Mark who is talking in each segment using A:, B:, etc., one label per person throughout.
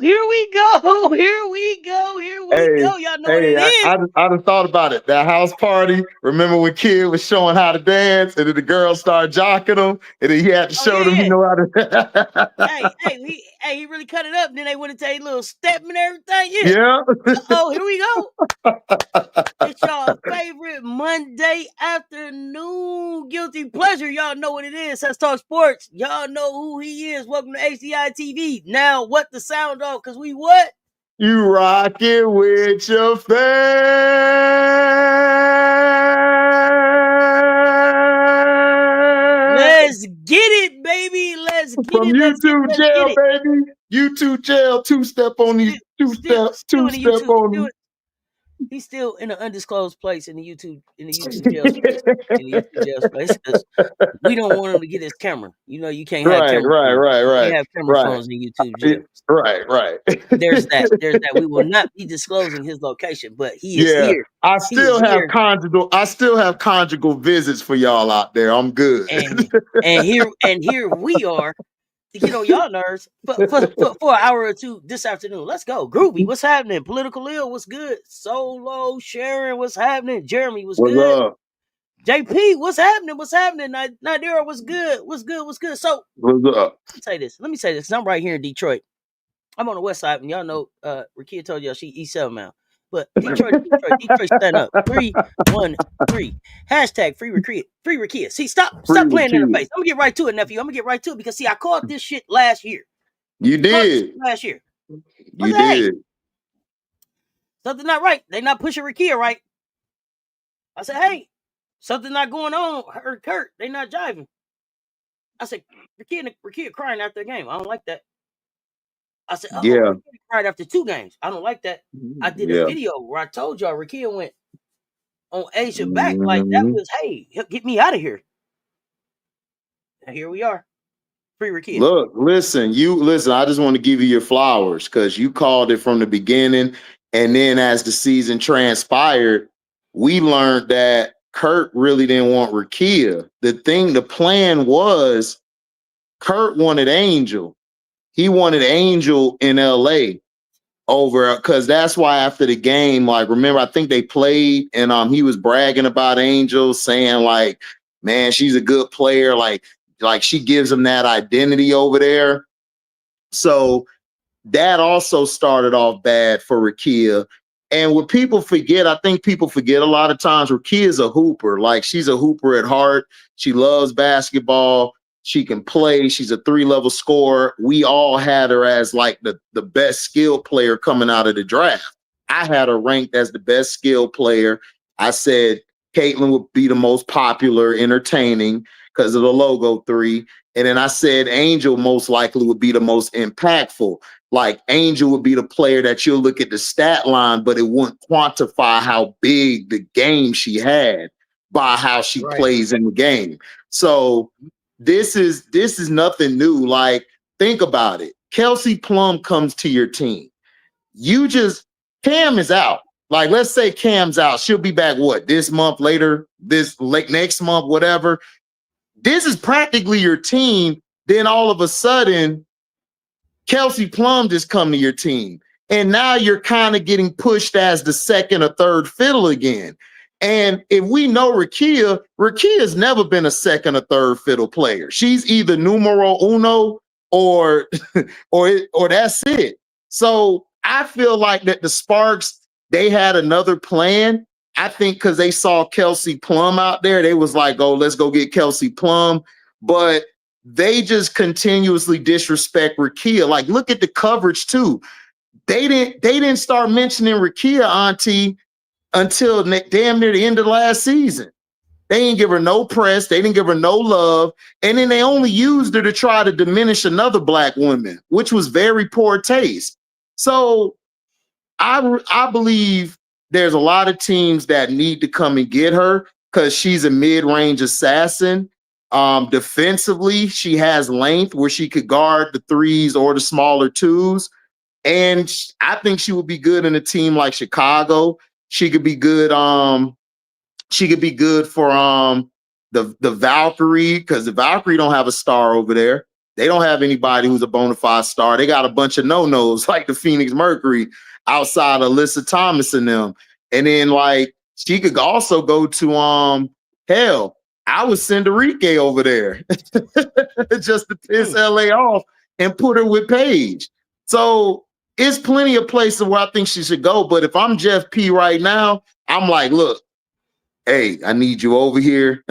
A: Here we go. Here we go. Here we
B: Hey,
A: go. Y'all know what
B: hey,
A: it
B: I,
A: is.
B: I, just- I just thought about it. That house party. Remember when Kid was showing how to dance, and then the girls started jocking him, and then he had to
A: Oh
B: show
A: yeah,
B: them he
A: yeah.
B: know how to.
A: He really cut it up. Then they would have taken a little step and everything. Yeah.
B: Yeah.
A: Oh, here we go. It's y'all favorite Monday afternoon guilty pleasure. Y'all know what it is. Let's talk sports. Y'all know who he is. Welcome to HDiiTV. Now, what the sound off? Cause we what?
B: You rocking with your fam.
A: Let's get it, baby. Let's get
B: From
A: it. Let's get it.
B: YouTube
A: Let's get
B: jail,
A: it.
B: baby. YouTube jail. Two-step on these.
A: Still in the
B: Two-step
A: YouTube.
B: on
A: He's still in an undisclosed place in the YouTube jail space. In the YouTube jail space, because we don't want him to get his camera. You know, you can't have
B: Right,
A: camera
B: right,
A: phones.
B: right,
A: You can't
B: right,
A: have camera
B: right.
A: phones in YouTube
B: Yeah,
A: jail.
B: right, right.
A: There's that. There's that. We will not be disclosing his location, but he is
B: Yeah,
A: here.
B: I
A: He is
B: still have
A: here,
B: conjugal visits for y'all out there. I'm good.
A: and here we are to get on y'all nerves for an hour or two this afternoon. Let's go. Groovy, what's happening? Political ill, what's good? Solo, Sharon, what's happening? Jeremy, what's
B: What's
A: good?
B: up?
A: JP, what's happening? What's happening? Nadira, what's good? What's good? What's good? So
B: What's up?
A: let me say this. 'Cause I'm right here in Detroit. I'm on the west side, and y'all know Rickea told y'all she E7 now. But Detroit, stand up. 3-1-3. Hashtag free Rickea. See, stop
B: Free with
A: playing in the
B: kids.
A: face. I'm gonna get right to it, nephew. I'm gonna get right to it because see, I called this shit last year.
B: You did.
A: Last year. I
B: You
A: said, hey,
B: did.
A: something not right. They not pushing Rickea right. I said, hey, something not going on. Her Kurt, they not jiving. I said, Rickea crying after the game. I don't like that. I said,
B: Yeah.
A: Rickea cried after 2 games. I don't like that. I did a
B: Yeah.
A: video where I told y'all Rickea went on Asia back like that
B: Mhm.
A: was, hey, get me out of here. And here we are. Free Rickea.
B: Look, listen. I just want to give you your flowers because you called it from the beginning, and then as the season transpired, we learned that Kurt really didn't want Rickea. The plan was Kurt wanted Angel. He wanted Angel in LA over because that's why after the game, like remember, I think they played and he was bragging about Angel, saying like, man, she's a good player, like she gives him that identity over there. So that also started off bad for Rickea. And what people forget, I think people forget a lot of times, Rickea is a hooper. Like she's a hooper at heart. She loves basketball. She can play. She's a 3-level scorer. We all had her as like the best skill player coming out of the draft. I had her ranked as the best skill player. I said Caitlin would be the most popular, entertaining because of the logo 3. And then I said Angel most likely would be the most impactful. Like Angel would be the player that you'll look at the stat line, but it wouldn't quantify how big the game she had by how she plays in the game. So this is nothing new. Like, think about it. Kelsey Plum comes to your team. Cam is out. Like, let's say Cam's out. She'll be back this month, later, this late next month, whatever. This is practically your team. Then all of a sudden, Kelsey Plum just come to your team. And now you're kind of getting pushed as the second or third fiddle again. And if we know Rickea's never been a second or third fiddle player. She's either numero uno or or that's it. So I feel like that the Sparks, they had another plan. I think because they saw Kelsey Plum out there, they was like, oh, let's go get Kelsey Plum. But they just continuously disrespect Rickea. Like, look at the coverage too. They didn't start mentioning Rickea, Auntie, until damn near the end of last season. They didn't give her no press. They didn't give her no love. And then they only used her to try to diminish another black woman, which was very poor taste. So I believe there's a lot of teams that need to come and get her because she's a mid-range assassin. Defensively, she has length where she could guard the 3s or the smaller 2s. And I think she would be good in a team like Chicago. She could be good. She could be good for the Valkyrie because the Valkyrie don't have a star over there. They don't have anybody who's a bona fide star. They got a bunch of no-nos like the Phoenix Mercury outside of Alyssa Thomas and them. And then like she could also go to hell, I would send Rickea over there just to piss LA off and put her with Paige. So it's plenty of places where I think she should go. But if I'm Jeff P right now, I'm like, look, hey, I need you over here.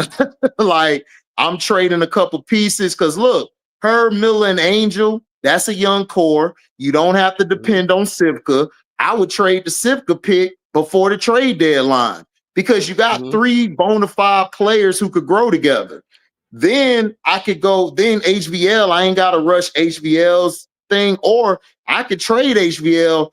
B: Like, I'm trading a couple pieces because look, her, Miller, and Angel, that's a young core. You don't have to depend on Sivka. I would trade the Sivka pick before the trade deadline because you got 3 bona fide players who could grow together. Then I could go, then HVL, I ain't got to rush HVL's thing, or I could trade HVL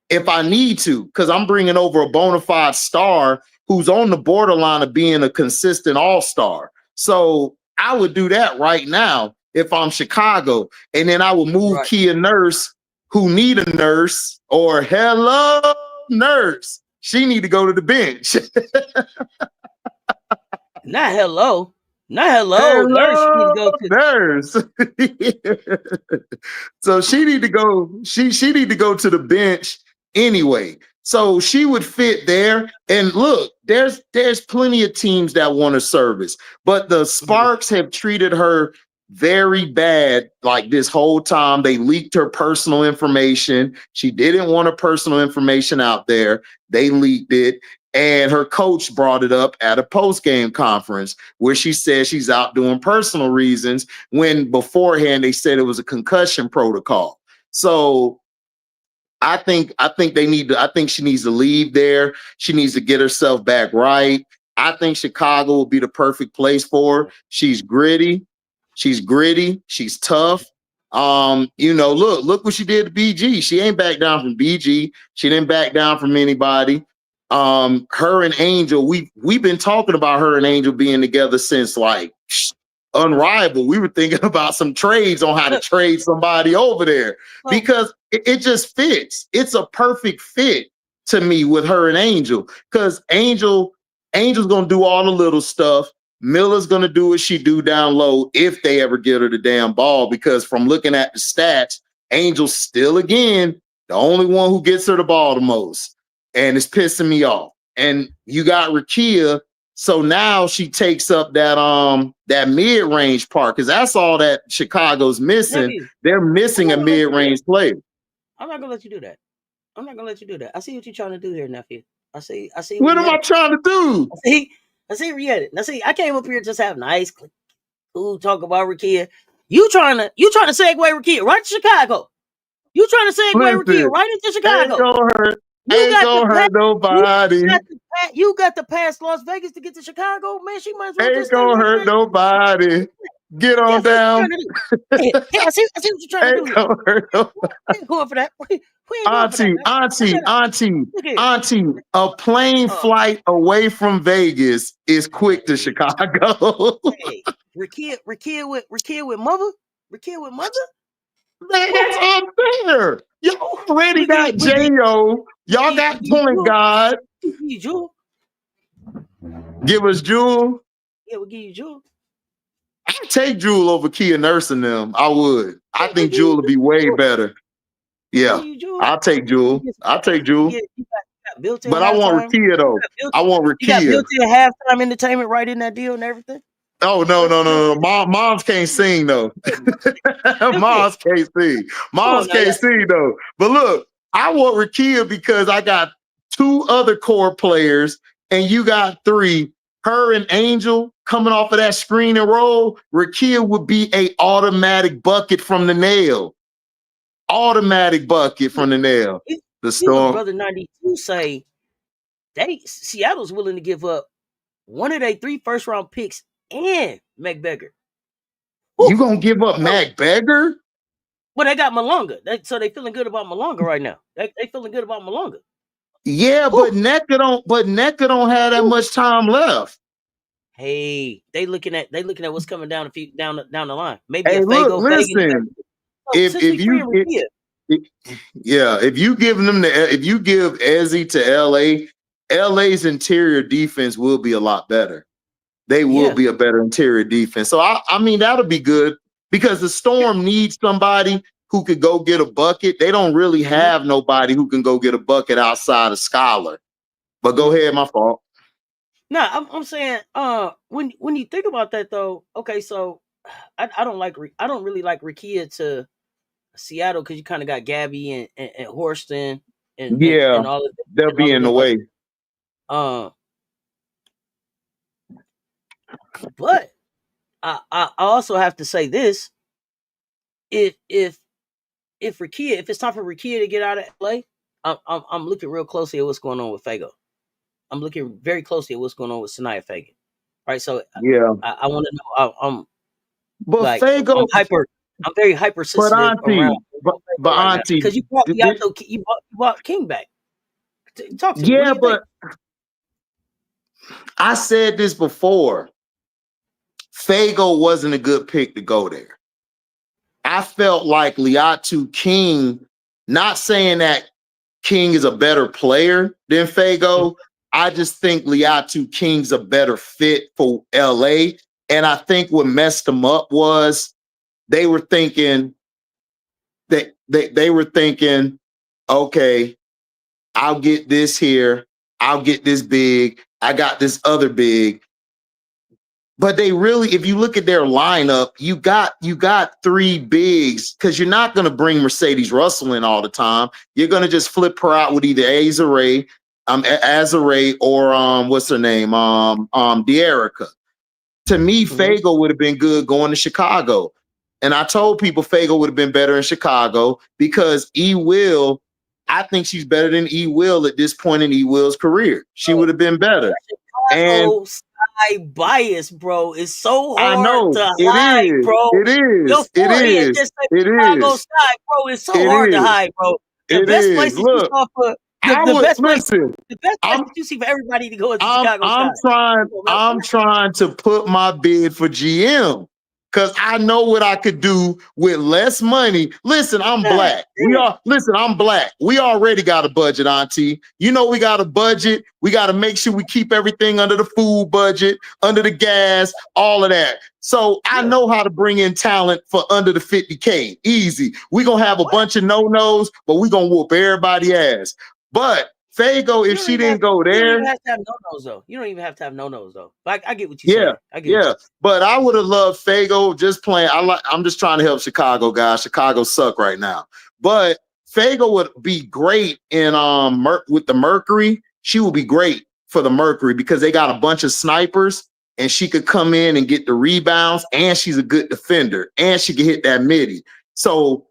B: if I need to because I'm bringing over a bona fide star who's on the borderline of being a consistent all-star. So I would do that right now if I'm Chicago. And then I would move Kia Nurse, who need a nurse, or hello, nurse. She need to go to the bench.
A: Not hello. Not hello.
B: Hello,
A: nurse.
B: So she need to go. She need to go to the bench anyway. So she would fit there. And look, there's plenty of teams that want to service, but the Sparks have treated her very bad. Like this whole time, they leaked her personal information. She didn't want her personal information out there. They leaked it. And her coach brought it up at a post-game conference where she said she's out doing personal reasons when beforehand they said it was a concussion protocol. So I think she needs to leave there. She needs to get herself back right. I think Chicago will be the perfect place for her. She's gritty. She's tough. Look what she did to BG. She ain't back down from BG. She didn't back down from anybody. Her and Angel, we've been talking about her and Angel being together since like Unrivaled. We were thinking about some trades on how to trade somebody over there because it just fits. It's a perfect fit to me with her and Angel because Angel's gonna do all the little stuff. Miller's gonna do what she do down low if they ever get her the damn ball, because from looking at the stats, Angel's still again the only one who gets her the ball the most. And it's pissing me off. And you got Rickea, so now she takes up that mid-range part because that's all that Chicago's missing.
A: Nephew,
B: they're missing a mid-range player.
A: I'm not gonna let you do that. I see what you're trying to do here, nephew. I see.
B: What am I trying to do?
A: I see where you at it. Now see, I came up here to just have nice, cool talk about Rickea. You trying to segue Rickea right to Chicago. You trying to segue Rickea right into Chicago.
B: Ain't gonna hurt. Ain't gonna hurt nobody.
A: You got to pass Las Vegas to get to Chicago, man. She might as well
B: ain't gonna hurt nobody. Get on down.
A: I see what you're trying to do.
B: Gonna hurt nobody.
A: We ain't going for that.
B: Auntie, a plane flight away from Vegas is quick to Chicago.
A: Hey, Rickea with mother? Rickea with mother?
B: Man, that's unfair. Y'all already got J.O. Y'all got point guard.
A: Give you Jewel.
B: Give us Jewel.
A: Yeah, we'll give you Jewel.
B: I'd take Jewel over Kia Nurse and them. I would. I think Jewel would be way better. Yeah, I'll take Jewel. I'll take Jewel. But I want Rickea though. I want Rickea.
A: You got built-in halftime entertainment right in that deal and everything.
B: Oh no. Moms can't sing though. Moms can't sing. Moms can't sing though. But look, I want Rickea because I got 2 other core players and you got 3. Her and Angel coming off of that screen and roll. Rickea would be a automatic bucket from the nail. Automatic bucket from the nail. The Storm.
A: Brother 92 say Seattle's willing to give up one of their 3 first-round picks and McBeggar.
B: You gonna give up McBeggar?
A: Well, they got Malonga, so they feeling good about Malonga right now. They feeling good about Malonga.
B: Yeah, but Nneka don't have that much time left.
A: Hey, they looking at what's coming down the line. Maybe
B: hey, look, listen. If you give Ezzy to LA's interior defense will be a lot better. They will be a better interior defense. So I mean that'll be good. because the Storm needs somebody who could go get a bucket. They don't really have nobody who can go get a bucket outside of Scholar. But go ahead, my fault.
A: No, I'm saying, when you think about that though, okay, so I don't really like Rickea to Seattle because you kind of got Gabby and Horston and all of them,
B: they'll
A: and all
B: be
A: of
B: in the
A: them
B: way.
A: But I also have to say this: if Rickea, if it's time for Rickea to get out of LA, I'm looking real closely at what's going on with Fago. I'm looking very closely at what's going on with Sia Fagan. Right, so I want to know. I'm
B: but
A: like
B: Fago,
A: I'm very hypersensitive around
B: but
A: right
B: Auntie,
A: because you brought King back. Talk to me. What do you think?
B: I said this before. Fago wasn't a good pick to go there. I felt like Liatu King, not saying that King is a better player than Fago. I just think Liatu King's a better fit for LA. And I think what messed them up was they were thinking that they were thinking, okay, I'll get this here, I'll get this big, I got this other big. But they really, if you look at their lineup, you got three bigs because you're not going to bring Mercedes Russell in all the time. You're going to just flip her out with either Azare or what's her name, De'Erica. To me, Fago would have been good going to Chicago, and I told people Fago would have been better in Chicago because Will. I think she's better than Will at this point in Will's career. She would have been better.
A: And bias, bro, is so hard
B: I know,
A: to hide, bro.
B: It is.
A: Your forehead just like Chicago Sky, bro. It's so hard to hide, bro. The best place that you saw for the best place that you see for everybody to go is Chicago Sky.
B: I'm trying to put my bid for GM. Cause I know what I could do with less money. Listen, I'm black. I'm black. We already got a budget, Auntie. You know we got a budget. We got to make sure we keep everything under the food budget, under the gas, all of that. So I know how to bring in talent for under the 50K. Easy. We're gonna have a bunch of no-nos, but we're gonna whoop everybody ass. But Fago, if she didn't go there,
A: you don't even have to have no-nos though. You don't even have to have no-nos though. Like I get what you're saying.
B: But I would have loved Fago just playing. I'm just trying to help Chicago guys. Chicago suck right now. But Fago would be great in with the Mercury. She would be great for the Mercury because they got a bunch of snipers and she could come in and get the rebounds, and she's a good defender, and she could hit that midi. So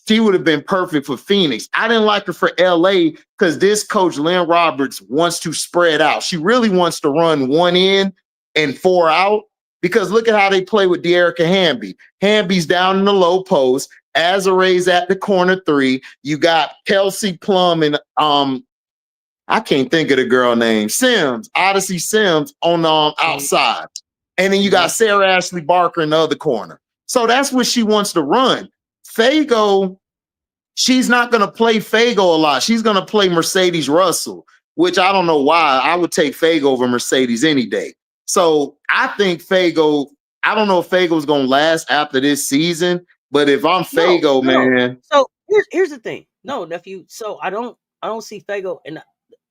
B: she would have been perfect for Phoenix. I didn't like her for LA because this coach, Lynn Roberts, wants to spread out. She really wants to run 1 in and 4 out because look at how they play with De'Erica Hamby. Hamby's down in the low post. Azare's at the corner 3. You got Kelsey Plum and I can't think of the girl name. Odyssey Sims on the outside. And then you got Sarah Ashley Barker in the other corner. So that's what she wants to run. Fago, she's not going to play Fago a lot. She's going to play Mercedes Russell, which I don't know why. I would take Fago over Mercedes any day. So I think Fago, I don't know if Fago's going to last after this season, but if I'm Fago, man.
A: So here's the thing. No, nephew. So I don't see Fago. And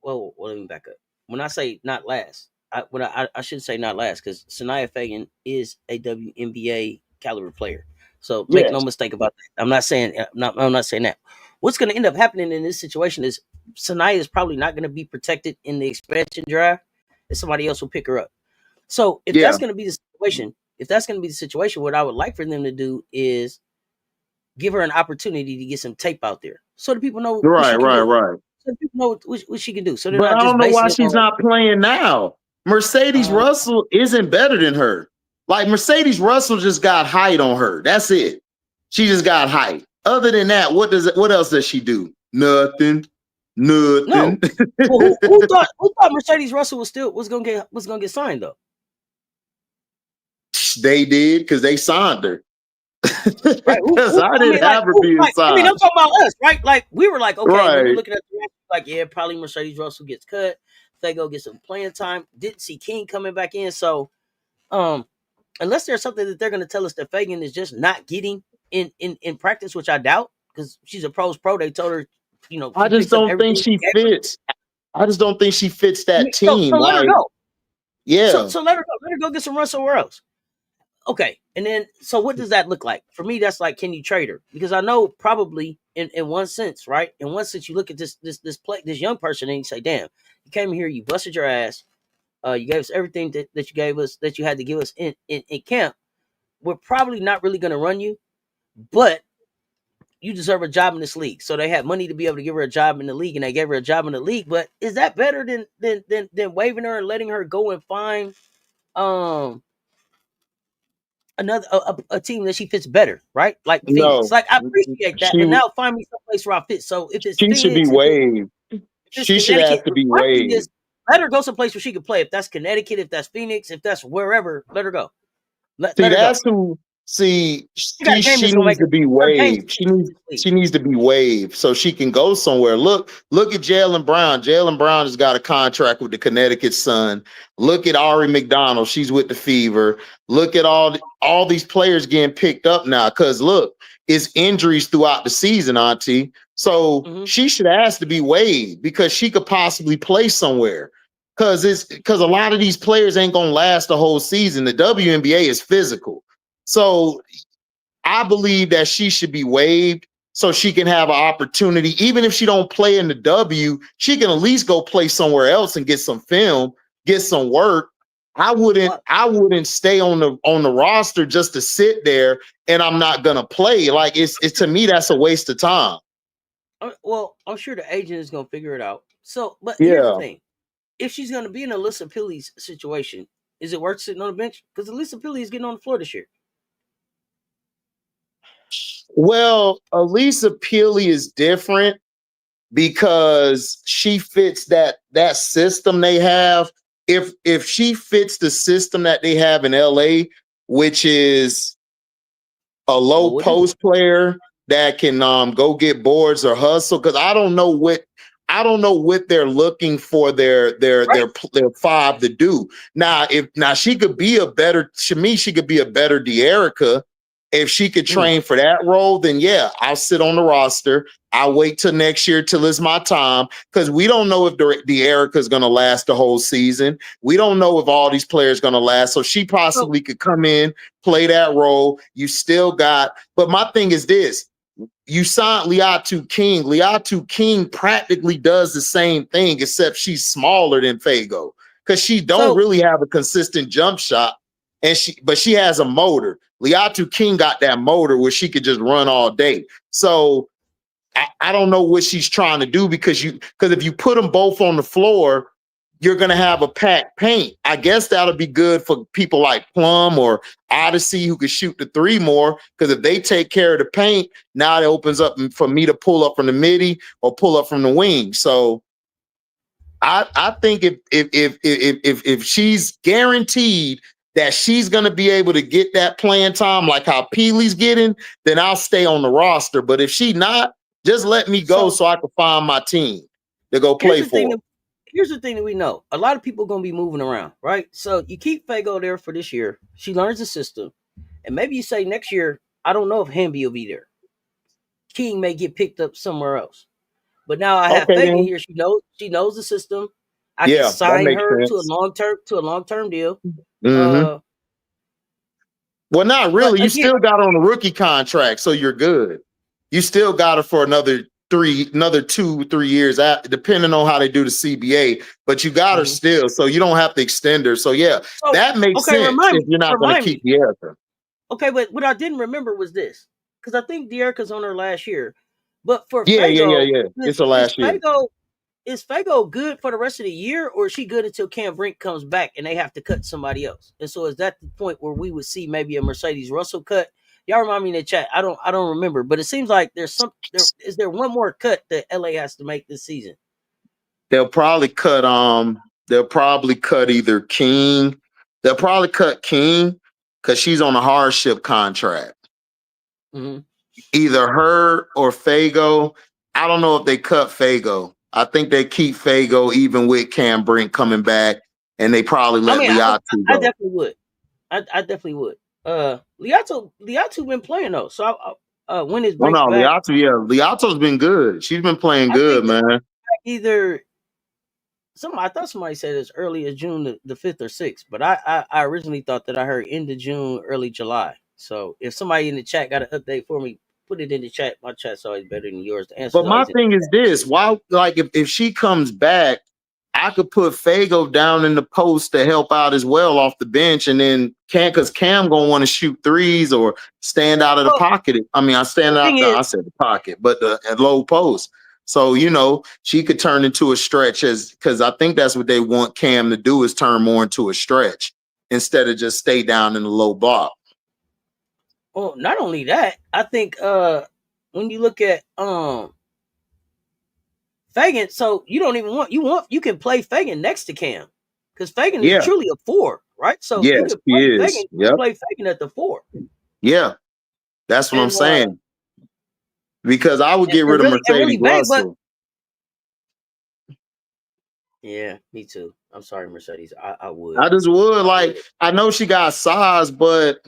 A: well, let me back up. When I say not last, I should say not last because Sia Fagan is a WNBA caliber player. So make no mistake about that. I'm not saying that. What's going to end up happening in this situation is Sia is probably not going to be protected in the expansion draft, and somebody else will pick her up. So if that's going to be the situation, what I would like for them to do is give her an opportunity to get some tape out there, so that people know.
B: Right.
A: So people know what she can do. So
B: but I don't know why she's not playing now. Mercedes Russell isn't better than her. Like Mercedes Russell just got height on her. That's it. She just got height. Other than that, what else does she do? Nothing.
A: No. Well, who thought Mercedes Russell was gonna get signed though?
B: They did because they signed her.
A: Right?
B: I didn't have her being signed.
A: I mean, I'm talking about us, right? Like we were like, okay, we were looking at the like, probably Mercedes Russell gets cut. Fago gets some playing time. Didn't see King coming back in, so unless there's something that they're going to tell us that Fagan is just not getting in practice, which I doubt, because she's a pro. They told her, you know,
B: I
A: she
B: just
A: picks up
B: don't think
A: everything.
B: she fits. I just don't think she fits that team.
A: So let her
B: Like,
A: go.
B: yeah.
A: So let her go. Let her go get some run somewhere else. Okay, and then so what does that look like? For me, that's like, can you trade her? Because I know probably in one sense, right? In one sense, you look at this young person and you say, damn, you came here, you busted your ass, you gave us everything that you gave us, that you had to give us in camp. We're probably not really going to run you, but you deserve a job in this league. So they had money to be able to give her a job in the league, and they gave her a job in the league. But is that better than waiving her and letting her go and find another a team that she fits better, right? Like Phoenix.
B: No.
A: Like, I appreciate that, but
B: She
A: now find me someplace where I fit. So if it's
B: she should be
A: Phoenix, if
B: waived.
A: it's
B: She should
A: Connecticut,
B: have to be
A: my thing
B: waived.
A: is, let her go someplace where she can play. If that's Connecticut, if that's Phoenix, if that's wherever, let her go. Let
B: See,
A: her go.
B: that's who. See,
A: She got a game
B: she
A: that's gonna
B: needs
A: make
B: to be
A: her game
B: waived. She needs to be waived so she can go somewhere. Look at Jaylen Brown. Jaylen Brown has got a contract with the Connecticut Sun. Look at Ari McDonald. She's with the Fever. Look at all these players getting picked up now. Because look, it's injuries throughout the season, Auntie. So she should ask to be waived because she could possibly play somewhere. Because a lot of these players ain't gonna last the whole season. The WNBA is physical. So I believe that she should be waived so she can have an opportunity. Even if she don't play in the W, she can at least go play somewhere else and get some film, get some work. I wouldn't stay on the roster just to sit there and I'm not gonna play. Like, it's to me, that's a waste of time.
A: Well, I'm sure the agent is gonna figure it out. So, but here's the
B: Yeah.
A: thing: if she's gonna be in a Alyssa Pilley's situation, is it worth sitting on the bench? Because Alyssa Pilley is getting on the floor this year.
B: Well, Elisa Peely is different because she fits that system they have. If she fits the system that they have in LA, which is a low post player that can go get boards or hustle, because I don't know what they're looking for their five to do. Now she could be a better, to me, she could be a better De'Erica. If she could train for that role, then yeah, I'll sit on the roster. I'll wait till next year till it's my time, because we don't know if De'Erica is going to last the whole season. We don't know if all these players going to last. So she possibly could come in, play that role. You still got, but my thing is this. You signed Liatu King. Liatu King practically does the same thing, except she's smaller than Fago because she don't really have a consistent jump shot, but she has a motor. Liatu King got that motor where she could just run all day. So I don't know what she's trying to do, because if you put them both on the floor, you're going to have a packed paint. I guess that'll be good for people like Plum or Odyssey who can shoot the three more, because if they take care of the paint, now it opens up for me to pull up from the midi or pull up from the wing. So I think if she's guaranteed that she's going to be able to get that playing time like how Peely's getting, then I'll stay on the roster. But if she not, just let me go so I can find my team to go play for.
A: Here's the thing that we know. A lot of people are going to be moving around, right? So you keep Fago there for this year. She learns the system. And maybe you say next year, I don't know if Hamby will be there. King may get picked up somewhere else. But now I have Fagan here. She knows the system. I can sign her to a long-term deal.
B: Well, not really. You still got on a rookie contract, so you're good. You still got her for another 2-3 years, depending on how they do the CBA. But you got her still, so you don't have to extend her. So yeah, that makes sense if you're not going to keep De'Erica.
A: Okay, but what I didn't remember was this, because I think De'Erica's on her last year. But for Fago,
B: it's her last year.
A: Is Fago good for the rest of the year, or is she good until Cam Brink comes back and they have to cut somebody else? And so is that the point where we would see maybe a Mercedes Russell cut? Y'all remind me in the chat. I don't remember, but it seems like is there one more cut that LA has to make this season?
B: They'll probably cut either King. They'll probably cut King because she's on a hardship contract. Either her or Fago. I don't know if they cut Fago. I think they keep Fago even with Cam Brink coming back, and they probably let Liatu go.
A: I definitely would. I definitely would. Liato been playing though, so when his
B: Well,
A: breaks
B: no,
A: back,
B: Liato's been good. She's been playing
A: I think
B: good,
A: it's
B: man.
A: either I thought somebody said as early as June the 5th or 6th, but I originally thought that I heard end of June, early July. So if somebody in the chat got an update for me, put it in the chat. My chat's always better than yours. The answer's
B: But my
A: always in
B: thing is this: why, like, if she comes back, I could put Fago down in the post to help out as well off the bench, and then because Cam gonna want to shoot threes or stand out of the pocket. I mean, I stand out. I said the pocket, but the at low post. So she could turn into a stretch because I think that's what they want Cam to do is turn more into a stretch instead of just stay down in the low block.
A: Well, not only that, I think when you look at Fagan, so you don't even you can play Fagan next to Cam because Fagan is truly a 4, right? So you can play Fagan, play Fagan at the 4.
B: Yeah, that's what I'm saying. Because I would get rid of Mercedes Russell.
A: Yeah, me too. I'm sorry, Mercedes. I would.
B: I just would. Like, I know she got size, but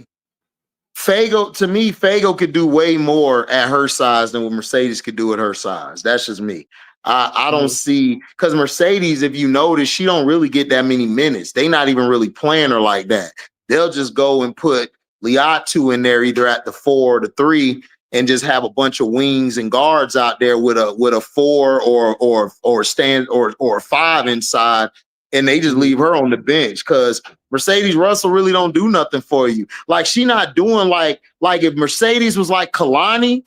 B: Fago could do way more at her size than what Mercedes could do at her size. That's just me. I don't see, because Mercedes, if you notice, she don't really get that many minutes. They not even really playing her like that. They'll just go and put Liatu in there either at the 4 or the 3 and just have a bunch of wings and guards out there with a 4 or stand or 5 inside, and they just leave her on the bench because Mercedes Russell really don't do nothing for you. Like, she not doing like if Mercedes was like Kalani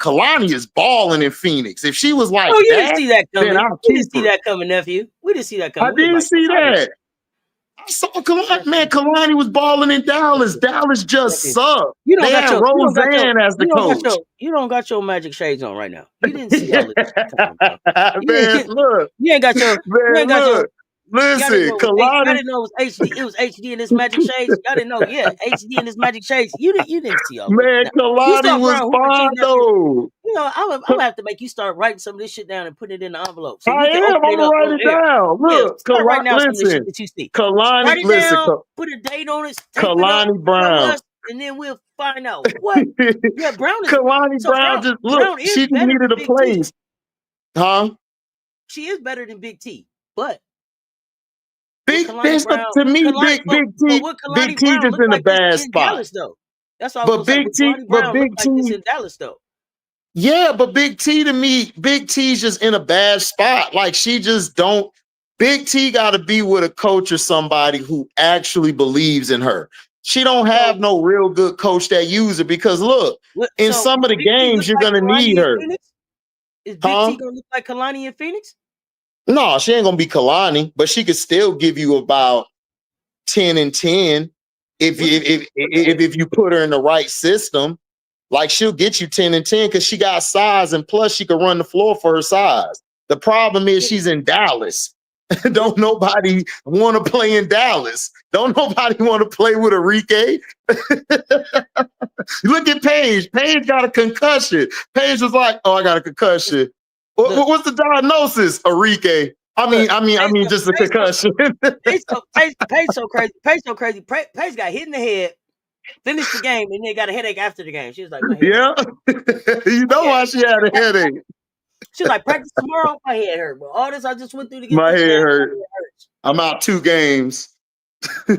B: is balling in Phoenix. If she was like,
A: you didn't see that coming. We didn't see that coming, nephew. We didn't see that coming.
B: I didn't see that. I saw Kalani. Man, Kalani was balling in Dallas. Dallas just sucked. They had Roseanne as the coach.
A: You don't got your magic shades on right now. You didn't see all this coming, bro.
B: Man, look.
A: You ain't got your.
B: Listen,
A: Kalani. I didn't know it was HD. It was HD in this magic shades. I didn't know. Yeah, HD in this magic shades. You didn't see all this.
B: Man, Kalani was fine though.
A: I'm gonna have to make you start writing some of this shit down and put it in the envelope. So
B: I'm gonna write it down. Look,
A: start right now. Some of the shit that you see.
B: Kalani,
A: write it down, put a date on it.
B: Kalani Brown.
A: And then we'll find out what. Yeah, Brown is.
B: Kalani Brown just look. She just needed a place, huh?
A: She is better than Big T, but
B: Big T, Big T just in a bad spot.
A: Dallas, though. That's all. But Big T in Dallas though.
B: Yeah, but Big T to me, Big T's just in a bad spot. Like, she just don't. Big T got to be with a coach or somebody who actually believes in her. She don't have no real good coach that use her because look, in some of the games you're gonna need her.
A: Is Big T gonna look like Kalani in Phoenix?
B: No, she ain't gonna be Kalani, but she could still give you about 10 and 10 if you put her in the right system. Like, she'll get you 10 and 10 because she got size, and plus she could run the floor for her size. The problem is she's in Dallas. Don't nobody want to play in Dallas. Don't nobody want to play with Rickea. Look at Paige. Paige got a concussion. Paige was like, "Oh, I got a concussion." What's the diagnosis? Rickea. I mean, just a concussion.
A: Paige so crazy. Paige got hit in the head. Finished the game and then got a headache after the game. She was like, my head
B: hurt. You know why she had a headache.
A: She's like, practice tomorrow. My head hurt, but all this I just went through to get
B: my head hurt. I'm out 2 games. Is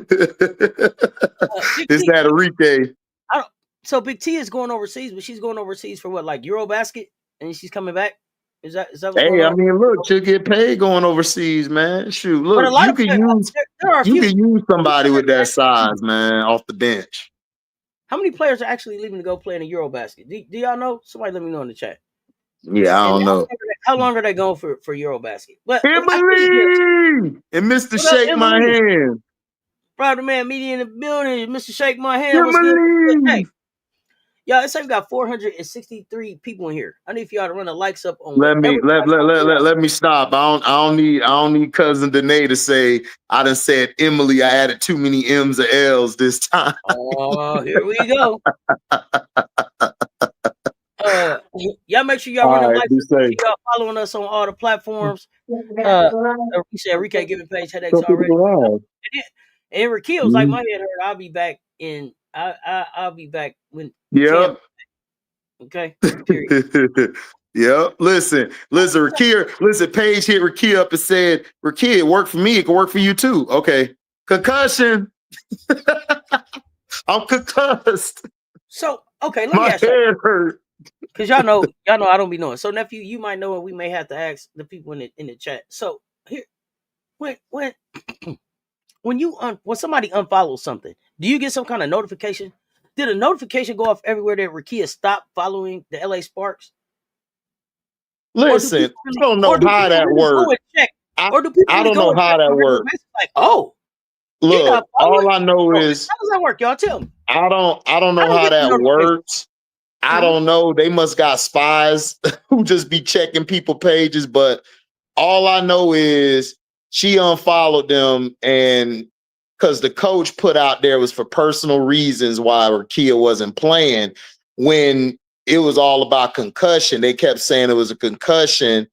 B: that Rickea?
A: So Big T is going overseas, but she's going overseas for what, like Eurobasket, and she's coming back. Is that what's going on?
B: I mean, look, she'll get paid going overseas, man. Shoot, look, you can use somebody with that size, man, off the bench.
A: How many players are actually leaving to go play in a Eurobasket? Do y'all know? Somebody let me know in the chat.
B: Yeah, I don't know.
A: How long are they going for Eurobasket? But
B: Emily and Mr. Shake My Hand.
A: Proud of man, media in the building. Mr. Shake My Hand. What's good? Hey. Y'all, it's like we got 463 people in here. I need for y'all to run the likes up on.
B: Let me stop. I don't need cousin Danae to say I done said Emily. I added too many M's or L's this time.
A: Oh, here we go. Y'all make sure y'all run the likes. Y'all following us on all the platforms. We said Rickea giving Paige headaches already. And Rickea was like, my head hurt. I'll be back and I'll be back when
B: Yep.
A: okay. Period.
B: Yep. Listen, Rickea, Paige hit Rickea up and said, Rickea, it worked for me, it can work for you too. Okay. Concussion. I'm concussed.
A: So okay, let me
B: My
A: ask you.
B: head hurt.
A: Because y'all know I don't be knowing. So nephew, you might know, and we may have to ask the people in the chat. So here, when when somebody unfollows something, do you get some kind of notification? Did a notification go off everywhere that Rickea stopped following the LA Sparks?
B: Listen, I don't know how that works.
A: Or do people
B: I don't know how that works.
A: Like, oh,
B: look, all I know is
A: how does that work? Y'all tell me.
B: I don't know how that works. I don't know. They must got spies who just be checking people pages, but all I know is she unfollowed them, and because the coach put out there was for personal reasons why Rickea wasn't playing. When it was all about concussion, they kept saying it was a concussion,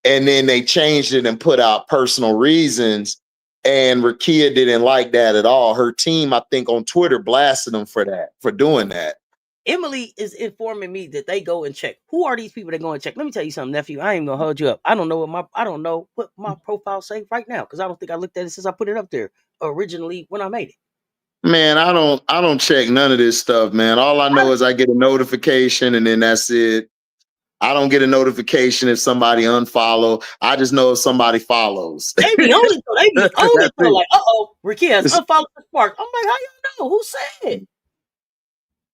B: and then they changed it and put out personal reasons. And Rickea didn't like that at all. Her team, I think, on Twitter blasted them for doing that.
A: Emily is informing me that they go and check. Who are these people that go and check? Let me tell you something, nephew. I ain't gonna hold you up. I don't know what my profile say right now, because I don't think I looked at it since I put it up there originally when I made it.
B: Man, I don't check none of this stuff, man. All I know is I get a notification and then that's it. I don't get a notification if somebody unfollow. I just know if somebody follows.
A: They be only like, Rickea has unfollowed the Spark. I'm like, how y'all know? Who said?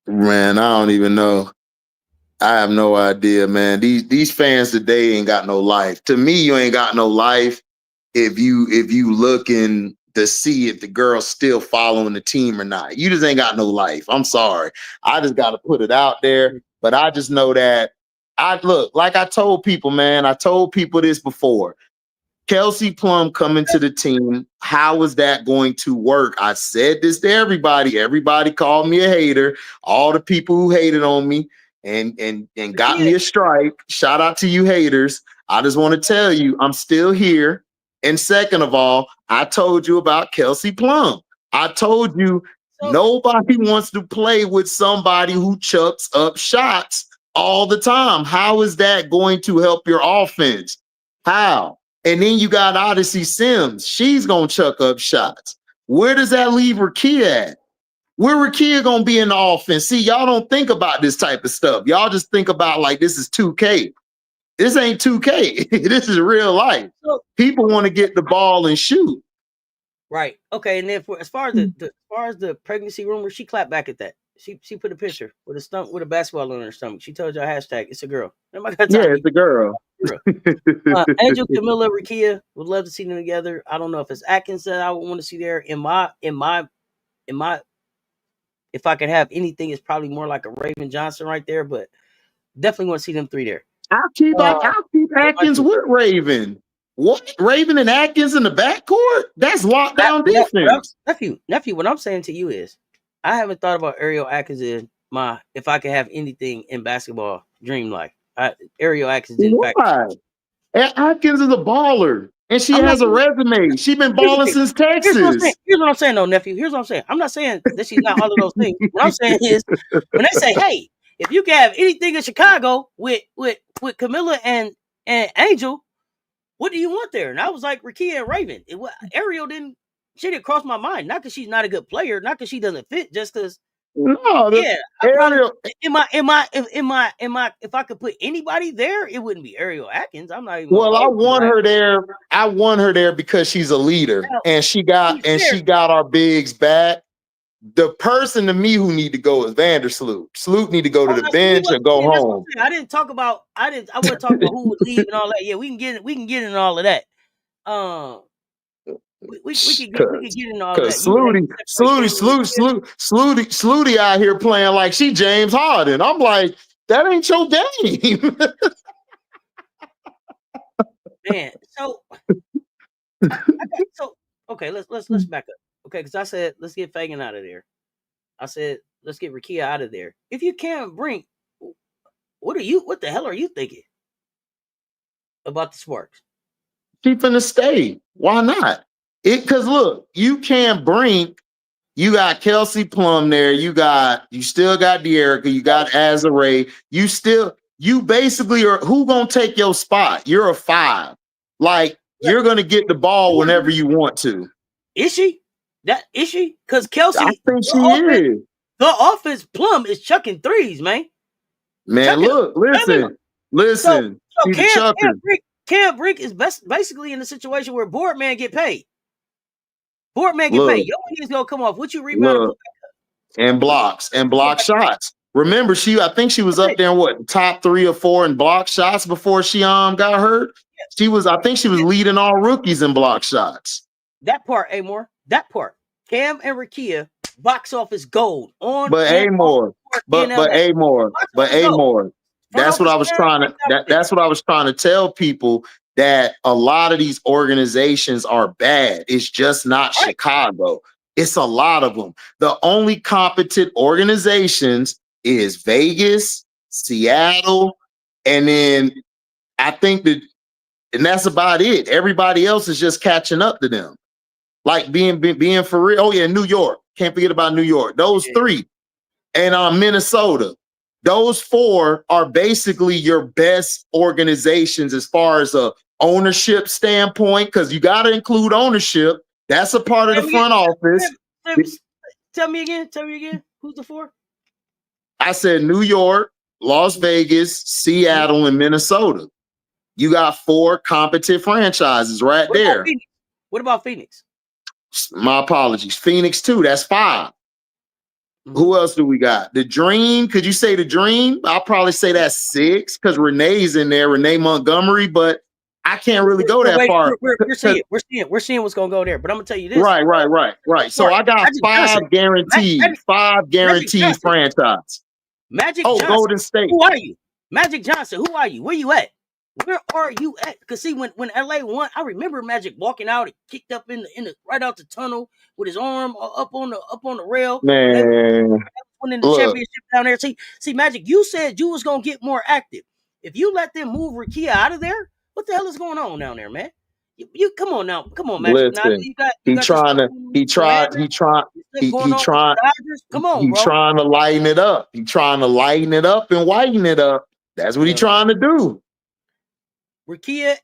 B: Man, I don't even know. I have no idea, man. These fans today ain't got no life. To me, you ain't got no life if you looking to see if the girl's still following the team or not. You just ain't got no life. I'm sorry. I just got to put it out there. But I just know that like I told people, man, I told people this before. Kelsey Plum coming to the team, how is that going to work? I said this to everybody. Everybody called me a hater. All the people who hated on me and got me a strike. Shout out to you haters. I just want to tell you, I'm still here. And second of all, I told you about Kelsey Plum. I told you nobody wants to play with somebody who chucks up shots all the time. How is that going to help your offense? How? And then you got Odyssey Sims. She's going to chuck up shots. Where does that leave Rickea at? Where Rickea going to be in the offense? See, y'all don't think about this type of stuff. Y'all just think about like this is 2K. This ain't 2K. This is real life. People want to get the ball and shoot.
A: Right. Okay. And then as far as the pregnancy rumor, she clapped back at that. She put a picture with a basketball on her stomach. She told y'all hashtag it's a girl.
B: It's a girl.
A: Angel, Camilla, Rickea, would love to see them together. I don't know if it's Atkins that I would want to see there. In my if I could have anything, it's probably more like a Raven Johnson right there, but definitely want to see them three there.
B: I'll keep Atkins with Raven. What? Raven and Atkins in the backcourt? That's lockdown defense.
A: Nephew, what I'm saying to you is I haven't thought about Ariel Atkins in my if I could have anything in basketball dream life. Ariel Atkins didn't.
B: Why? Atkins is a baller. And she has a resume. She's been balling since Texas.
A: Here's what I'm saying, though, nephew. Here's what I'm saying. I'm not saying that she's not all of those things. What I'm saying is when they say, hey, if you can have anything in Chicago with Camilla and Angel, what do you want there? And I was like, Rickea and Raven. Ariel didn't cross my mind. Not because she's not a good player, not because she doesn't fit, just because.
B: No,
A: Ariel. If I could put anybody there, it wouldn't be Ariel Atkins. I'm not even.
B: Well, I want her there. I want her there because she's a leader, and she got our bigs back. The person to me who need to go is Vandersloot. Sloot need to go to the bench and go home.
A: I wasn't talking about who would leave and all that. Yeah, we can get into all of that. We can get into all that.
B: Slooty out here playing like she James Harden. I'm like, that ain't your game.
A: Man, okay, let's back up. Okay, because I said let's get Fagan out of there. I said let's get Rickea out of there. If you can't bring, what the hell are you thinking about the Sparks?
B: She finna stay. Why not? Because look, you can't bring You got Kelsey Plum there. You still got De'Erica. You got Azare. You basically are who gonna take your spot? You're a 5. Like you're gonna get the ball whenever you want to.
A: Is she? Is she? Because Kelsey,
B: I think she is.
A: The offense Plum is chucking threes, man.
B: Man, look, listen.
A: So
B: Cam
A: Brick is basically in a situation where Boardman get paid. Boardman get paid. Your money is gonna come off. What you rebound
B: and block shots. Remember, I think she was up there in what, top 3 or 4 in block shots before she got hurt. I think she was leading all rookies in block shots.
A: That part, Amor. That part. Cam and Rickea box office gold on.
B: But Amor. That's what I was trying to. That's what I was trying to tell people, that a lot of these organizations are bad. It's just not Chicago. It's a lot of them. The only competent organizations is Vegas, Seattle, and then I think and that's about it. Everybody else is just catching up to them. Like being for real. Oh yeah, New York. Can't forget about New York. Those 3. And Minnesota. Those 4 are basically your best organizations as far as a ownership standpoint, because you got to include ownership. That's a part of the front office.
A: Tell me again. Who's the 4?
B: I said New York, Las Vegas, Seattle, and Minnesota. You got 4 competent franchises right there.
A: What about Phoenix?
B: My apologies. Phoenix 2. That's 5. Who else do we got? The Dream. Could you say the Dream? I'll probably say that's 6 because Renee's in there, Renee Montgomery, but I can't really go that far.
A: We're seeing what's gonna go there. But I'm gonna tell you this.
B: Right. So I got 5 guaranteed. 5 guaranteed franchise.
A: Magic Johnson.
B: Golden State.
A: Who are you? Magic Johnson. Who are you? Where you at? Where are you at? Because see, when LA won, I remember Magic walking out and kicked up in the right out the tunnel with his arm up on the rail.
B: Man,
A: winning the championship down there. See, Magic, you said you was gonna get more active. If you let them move Rickea out of there, what the hell is going on down there, man? You come on, Magic.
B: Listen, he trying to lighten it up. He trying to lighten it up and whiten it up. That's what he's trying to do.
A: Rickea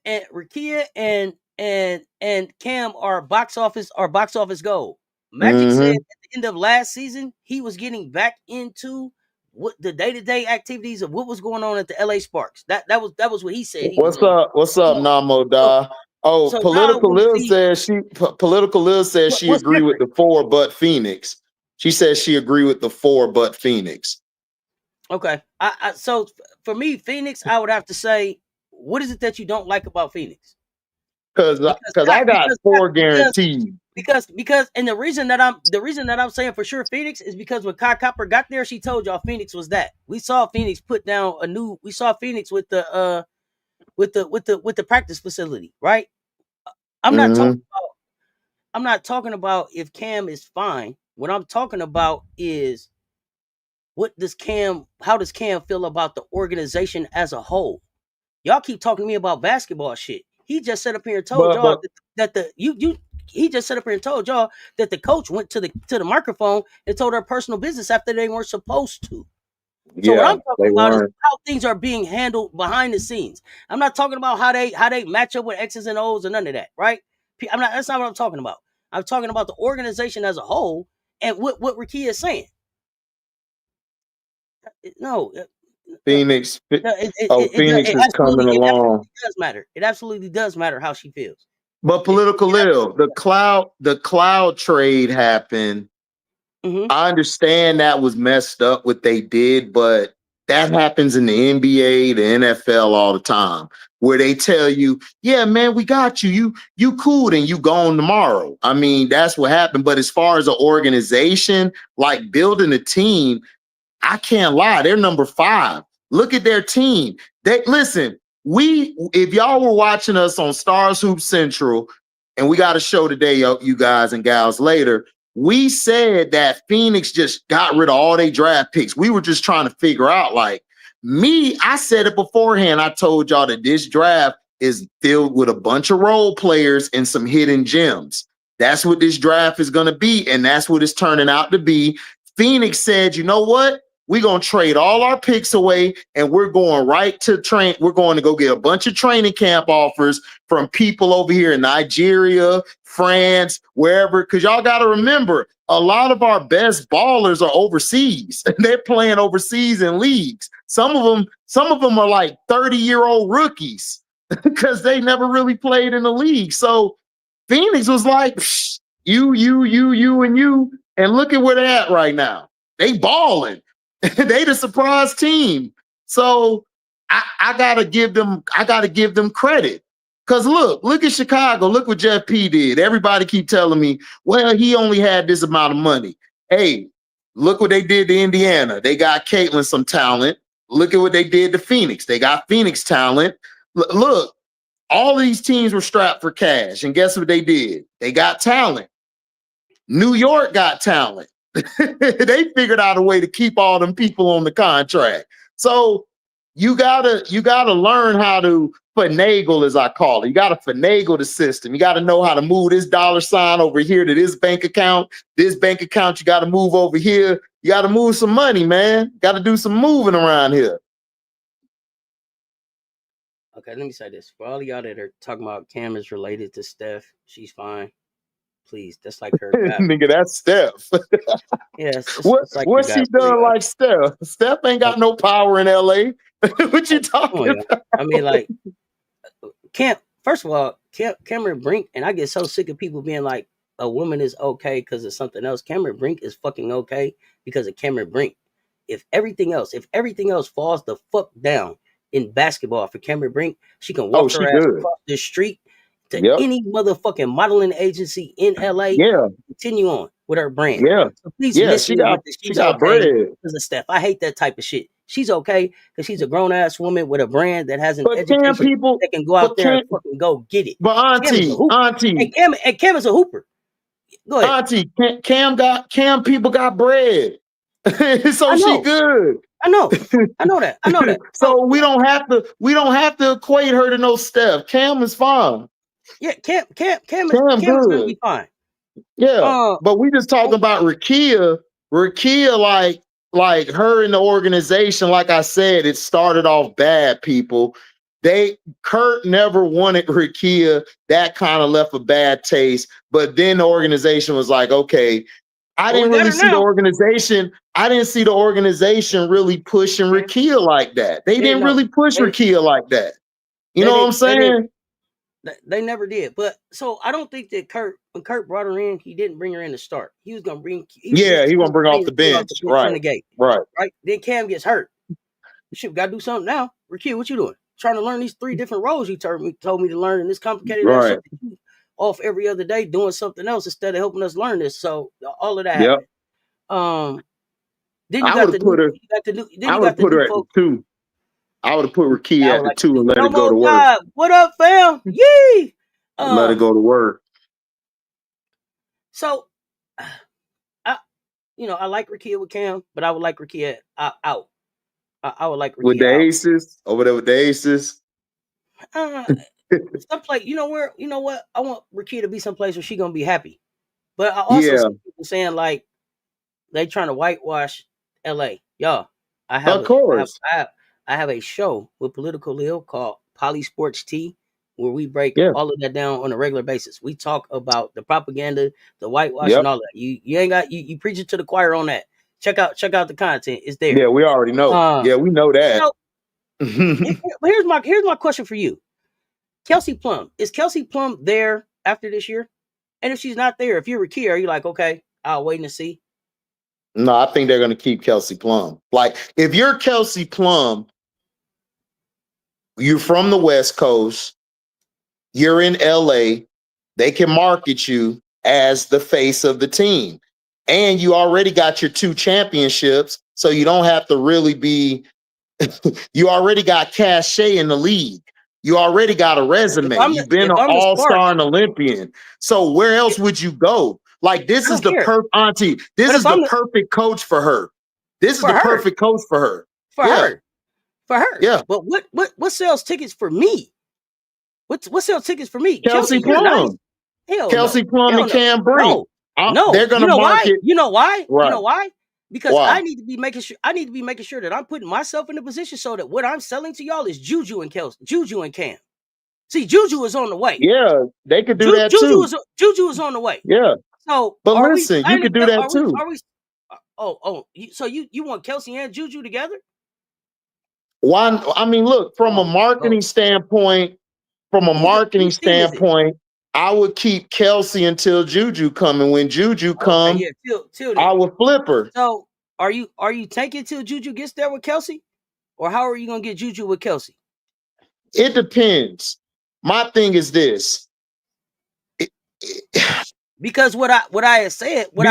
A: and Cam are box office gold. Magic said at the end of last season he was getting back into what the day-to-day activities of what was going on at the LA Sparks. That was what he said.
B: What's up, Namo Da? Political Lil says she agreed with the 4 but Phoenix. She says she agreed with the 4 but Phoenix.
A: Okay. So for me, Phoenix, I would have to say, what is it that you don't like about Phoenix?
B: Because I got 4 guaranteed.
A: Because and the reason that I'm saying for sure Phoenix is because when Kai Copper got there, she told y'all Phoenix was that. We saw Phoenix with the practice facility, right? I'm not talking about if Cam is fine. What I'm talking about is how does Cam feel about the organization as a whole? Y'all keep talking to me about basketball shit. He just sat up here and told y'all that the coach went to the microphone and told her personal business after they weren't supposed to. So what I'm talking about is how things are being handled behind the scenes. I'm not talking about how they match up with X's and O's or none of that, right? That's not what I'm talking about. I'm talking about the organization as a whole and what Rickea is saying. No.
B: Phoenix. Phoenix is coming along.
A: It absolutely does matter how she feels.
B: But Political Lil, the cloud trade happened. I understand that was messed up what they did, but that happens in the NBA, the NFL all the time, where they tell you, yeah, man, we got you. You cool and you gone tomorrow. I mean, that's what happened. But as far as an organization, like building a team, I can't lie. They're number 5. Look at their team. If y'all were watching us on Stars Hoop Central, and we got a show today, you guys and gals later, we said that Phoenix just got rid of all their draft picks. We were just trying to figure out, I said it beforehand. I told y'all that this draft is filled with a bunch of role players and some hidden gems. That's what this draft is going to be, and that's what it's turning out to be. Phoenix said, you know what? We're going to trade all our picks away, and we're going right to train. We're going to go get a bunch of training camp offers from people over here in Nigeria, France, wherever, because y'all got to remember, a lot of our best ballers are overseas. They're playing overseas in leagues. Some of them are like 30-year-old rookies because they never really played in the league. So Phoenix was like, you, and look at where they're at right now. They balling. They the surprise team. So I gotta give them credit. Because look at Chicago. Look what Jeff P did. Everybody keep telling me, well, he only had this amount of money. Hey, look what they did to Indiana. They got Caitlin some talent. Look at what they did to Phoenix. They got Phoenix talent. Look, all these teams were strapped for cash. And guess what they did? They got talent. New York got talent. They figured out a way to keep all them people on the contract. So you gotta learn how to finagle, as I call it. You gotta finagle the system. You gotta know how to move this dollar sign over here to this bank account. This bank account you gotta move over here. You gotta move some money, man. Gotta do some moving around here.
A: Okay, let me say this. For all of y'all that are talking about Cam is related to Steph, she's fine. Please, that's like her.
B: Nigga, that's Steph.
A: Yes.
B: What she done like Steph? Steph ain't got no power in LA. What you talking about?
A: I mean, like, Cam, first of all, Cameron Brink, and I get so sick of people being like, a woman is okay because of something else. Cameron Brink is fucking okay because of Cameron Brink. If everything else falls the fuck down in basketball for Cameron Brink, she can walk her ass across the street to any motherfucking modeling agency in LA.
B: Yeah.
A: Continue on with her brand.
B: Yeah.
A: So please
B: she got bread.
A: Because of Steph. I hate that type of shit. She's okay because she's a grown ass woman with a brand that has an education that can go out there and fucking go get it.
B: But Auntie.
A: And Cam is a hooper. Go ahead.
B: Auntie, Cam people got bread. So she good.
A: I know that.
B: So we don't have to equate her to no Steph. Cam is fine.
A: Yeah, Cam is gonna be fine.
B: Yeah, but we just talking about Rickea. Rickea, like her in the organization, like I said, it started off bad, people. Kurt never wanted Rickea. That kind of left a bad taste. But then the organization was like, okay, I didn't really see the organization. I didn't see the organization really pushing Rickea like that. They didn't really push Rickea like that. You know what I'm saying?
A: They never did. But so I don't think that when Kurt brought her in, he didn't bring her in to start. He was gonna bring. He gonna bring off the bench, right? From the gate, right. Then Cam gets hurt. Shit, we gotta do something now. Rickea, what you doing? Trying to learn these 3 different roles you told me to learn in this complicated shit. Off every other day doing something else instead of helping us learn this. So all of that happened. Then you got the new. I would have put her at the 2.
B: I would have put Rickea at the 2 and let it go to work.
A: What up, fam? Yee!
B: Let it go to work.
A: So, I like Rickea with Cam, but I would like Rickea out. I would like Rickea
B: with the Aces over there with the Aces.
A: Someplace, you know what? I want Rickea to be someplace where she's gonna be happy. But I also see people saying like they trying to whitewash LA. Y'all, I have a show with Political Lil called Poly Sports Tea, where we break all of that down on a regular basis. We talk about the propaganda, the whitewash, and all that. You ain't got you preach it to the choir on that. Check out the content. It's there.
B: Yeah, we already know. We know that.
A: So, here's my question for you. Kelsey Plum. Is Kelsey Plum there after this year? And if she's not there, if you're Rickea, are you like, okay, I'll wait and see?
B: No, I think they're going to keep Kelsey Plum. Like, if you're Kelsey Plum, you're from the West Coast, you're in LA, they can market you as the face of the team. And you already got your 2 championships, so you don't have to really be, you already got cachet in the league. You already got a resume. You've been an all-star and Olympian. So where else would you go? Like, this is the perfect Auntie. This is the perfect coach for her. This is the perfect coach for her.
A: For her. Yeah. But what sells tickets for me? What sells tickets for me?
B: Kelsey Plum.
A: Hell
B: Kelsey
A: no.
B: Plum
A: Hell
B: and
A: no.
B: Cam Brink.
A: No.
B: They're gonna
A: You know why?
B: market.
A: You know why?
B: Right.
A: You know why? Because
B: Why?
A: I need to be making sure that I'm putting myself in a position so that what I'm selling to y'all is Juju and Cam. See, Juju is on the way.
B: Yeah, they could do that too.
A: Juju is on the way.
B: Yeah.
A: So
B: But
A: are
B: listen,
A: we
B: you could do that too.
A: So you want Kelsey and Juju together?
B: Why? I mean, look, from a marketing standpoint,
A: whose team is it?
B: I would keep Kelsey until Juju come, and when Juju come,
A: Okay, yeah, till
B: I would flip her.
A: So are you taking till Juju gets there with Kelsey, or how are you gonna get Juju with Kelsey?
B: It depends. My thing is this.
A: Because what I had said was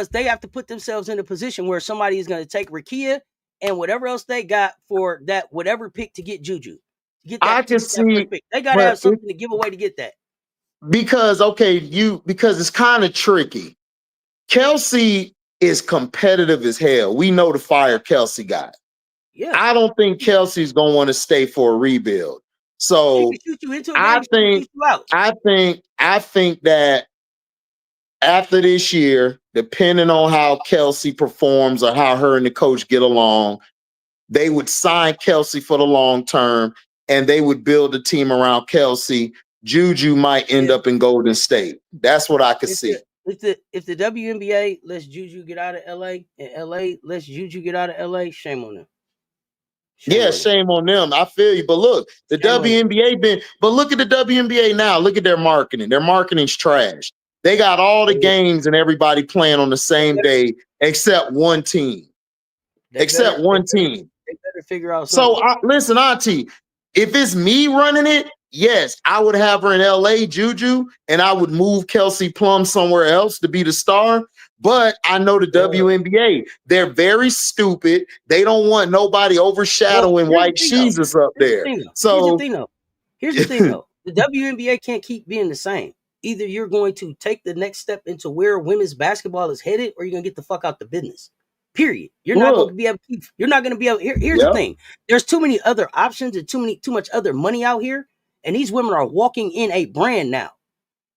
A: they have to put themselves in a position where somebody is going to take Rickea and whatever else they got for that whatever pick to get Juju. To get that,
B: I can see
A: pick. They got to have something to give away to get that.
B: Because it's kind of tricky. Kelsey is competitive as hell. We know the fire Kelsey got.
A: Yeah.
B: I don't think Kelsey's gonna want to stay for a rebuild. So I think that after this year, depending on how Kelsey performs or how her and the coach get along, they would sign Kelsey for the long term and they would build a team around Kelsey. Juju might end up in Golden State. That's what I could see.
A: If the WNBA lets Juju get out of LA and LA lets Juju get out of LA, shame on them.
B: Shame on them. I feel you. But look, the WNBA but look at the WNBA now. Look at their marketing. Their marketing's trash. They got all the games and everybody playing on the same day except one team. They better figure out something. So listen, Auntie, if it's me running it, yes, I would have her in LA, Juju, and I would move Kelsey Plum somewhere else to be the star. But I know the WNBA, they're very stupid. They don't want nobody overshadowing White Jesus up there. So
A: here's the thing though. The WNBA can't keep being the same. Either you're going to take the next step into where women's basketball is headed, or you're gonna get the fuck out the business. Period. You're not going to be able to keep, you're not going to be able. Here's the thing. There's too many other options and too much other money out here. And these women are walking in a brand now.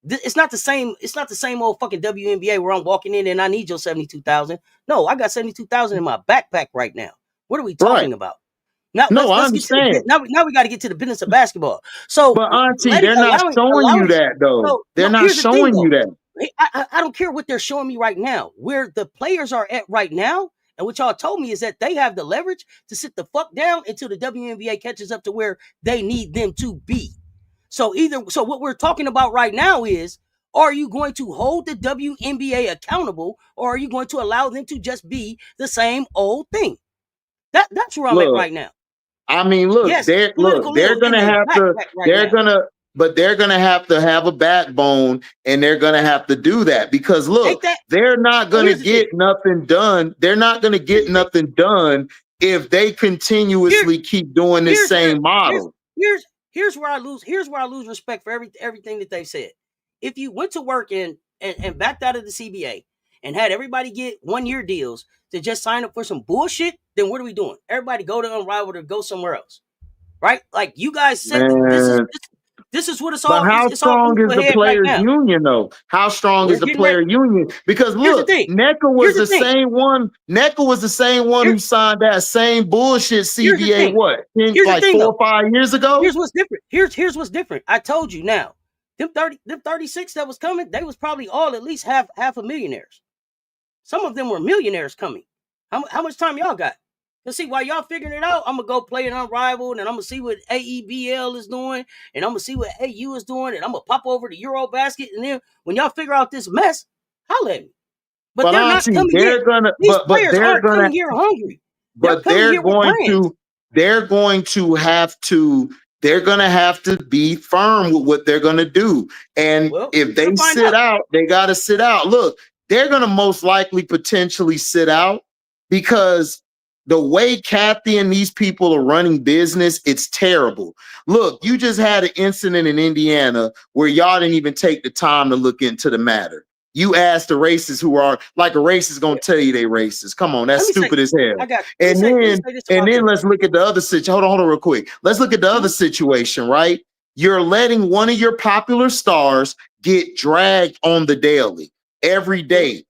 A: It's not the same. It's not the same old fucking WNBA where I'm walking in and I need your 72,000. No, I got 72,000 in my backpack right now. What are we talking about? Now,
B: I understand.
A: Now we got to get to the business of basketball. So,
B: but Auntie, they're not showing you that though. They're not showing you that.
A: I don't care what they're showing me right now. Where the players are at right now, and what y'all told me is that they have the leverage to sit the fuck down until the WNBA catches up to where they need them to be. So what we're talking about right now is, are you going to hold the WNBA accountable, or are you going to allow them to just be the same old thing? That's where I'm at right now.
B: I mean, look, they're gonna have to, they're gonna have to have a backbone, and they're gonna have to do that because look, they're not gonna get nothing done. They're not gonna get nothing done if they continuously keep doing this same model.
A: Here's where I lose respect for everything that they've said. If you went to work and backed out of the CBA and had everybody get 1-year deals to just sign up for some bullshit, then what are we doing? Everybody go to Unrivaled or go somewhere else, right? Like you guys said, this is what it's all.
B: But how strong is the players' union, though? How strong is the player union? Because look, NECA was the same one. NECA was the same one who signed that same bullshit CBA. What? Like 4 or 5 years ago.
A: Here's what's different. Here's what's different. I told you now. Them 36 that was coming, they was probably all at least half a millionaires. Some of them were millionaires coming. How much time y'all got? Let's see, while y'all figuring it out, I'm going to go play it Unrivaled, and I'm going to see what AEBL is doing, and I'm going to see what AU is doing, and I'm going to pop over to Eurobasket, and then when y'all figure out this mess, holler at me. But they're not coming here. These players aren't coming here hungry.
B: But they're going to have to be firm with what they're going to do. And if they sit out, they got to sit out. Look, they're going to most likely potentially sit out because the way Kathy and these people are running business, it's terrible. Look, you just had an incident in Indiana where y'all didn't even take the time to look into the matter. You asked the racists who are like a racist gonna tell you they racist. Come on, that's stupid as hell. And then let's look at the other situation. Hold on real quick. Let's look at the other situation, right? you're letting one of your popular stars get dragged on the daily every day.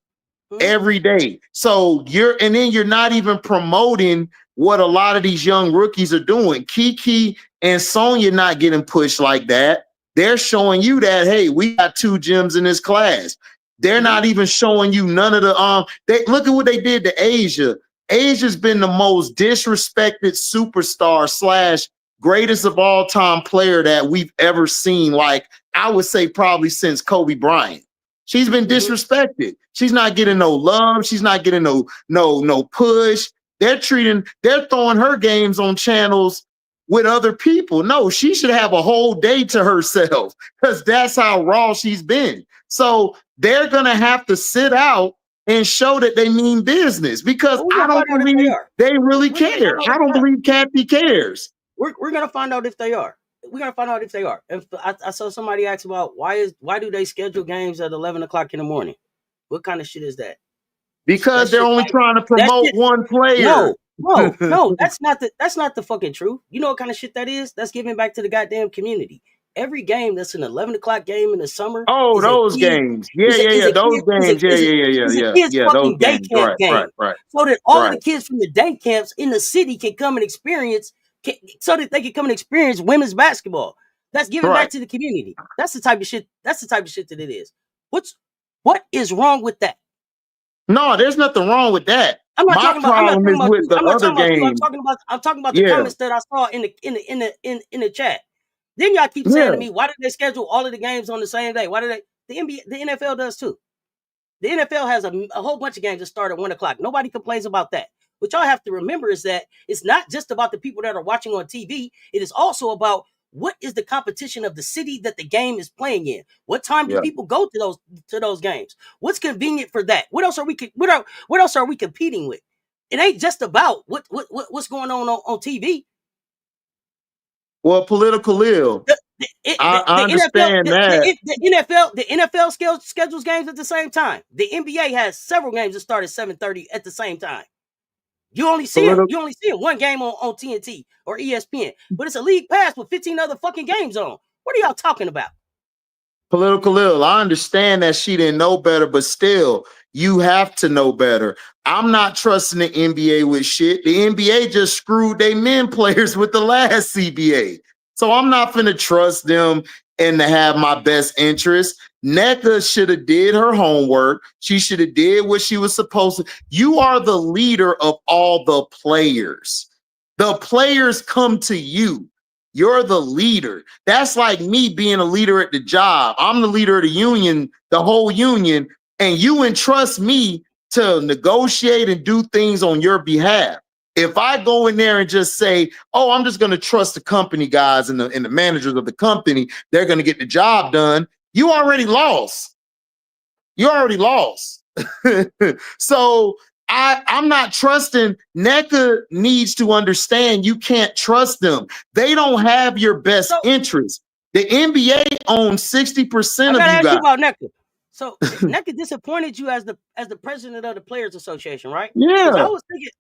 B: Every day. So you're not even promoting what a lot of these young rookies are doing. Kiki and Sonya not getting pushed like that. They're showing you that, hey, we got 2 gems in this class. They're not even showing you none of the they look at what they did to Asia. Asia's been the most disrespected superstar / greatest of all time player that we've ever seen. Like, I would say probably since Kobe Bryant. She's been disrespected. She's not getting no love. She's not getting no push. They're throwing her games on channels with other people. No, she should have a whole day to herself because that's how raw she's been. So they're gonna have to sit out and show that they mean business because I don't believe they really care. I don't believe Kathy cares.
A: We're gonna find out if they are. We're gonna find out if they are. If I saw somebody ask about why do they schedule games at 11 o'clock in the morning? What kind of shit is that?
B: Because they're only trying to promote one player.
A: No, that's not the fucking truth. You know what kind of shit that is? That's giving back to the goddamn community. Every game that's an 11 o'clock game in the summer.
B: Oh, those games. Yeah. Those games. Yeah.
A: Fucking day camp game.
B: Right.
A: So that all the kids from the day camps in the city can come and experience, so that they can come and experience women's basketball. That's giving back to the community. That's the type of shit. That's the type of shit that it is. What is wrong with that?
B: No, there's nothing wrong with that. I'm talking about the
A: comments that I saw in the chat. Then y'all keep saying to me, why did they schedule all of the games on the same day? Why did they? The NFL does too. The NFL has a whole bunch of games that start at 1 o'clock. Nobody complains about that. What y'all have to remember is that it's not just about the people that are watching on TV. It is also about what is the competition of the city that the game is playing in. What time do people go to those games? What's convenient for that? What else are we competing with? It ain't just about what's going on TV.
B: Well, political ill. I understand that.
A: The NFL schedules games at the same time. The NBA has several games that start at 7:30 at the same time. You only see one game on TNT or ESPN, but it's a league pass with 15 other fucking games on. What are y'all talking about?
B: Political ill. I understand that she didn't know better, but still, you have to know better. I'm not trusting the NBA with shit. The NBA just screwed their men players with the last CBA. So I'm not finna trust them and to have my best interest. Nneka should have did her homework. She should have did what she was supposed to. You are the leader of all the players. The players come to you. You're the leader. That's like me being a leader at the job. I'm the leader of the union, the whole union, and you entrust me to negotiate and do things on your behalf. If I go in there and just say, oh, I'm just going to trust the company guys and the managers of the company, they're going to get the job done, you already lost. You already lost. So I'm not trusting. Nneka needs to understand you can't trust them. They don't have your best interest. The NBA owns 60% of you guys.
A: About Nneka. So Nneka disappointed you as the president of the Players Association, right?
B: Yeah.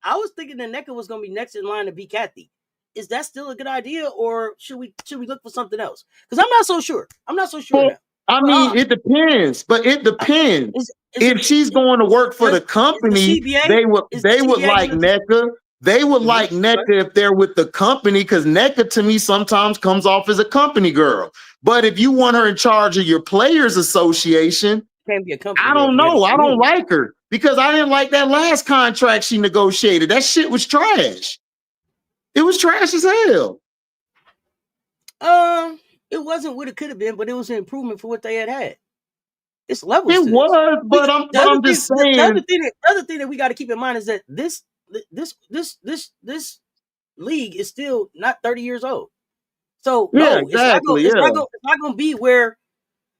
A: I was thinking that Nneka was going to be next in line to be Kathy. Is that still a good idea, or should we look for something else? Because I'm not so sure. Now.
B: I mean, it depends, but it depends. If she's going to work for the company, they would like Nneka. They would like Nneka if they're with the company, because Nneka to me sometimes comes off as a company girl. But if you want her in charge of your Players Association,
A: can't be a company.
B: I don't know. I don't like her because I didn't like that last contract she negotiated. That shit was trash. It was trash as hell.
A: It wasn't what it could have been, but it was an improvement for what they had. It's levels.
B: It was, but I'm just saying.
A: The other thing that we got to keep in mind is that this league is still not 30 years old. So it's not going to be where.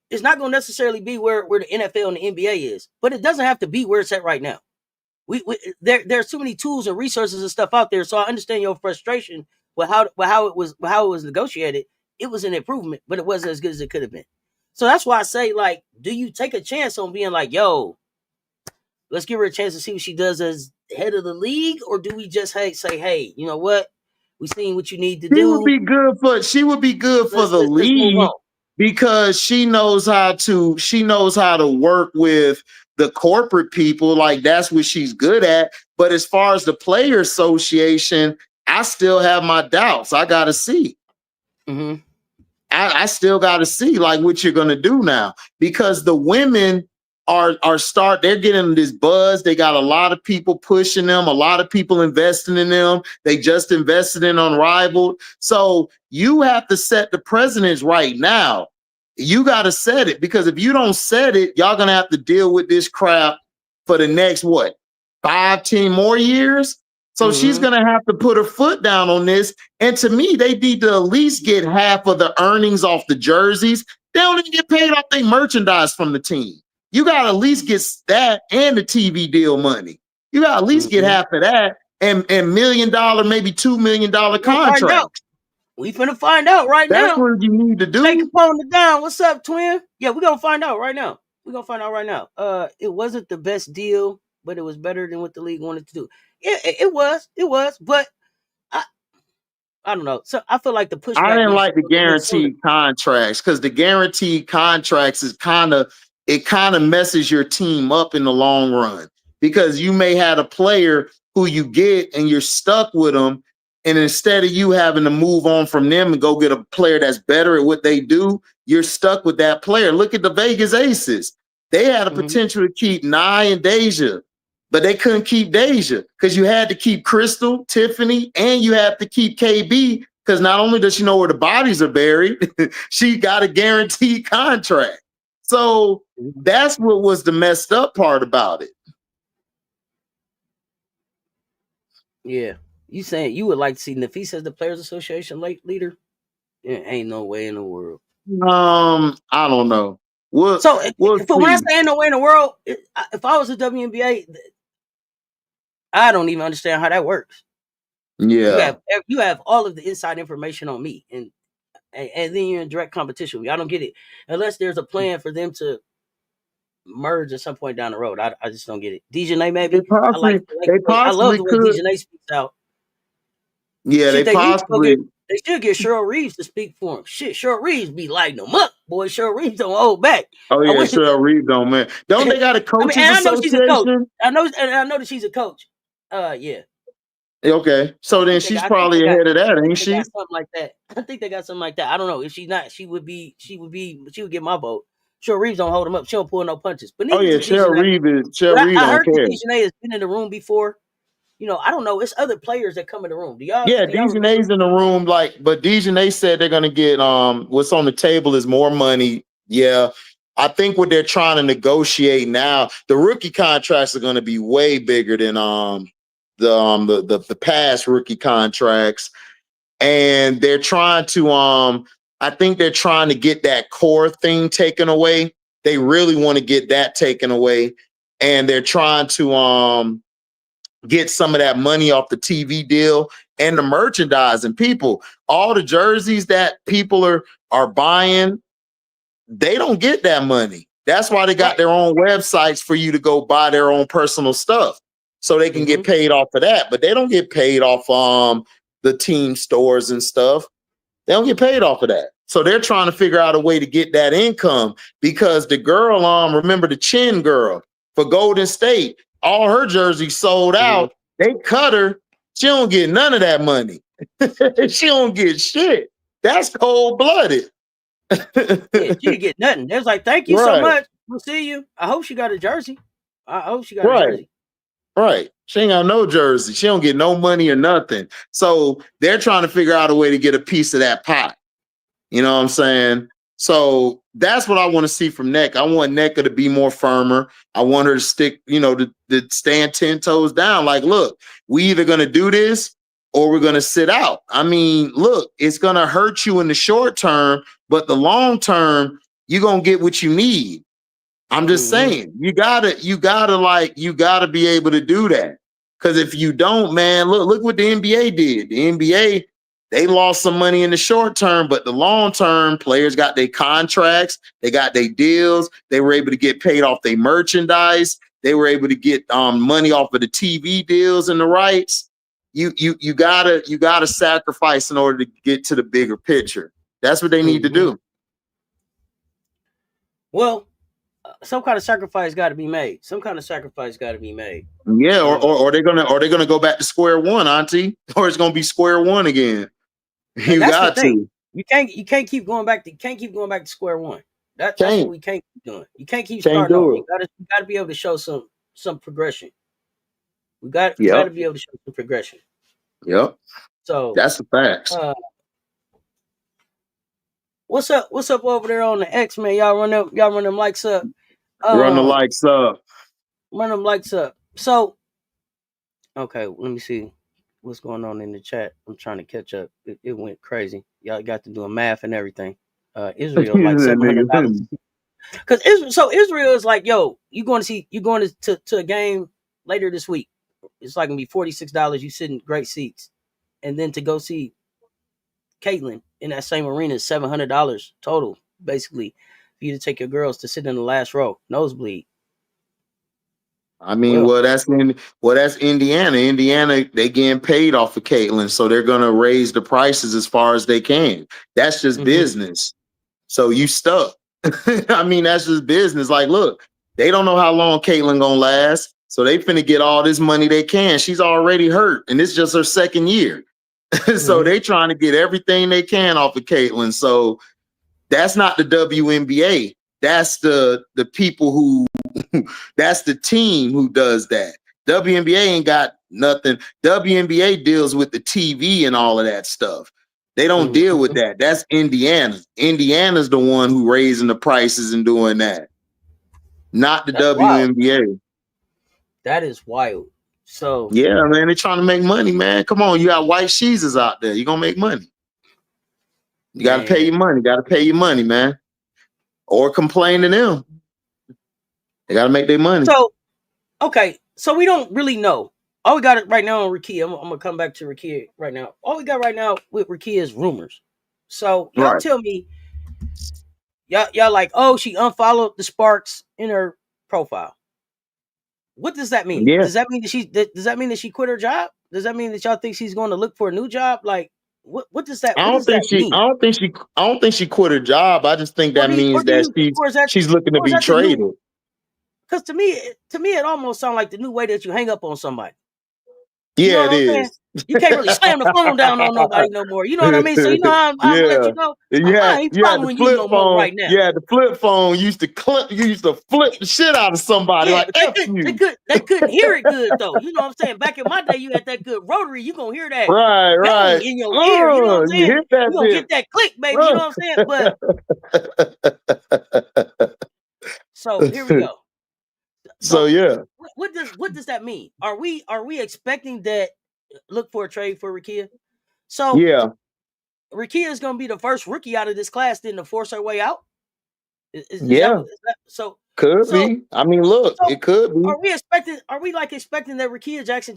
A: It's not going to necessarily be where the NFL and the NBA is, but it doesn't have to be where it's at right now. There's too many tools and resources and stuff out there. So I understand your frustration with how it was negotiated. It was an improvement, but it wasn't as good as it could have been. So that's why I say, like, do you take a chance on being like, yo, let's give her a chance to see what she does as head of the league, or do we just say, hey, you know what? We seen what you need to
B: She
A: do.
B: would be good for the
A: Let's move
B: league
A: on.
B: because she knows how to work with the corporate people. Like that's what she's good at. But as far as the player association, I still have my doubts. I gotta see.
A: Mm-hmm.
B: I still got to see like what you're gonna do now because the women they're getting this buzz. They got a lot of people pushing them, a lot of people investing in them. They just invested in Unrivaled. So you have to set the precedents right now. You got to set it because if you don't set it, y'all gonna have to deal with this crap for the next 5-10 more years. So she's gonna have to put her foot down on this. And to me, they need to at least get half of the earnings off the jerseys. They don't even get paid off their merchandise from the team. You gotta at least get that and the TV deal money. You gotta at least get half of that and $1 million, maybe $2 million contracts.
A: We finna find out right now.
B: That's what you need to do.
A: Take it down. What's up, twin? Yeah, we're gonna find out right now. It wasn't the best deal, but it was better than what the league wanted to do. It was, but I don't know. So I feel like the pushback.
B: I didn't like the guaranteed contracts because the guaranteed contracts is kind of messes your team up in the long run because you may have a player who you get and you're stuck with them, and instead of you having to move on from them and go get a player that's better at what they do, you're stuck with that player. Look at the Vegas Aces. They had a potential to keep Nye and Deja, but they couldn't keep Deja because you had to keep Crystal, Tiffany, and you have to keep KB because not only does she know where the bodies are buried, she got a guaranteed contract. So that's what was the messed up part about it.
A: Yeah. You saying you would like to see Nafisa as the Players Association leader? Yeah, ain't no way in the world.
B: I don't know.
A: When I say ain't no way in the world, if I was a WNBA, I don't even understand how that works.
B: Yeah,
A: you have all of the inside information on me, and then you're in direct competition with me. I don't get it unless there's a plan for them to merge at some point down the road. I just don't get it. Dejanay, maybe I love the way Dejanay speaks out.
B: Yeah,
A: they should get Cheryl Reeves to speak for him. Shit, Cheryl Reeves be lighting them up, boy. Cheryl Reeves don't hold back.
B: Oh yeah, Cheryl Reeves don't, man. Don't they got a coaches association?
A: I know she's a coach. I know that she's a coach. Yeah.
B: Okay, so then she's probably ahead of that, ain't she?
A: Something like that. I think they got something like that. I don't know. If she's not, she would get my vote. Cheryl Reeves don't hold them up. She don't pull no punches. But
B: Cheryl Reeves
A: I
B: don't
A: heard
B: care.
A: Dejanay has been in the room before. I don't know. It's other players that come in the room.
B: Dejanay's in the room, but Dejanay said they're gonna get what's on the table is more money. Yeah. I think what they're trying to negotiate now, the rookie contracts are gonna be way bigger than the past rookie contracts. And they're trying to I think they're trying to get that core thing taken away. They really want to get that taken away. And they're trying to get some of that money off the TV deal and the merchandise. And people, all the jerseys that people are buying, they don't get that money. That's why they got their own websites for you to go buy their own personal stuff so they can get paid off of that. But they don't get paid off the team stores and stuff. They don't get paid off of that. So they're trying to figure out a way to get that income because the girl, remember the Chin girl for Golden State, all her jerseys sold out. They cut her. She don't get none of that money. She don't get shit. That's cold-blooded.
A: Yeah, she didn't get nothing. They was like, thank you so much. We'll see you. I hope she got a jersey. A jersey.
B: Right. She ain't got no jersey. She don't get no money or nothing. So they're trying to figure out a way to get a piece of that pie. You know what I'm saying? So that's what I want to see from Nneka. I want Nneka to be more firmer. I want her to stick, to stand 10 toes down. Like, look, we either going to do this or we're going to sit out. I mean, look, it's going to hurt you in the short term, but the long term, you're going to get what you need. I'm just saying, you gotta be able to do that. Because if you don't, man, look what the NBA did. The NBA, they lost some money in the short term, but the long term, players got their contracts, they got their deals, they were able to get paid off their merchandise, they were able to get money off of the TV deals and the rights. you gotta sacrifice in order to get to the bigger picture. That's what they need to do.
A: Well, some kind of sacrifice got to be made.
B: Yeah, or they're gonna go back to square one, Auntie, or it's gonna be square one again. You
A: that's
B: got
A: the thing.
B: to.
A: You can't keep going back to square one. That's what we can't keep doing. You can't keep
B: Can't
A: starting
B: do
A: over.
B: it.
A: You gotta be able to show some progression. We got to be able to show some progression.
B: Yep.
A: So
B: that's the facts.
A: What's up over there on the X, man? Y'all run them likes up.
B: Run the likes up.
A: Run them likes up. So, okay, let me see what's going on in the chat. I'm trying to catch up. It went crazy. Y'all got to do a math and everything. Israel like $700. Because Israel is like, yo, you're going to a game later this week. It's like gonna be $46. You sit in great seats, and then to go see Caitlin in that same arena is $700 total, basically, for you to take your girls to sit in the last row, nosebleed.
B: I mean, well, that's Indiana. Indiana, they getting paid off of Caitlin, so they're gonna raise the prices as far as they can. That's just business. So you stuck. I mean, that's just business. Like, look, they don't know how long Caitlin gonna last, so they finna get all this money they can. She's already hurt, and it's just her second year. So they trying to get everything they can off of Caitlin. So that's not the WNBA. That's the people who that's the team who does that. WNBA ain't got nothing. WNBA deals with the TV and all of that stuff. They don't deal with that. That's Indiana. Indiana's the one who raising the prices and doing that, not the WNBA.
A: Wild. That is wild. So
B: yeah, man, they're trying to make money, man. Come on, you got white sheezes out there. You're gonna make money. You gotta pay your money. Gotta pay your money, man. Or complain to them. They gotta make their money.
A: So, okay, so we don't really know. All we got it right now on Rickea. I'm gonna come back to Rickea right now. All we got right now with Rickea is rumors. So y'all tell me, y'all like, oh, she unfollowed the Sparks in her profile. What does that mean?
B: Yeah.
A: Does that mean that she quit her job? Does that mean that y'all think she's going to look for a new job? Like, what does that?
B: I don't think she quit her job. I just think that means that she's looking to be traded.
A: Because to me, it almost sounds like the new way that you hang up on somebody.
B: Yeah, it is.
A: You can't really slam the phone down on nobody no more. You know what I mean? So you know how I'm gonna let you know. I ain't following you no more right now.
B: Yeah, the flip phone used to flip the shit out of somebody. Yeah, like
A: they couldn't hear it good though. You know what I'm saying? Back in my day, you had that good rotary. You gonna hear that
B: right
A: in your ear. You know what I'm saying?
B: You
A: gonna get that click, baby. You know what I'm saying? But so here we go.
B: So yeah,
A: what does that mean? Are we expecting that? Look for a trade for Rickea. So
B: yeah,
A: Rickea is going to be the first rookie out of this class then to force her way out. Is that
B: could be. I mean, look, it could be.
A: Are we expecting that Rickea Jackson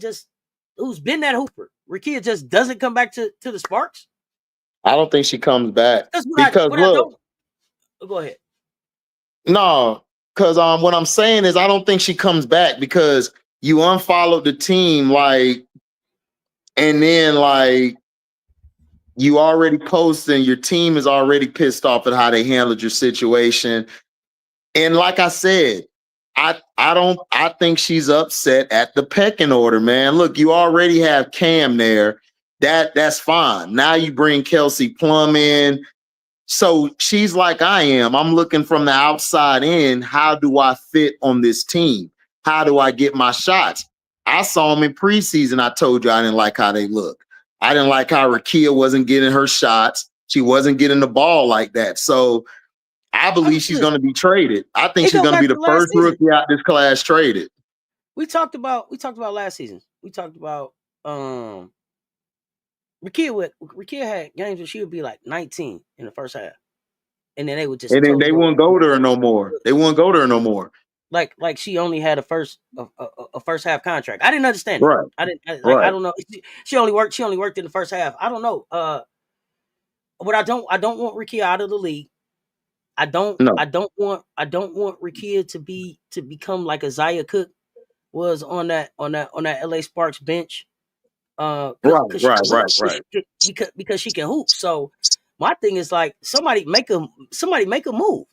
A: who's been that hooper, Rickea just doesn't come back to the Sparks?
B: I don't think she comes back because look.
A: Go ahead.
B: No, because what I'm saying is I don't think she comes back because you unfollowed the team, like, and then like you already posted, your team is already pissed off at how they handled your situation. And like I said, I think she's upset at the pecking order, man. Look, you already have Cam there. That's fine. Now you bring Kelsey Plum in. So she's like I am. I'm looking from the outside in. How do I fit on this team? How do I get my shots? I saw them in preseason. I told you I didn't like how they look. I didn't like how Rickea wasn't getting her shots. She wasn't getting the ball like that. So I believe she's going to be traded. I think she's going to be the first rookie out this class traded.
A: We talked about last season. We talked about Rickea had games where she would be like 19 in the first half, and then they would just.
B: And then they wouldn't go to her no more. They wouldn't go to her no more.
A: Like she only had a first half contract. I didn't understand it.
B: Right.
A: I don't know. She only worked in the first half. I don't know. But I don't want Rickea out of the league. I don't want Rickea to become like a Zia Cook was on that LA Sparks bench.
B: Right.
A: Because she can hoop. So my thing is like somebody make a move.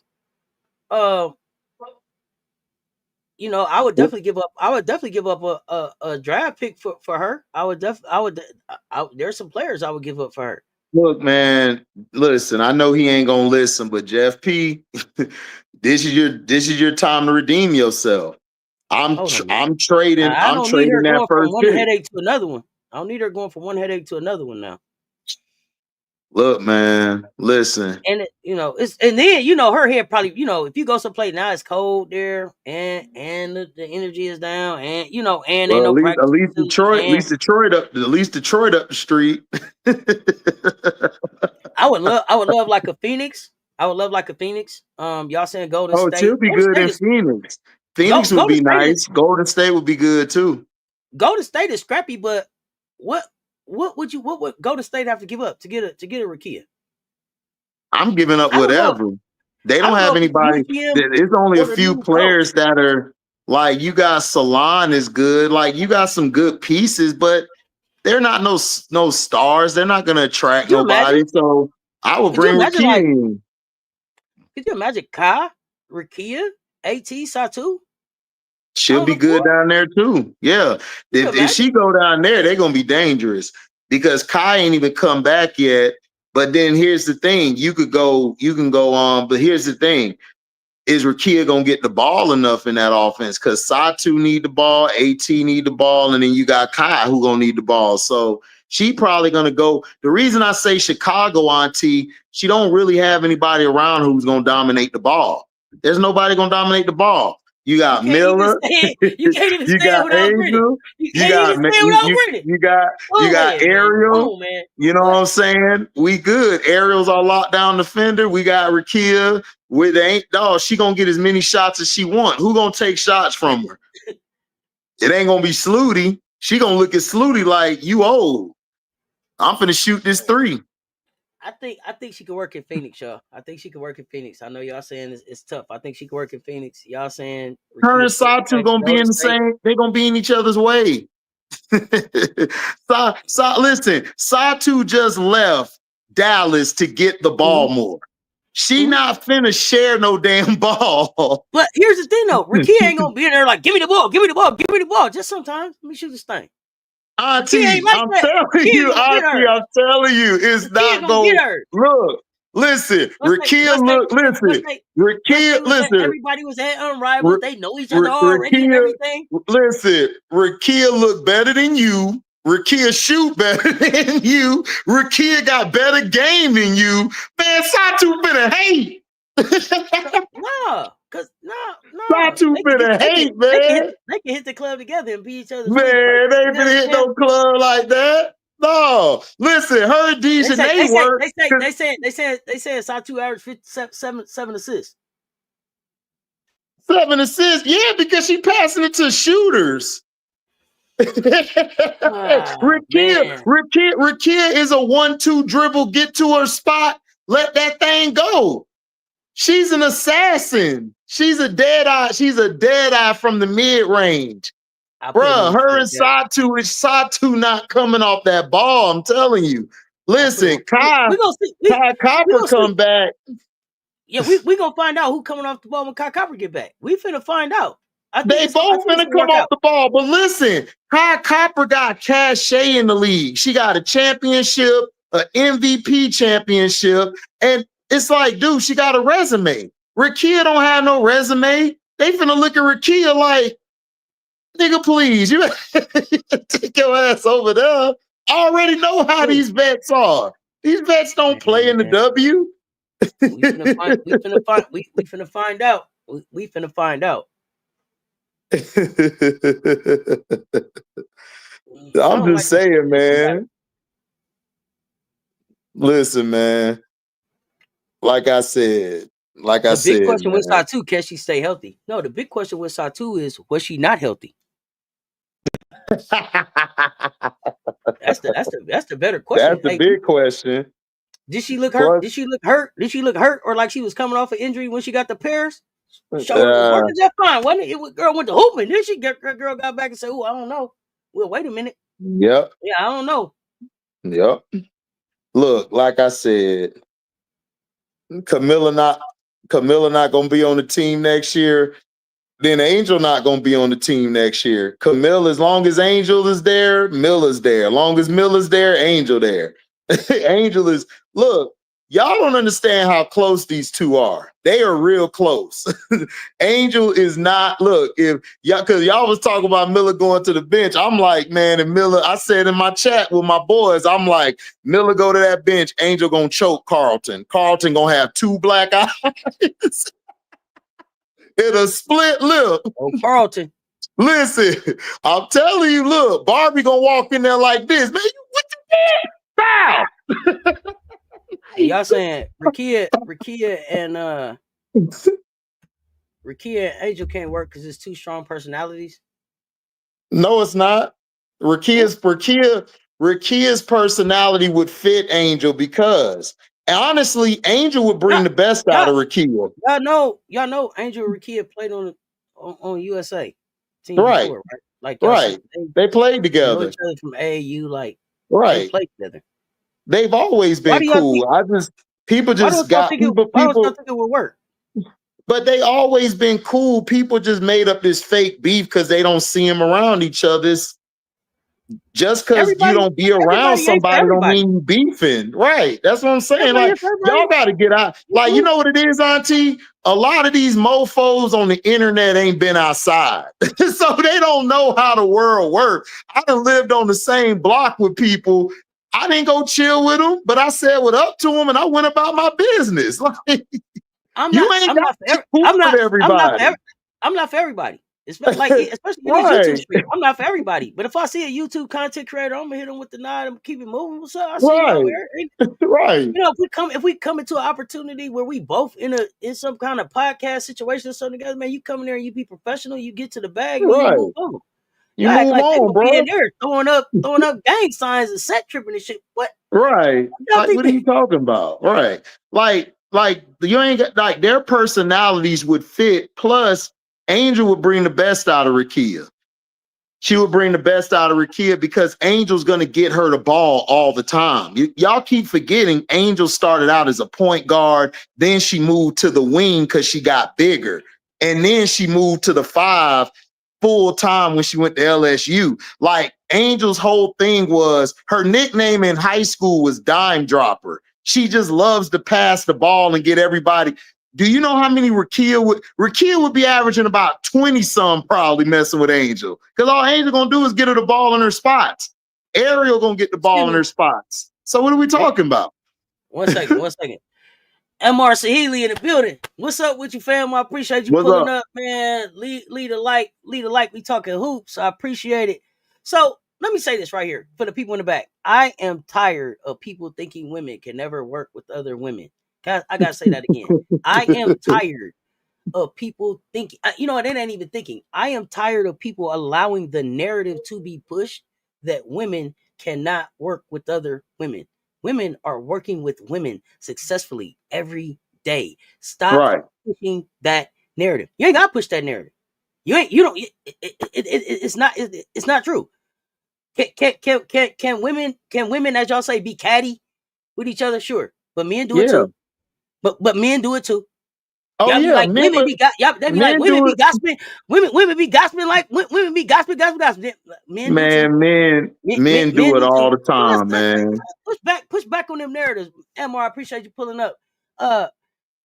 A: You know, I would definitely give up. I would definitely give up a draft pick for her. There's some players I would give up for her.
B: Look, man, listen, I know he ain't gonna listen, but Jeff P, this is your time to redeem yourself. I'm trading.
A: I don't need her
B: that
A: going
B: first
A: from one
B: pick.
A: headache to another one. I don't need her going from one headache to another one now.
B: Look, man, listen.
A: And and then her head probably, if you go someplace now it's cold there and the energy is down and and ain't no practice.
B: At least Detroit up the street.
A: I would love like a Phoenix. I would love like a Phoenix. Y'all saying Golden State.
B: She'll be good in Phoenix. Phoenix would be nice. Golden State would be good too.
A: Golden State is scrappy, but what would Golden State have to give up to get a Rickea?
B: I'm giving up whatever. They don't have anybody. There's only a few players that are like, you got Salon is good. Like, you got some good pieces, but they're not no stars. They're not going to attract nobody. So I would bring Rickea in.
A: Could you imagine Kai, Rickea, AT, Satu?
B: She'll be good down there too. Yeah. If she go down there, they're going to be dangerous because Kai ain't even come back yet. But then here's the thing. You can go on, but here's the thing. Is Rickea going to get the ball enough in that offense? Because Satu need the ball, AT need the ball, and then you got Kai who going to need the ball. So she probably going to go. The reason I say Chicago, Auntie, she don't really have anybody around who's going to dominate the ball. There's nobody going to dominate the ball. You got Miller.
A: You can't even stand without Brittany.
B: You got Ariel. You know what I'm saying? We good. Ariel's our lockdown defender. We got Rickea. She gonna get as many shots as she want. Who gonna take shots from her? It ain't gonna be Sluty. She gonna look at Sluty like, you old. I'm finna shoot this three.
A: I think she could work in Phoenix, y'all. I think she could work in Phoenix. I know y'all saying it's tough. I think she could work in Phoenix. Y'all saying
B: her and Satu gonna be in the same. They're gonna be in each other's way. Listen, Satu just left Dallas to get the ball more. She not finna share no damn ball.
A: But here's the thing though, Rickea ain't gonna be in there like, give me the ball, give me the ball, give me the ball. Just sometimes, let me shoot this thing.
B: Auntie, I'm telling you, it's not going to look. Listen, Rickea, listen.
A: Everybody was at Unrivaled. They know each other already and everything.
B: Listen, Rickea look better than you. Rickea shoot better than you. Rickea got better game than you. Man, Satu finna hate. Satu finna hate, man.
A: They can hit the club together and be each other's.
B: Man, they ain't finna hit no club like that. No, listen, her and Deja, they work.
A: They said Satu averaged 7 assists.
B: 7 assists, yeah, because she passing it to shooters. Rickea is a 1-2 dribble, get to her spot, let that thing go. She's an assassin. She's a dead eye. She's a dead eye from the mid range. Bruh, her and Satu not coming off that ball. I'm telling you. Listen, Kai Copper come back.
A: Yeah, we gonna find out who coming off the ball when Kai Copper get back. We finna find out.
B: They both finna come off the ball. But listen, Kai Copper got cachet in the league. She got a championship, an MVP championship, and it's like, dude, she got a resume. Rickea don't have no resume. They finna look at Rickea like, nigga, please, you take your ass over there. I already know how these vets are. These vets don't play in the W.
A: We finna find out. We finna find out.
B: I'm just saying, man. Listen, man. Like I said,
A: the big question with Satu, can she stay healthy? No, the big question with Satu is, was she not healthy? That's the better question.
B: That's the big question.
A: Did she look hurt? Did she look hurt? Did she look hurt or like she was coming off an injury when she got the pairs? Shoulder work is that fine, wasn't it? Girl went to hooping. Then girl got back and said, "Oh, I don't know." Well, wait a minute.
B: Yep.
A: Yeah, I don't know.
B: Yep. Look, like I said, Camilla not gonna be on the team next year. Then Angel not gonna be on the team next year. Camille, as long as Angel is there, Miller's there. As long as Miller's there, Angel there. Angel is look, y'all don't understand how close these two are. They are real close. Angel is not look, if y'all because y'all was talking about Miller going to the bench. I'm like, man, and Miller, I said in my chat with my boys, I'm like, Miller go to that bench, Angel gonna choke Carlton. Carlton gonna have 2 black eyes. In a split lip.
A: Oh, Carlton.
B: Listen, I'm telling you, look, Barbie gonna walk in there like this. Man, you what you did? Foul.
A: Hey, y'all saying Rickea and Angel can't work because it's 2 strong personalities?
B: No, it's not. Rickea's personality would fit Angel because honestly, Angel would bring the best out of Rickea.
A: Y'all know Angel and Rickea played on USA team
B: Right.
A: before, right? Like
B: right. They played together.
A: Know each other from AAU, like
B: right.
A: They played together.
B: They've always been cool. People just got people.
A: Why don't y'all think it would work?
B: But they always been cool. People just made up this fake beef because they don't see them around each other. Just because you don't be around somebody don't mean you beefing. Right. That's what I'm saying. Like, y'all got to get out. Like, you know what it is, Auntie? A lot of these mofos on the internet ain't been outside. So they don't know how the world works. I done lived on the same block with people. I didn't go chill with them, but I said what up to them and I went about my business. Like, I'm not
A: for everybody. Especially in the YouTube stream. I'm not for everybody. But if I see a YouTube content creator, I'm gonna hit them with the nod and keep it moving. What's up? I see you over here.
B: Right.
A: You know, if we come into an opportunity where we both in some kind of podcast situation or something together, man, you come in there and you be professional, you get to the bag, and you move on.
B: You move on, bro.
A: In there throwing up gang signs and set tripping and shit. What?
B: Right. Like, what are you talking about? Right. Like you ain't got like their personalities would fit. Plus, Angel would bring the best out of Rickea. She would bring the best out of Rickea because Angel's gonna get her the ball all the time. Y'all keep forgetting Angel started out as a point guard, then she moved to the wing because she got bigger, and then she moved to the 5 full time when she went to LSU. Like Angel's whole thing was her nickname in high school was Dime Dropper. She just loves to pass the ball and get everybody. Do you know how many Rickea would be averaging about 20 some probably messing with Angel? Because all Angel gonna do is get her the ball in her spots. Ariel gonna get the ball in her spots. So what are we talking about?
A: One second. MRC Healy in the building. What's up with you, fam? I appreciate you pulling up, man. Lead a like. We talking hoops. I appreciate it. So let me say this right here for the people in the back. I am tired of people thinking women can never work with other women. I gotta say that again. I am tired of people thinking, you know, they ain't even thinking. I am tired of people allowing the narrative to be pushed that women cannot work with other women. Women are working with women successfully every day. Stop pushing that narrative. You ain't gotta push that narrative. It's not true. Can women, as y'all say, be catty with each other? Sure. But men do it too. But men do it too.
B: Oh
A: y'all
B: yeah,
A: like women be women be gossiping. Women be gossiping like women be gossiping. Men
B: do it all the time, man.
A: Push back on them narratives. MR, I appreciate you pulling up.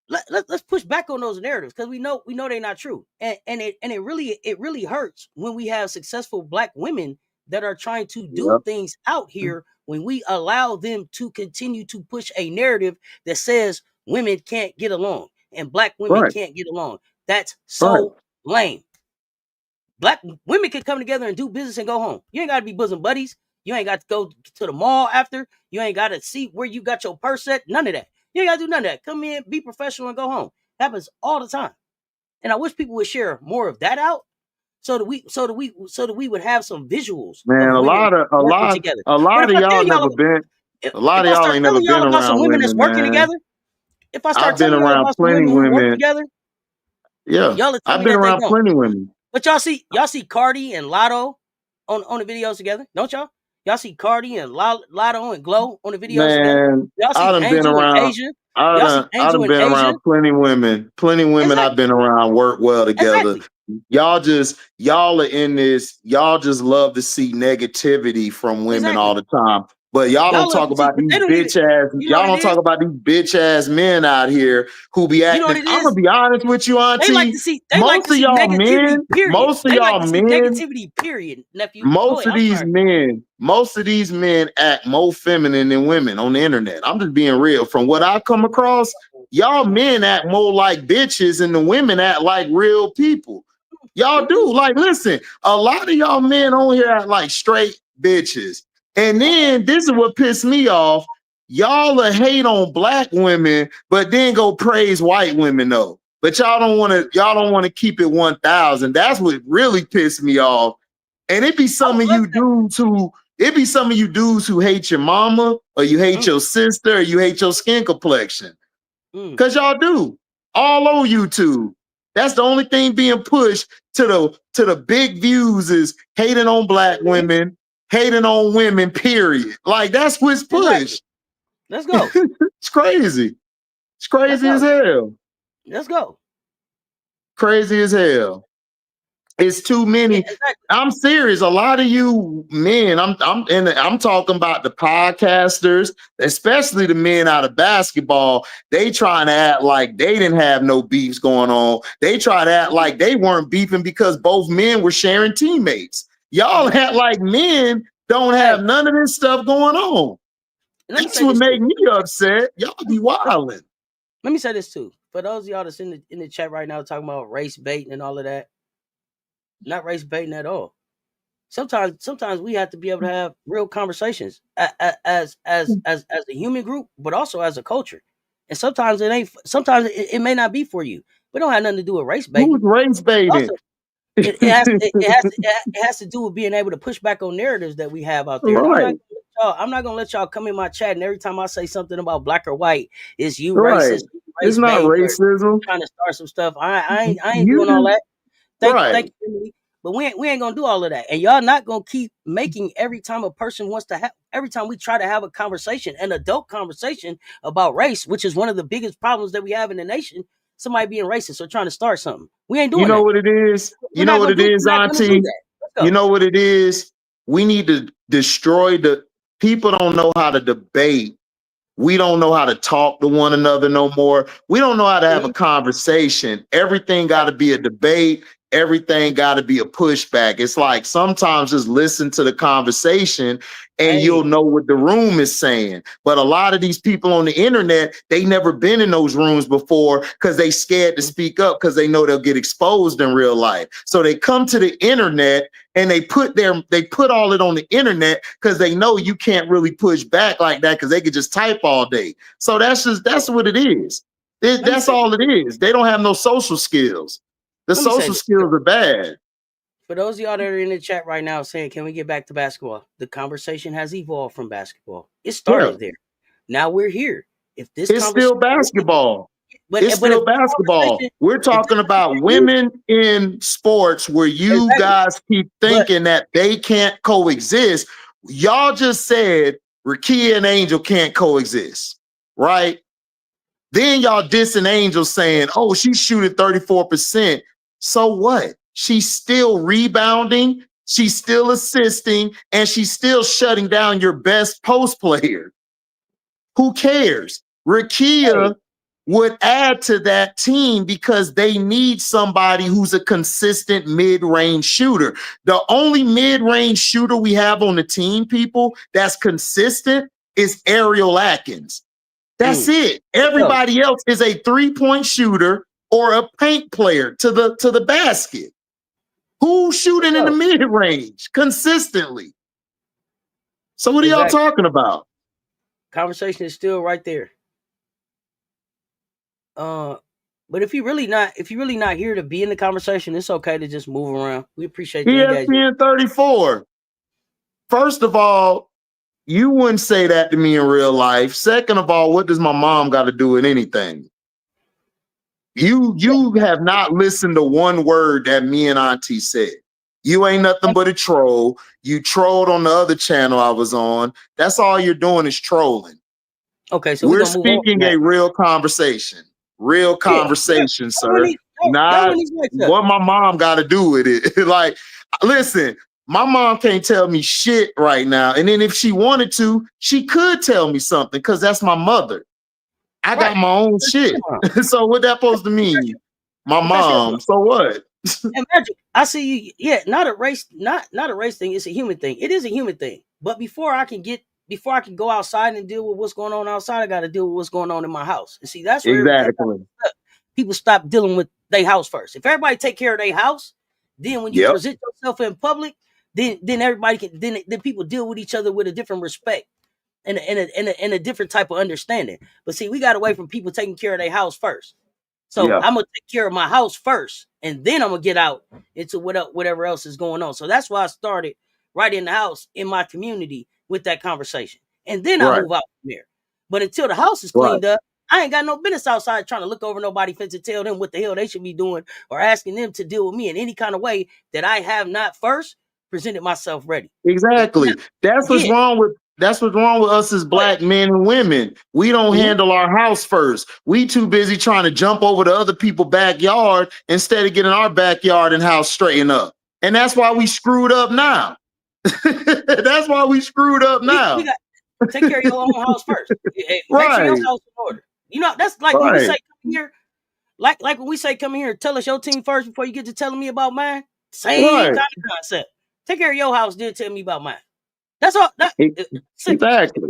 A: Let's push back on those narratives because we know they're not true. And it really hurts when we have successful Black women that are trying to do things out here when we allow them to continue to push a narrative that says women can't get along and Black women can't get along. That's so lame. Black women can come together and do business and go home. You ain't got to be bosom buddies. You ain't got to go to the mall after. You ain't got to see where you got your purse at. None of that. You ain't got to do none of that. Come in, be professional, and go home. Happens all the time. And I wish people would share more of that out so that we would have some visuals.
B: Man, a lot of y'all never been. A lot of y'all ain't never been around some women that's working together.
A: If I start telling y'all about some women who work together,
B: yeah,
A: y'all
B: I've been around plenty women.
A: But y'all see Cardi and Lotto on the videos together, don't y'all? Y'all see Cardi and Lotto and Glow on the videos together.
B: Man,
A: Y'all
B: I
A: see
B: done been
A: Angel and
B: around.
A: Asia.
B: I
A: Y'all see Angel
B: done
A: and
B: been
A: Asia.
B: around plenty women. Plenty women I've been around work well together.
A: Exactly.
B: Y'all are in this. Y'all just love to see negativity from women all the time. But y'all don't talk about these bitch ass. Y'all don't talk about these bitch ass men out here who be acting. I'm gonna be honest with you, Auntie.
A: They like to see.
B: Most of y'all men. Most of y'all men.
A: Negativity. Period, nephew.
B: Most of these men act more feminine than women on the internet. I'm just being real. From what I come across, y'all men act more like bitches and the women act like real people. Y'all do. Like, listen, a lot of y'all men on here act like straight bitches. And then this is what pissed me off. Y'all hate on black women, but then go praise white women though. But y'all don't want to keep it 1,000. That's what really pissed me off. And it be some of you dudes who hate your mama, or you hate your sister, or you hate your skin complexion. Cause y'all do all over YouTube. That's the only thing being pushed to the big views is hating on black women, hating on women, period. Like that's what's pushed.
A: Let's go.
B: It's crazy. It's crazy as hell.
A: Let's go.
B: Crazy as hell. It's too many. Yeah, exactly. I'm serious. A lot of you men, I'm talking about the podcasters, especially the men out of basketball. They trying to act like they didn't have no beefs going on. They try to act like they weren't beefing because both men were sharing teammates. Y'all act like men don't have none of this stuff going on. That's what made me upset. Y'all be wilding.
A: Let me say this too. For those of y'all that's in the chat right now talking about race baiting and all of that. Not race baiting at all. Sometimes we have to be able to have real conversations as a human group, but also as a culture. And sometimes it ain't. Sometimes it may not be for you. We don't have nothing to do with race baiting.
B: Who's race baiting? Also,
A: it has to do with being able to push back on narratives that we have out there.
B: Right.
A: I'm not gonna let y'all come in my chat and every time I say something about black or white, it's you
B: right.
A: racist.
B: It's not racism.
A: Trying to start some stuff. I ain't doing all that. Thank you, Emily. But we ain't gonna do all of that. And y'all not gonna keep making every time we try to have a conversation, an adult conversation about race, which is one of the biggest problems that we have in the nation, somebody being racist or trying to start something. We ain't doing that.
B: You know what it is? You know what it is, Auntie? You know what it is? We need to destroy people don't know how to debate. We don't know how to talk to one another no more. We don't know how to have a conversation. Everything got to be a debate. Everything got to be a pushback. It's like sometimes just listen to the conversation and you'll know what the room is saying. But a lot of these people on the internet, they never been in those rooms before because they scared to speak up because they know they'll get exposed in real life. So they come to the internet and they put all it on the internet because they know you can't really push back like that because they could just type all day. So that's what it is. That's all it is. They don't have no social skills. The social skills are bad.
A: For those of y'all that are in the chat right now saying, can we get back to basketball? The conversation has evolved from basketball. It started there. Now we're here. If this
B: it's still basketball. It's still basketball. We're talking about women in sports where you guys keep thinking that they can't coexist. Y'all just said Rickea and Angel can't coexist, right? Then y'all dissing Angel saying, oh, she's shooting 34%. So what? She's still rebounding, she's still assisting, and she's still shutting down your best post player. Who cares? Rickea would add to that team because they need somebody who's a consistent mid-range shooter. The only mid-range shooter we have on the team, people, that's consistent is Ariel Atkins. That's it. Everybody else is a three-point shooter or a paint player to the basket. Who's shooting in the mid-range consistently? So what are y'all talking about?
A: Conversation is still right there. But if you're really not here to be in the conversation, it's okay to just move around. We appreciate you guys.
B: ESPN 34. First of all, you wouldn't say that to me in real life. Second of all, what does my mom got to do with anything? You have not listened to one word that me and Auntie said. You ain't nothing but a troll. You trolled on the other channel I was on. That's all you're doing is trolling.
A: Okay, so
B: we're speaking a real conversation. Real conversation, sir. Not what my mom got to do with it. Like, listen, my mom can't tell me shit right now. And then if she wanted to, she could tell me something because that's my mother. I got my own shit. So what that supposed to mean? My mom. So what?
A: And Magic, I see you. Yeah, not a race thing. It's a human thing. It is a human thing. But before I can go outside and deal with what's going on outside, I got to deal with what's going on in my house. And see, that's where people stop dealing with their house first. If everybody take care of their house, then when you present yourself in public, then everybody can then people deal with each other with a different respect and a different type of understanding. But see, we got away from people taking care of their house first. So I'm gonna take care of my house first, and then I'm gonna get out into whatever else is going on. So that's why I started right in the house in my community with that conversation, and then I move out from there. But until the house is cleaned up, I ain't got no business outside trying to look over nobody's fence and tell them what the hell they should be doing or asking them to deal with me in any kind of way that I have not first presented myself ready.
B: Exactly. That's what's wrong with us as black men and women. We don't handle our house first. We too busy trying to jump over to other people's backyard instead of getting our backyard and house straightened up. And that's why we screwed up now. That's why we screwed up now.
A: We got to take care of your own house first. Make sure your house is in order. You know, that's like when we say come here, like when we say come here and tell us your team first before you get to telling me about mine. Same kind of concept. Take care of your house, then tell me about mine. That's all.
B: Exactly.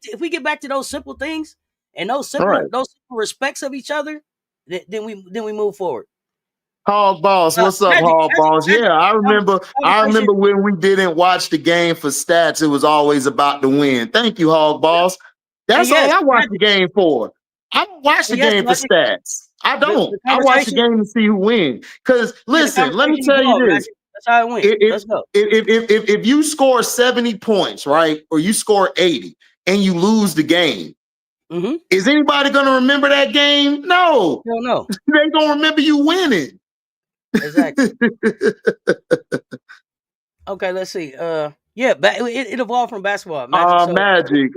A: If we get back to those simple things and those simple respects of each other, then we move forward.
B: Hog Boss, what's up, Hog Boss? Yeah, I remember when we didn't watch the game for stats, it was always about the win. Thank you, Hog Boss. That's all I watch the game for. I don't watch the game for stats. I don't. I watch the game to see who wins. Because listen, let me tell you this.
A: That's how I win. Let's go.
B: If you score 70 points, right, or you score 80 and you lose the game, is anybody going to remember that game? No.
A: No.
B: They going to remember you winning.
A: Exactly. Okay, let's see. It evolved from basketball.
B: Magic.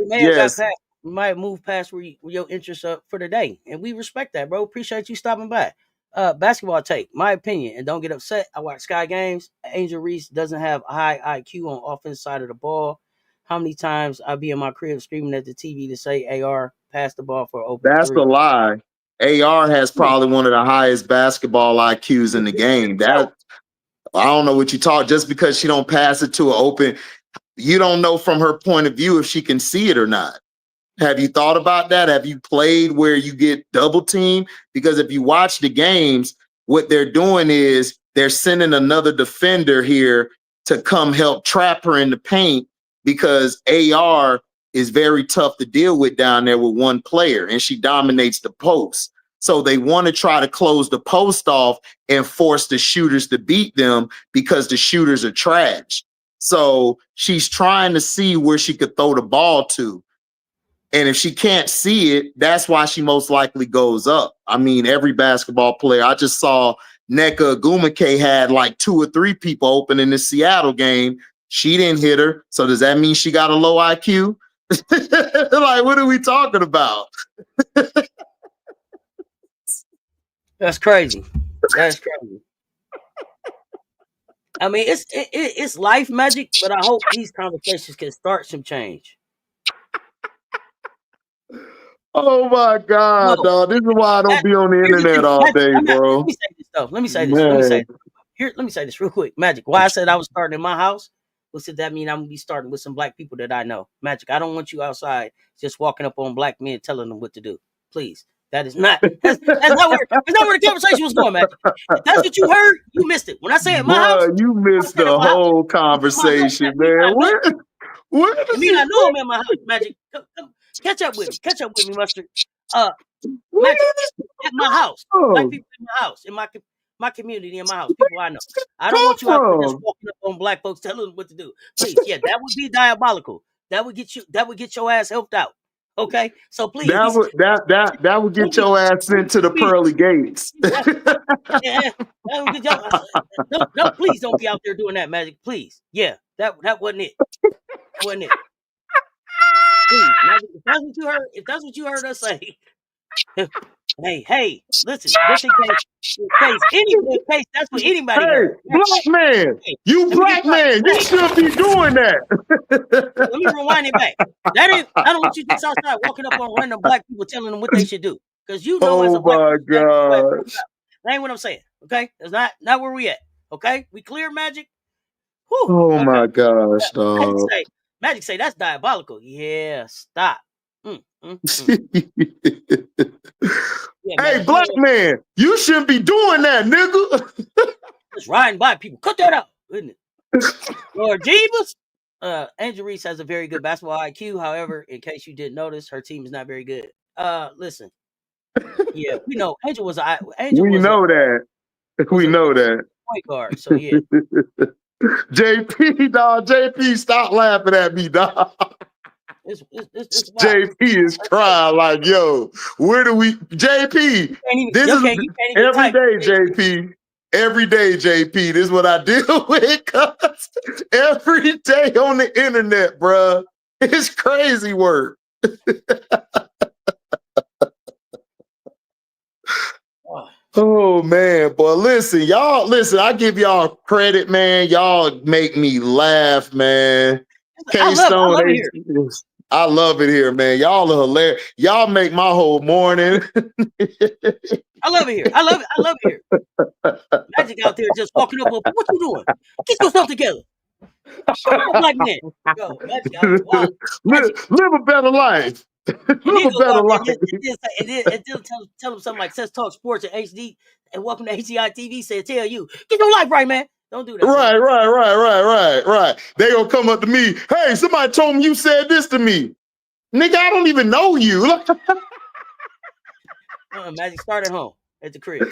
A: We might have moved past where your interests are for today, and we respect that, bro. Appreciate you stopping by. Basketball take, my opinion, and don't get upset. I watch Sky games. Angel Reese doesn't have a high IQ on offense side of the ball. How many times I be in my crib screaming at the TV to say AR pass the ball for open
B: That's
A: three.
B: a lie. AR has probably one of the highest basketball IQs in the game. That I don't know what you talk. Just because she don't pass it to an open, you don't know from her point of view if she can see it or not. Have you thought about that? Have you played where you get double teamed? Because if you watch the games, what they're doing is they're sending another defender here to come help trap her in the paint because AR is very tough to deal with down there with one player, and she dominates the post. So they want to try to close the post off and force the shooters to beat them because the shooters are trash. So she's trying to see where she could throw the ball to. And if she can't see it, that's why she most likely goes up. I mean, every basketball player, I just saw Nneka Ogwumike had like 2 or 3 people open in the Seattle game. She didn't hit her. So does that mean she got a low IQ? Like, what are we talking about?
A: That's crazy. That's crazy. I mean, it's life magic, but I hope these conversations can start some change.
B: Oh my God, dog. This is why I don't be on the internet all day, bro.
A: Let me say this. Let me say this real quick. Magic. Why I said I was starting in my house? What does that mean? I'm gonna be starting with some black people that I know. Magic. I don't want you outside just walking up on black men telling them what to do. Please. That is not that's not where the conversation was going, Magic. If that's what you heard, you missed it. When I say my house,
B: you missed the whole conversation, man. What?
A: I mean, I know I'm in my house, Magic. Come, catch up with me, Mustard. Magic, at my house, black people in my house, in my community, in my house, people I know. I don't want you out there just walking up on black folks telling them what to do. Please, that would be diabolical. That would get your ass helped out. Okay, so please.
B: That would get your ass sent to the pearly gates.
A: Yeah, no, please don't be out there doing that, Magic. Please, yeah, that wasn't it. That wasn't it. Please, Magic, if that's what you heard us say, hey, listen, just in case that's what anybody
B: Hey,
A: heard.
B: black man,
A: Hey,
B: you black man, you should be doing that.
A: Let me rewind it back. I don't want you just outside walking up on random black people telling them what they should do. Because you know as a
B: Oh
A: black
B: my
A: person,
B: gosh.
A: that ain't what I'm saying. Okay? That's not where we at. Okay? We clear, Magic? Whew.
B: Oh
A: Okay.
B: my gosh, dog.
A: Magic say that's diabolical. Yeah, stop.
B: Hey,
A: Magic,
B: black man, you shouldn't be doing that, nigga.
A: Just riding by people. Cut that out, isn't it? Lord Jeebus. Angel Reese has a very good basketball IQ. However, in case you didn't notice, her team is not very good. Listen. Yeah, we know Angel was that.
B: We know that.
A: Point guard. So yeah.
B: JP, dog. JP, stop laughing at me, dog.
A: It's
B: JP is crying like, yo, where do we? JP, this is every day, JP. Every day, JP. This is what I deal with. Cause every day on the internet, bruh. It's crazy work. Oh man, boy, listen, I give y'all credit, man. Y'all make me laugh, man.
A: I love it here.
B: I love it here, man. Y'all are hilarious. Y'all make my whole morning.
A: I love it here. I love it here. Magic out there just walking up. What you doing? Get yourself together. Black man. Yo, Magic out there.
B: Live a better life. Live a better life.
A: And then tell him something like "Let's Talk Sports" at HD and welcome to HDiiTV. Say, tell you, get your life right, man. Don't do that.
B: Right. They gonna come up to me. Hey, somebody told me you said this to me. Nigga, I don't even know you.
A: Magic, start at home at the crib.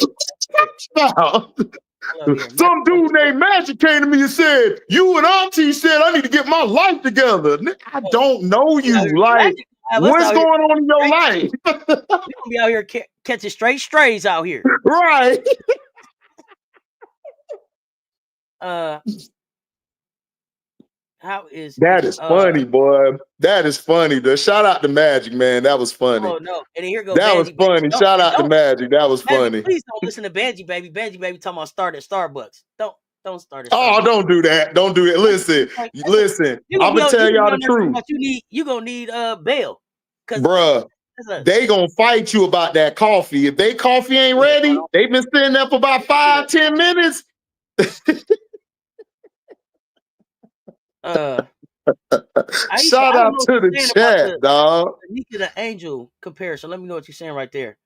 B: Some dude named Magic came to me and said, you and Auntie said I need to get my life together. I don't know you. Like, what's going on in your life?
A: We're gonna be out here catching straight strays out here.
B: Right.
A: How is
B: that is funny, boy? That is funny. The shout out to Magic, man. That was funny.
A: Oh no! And here goes.
B: That was funny. Shout out to Magic. That was funny.
A: Please don't listen to Banji Baby. Banji Baby talking about start at Starbucks. Don't start at
B: Starbucks. Oh, don't do that. Don't do it. Listen. I'm gonna tell y'all the truth.
A: You gonna need bail,
B: bruh. They gonna fight you about that coffee. If they coffee ain't ready, they've been sitting there for about 5-10 minutes. Shout out to the chat, dog.
A: To the Angel comparison. Let me know what you're saying right there.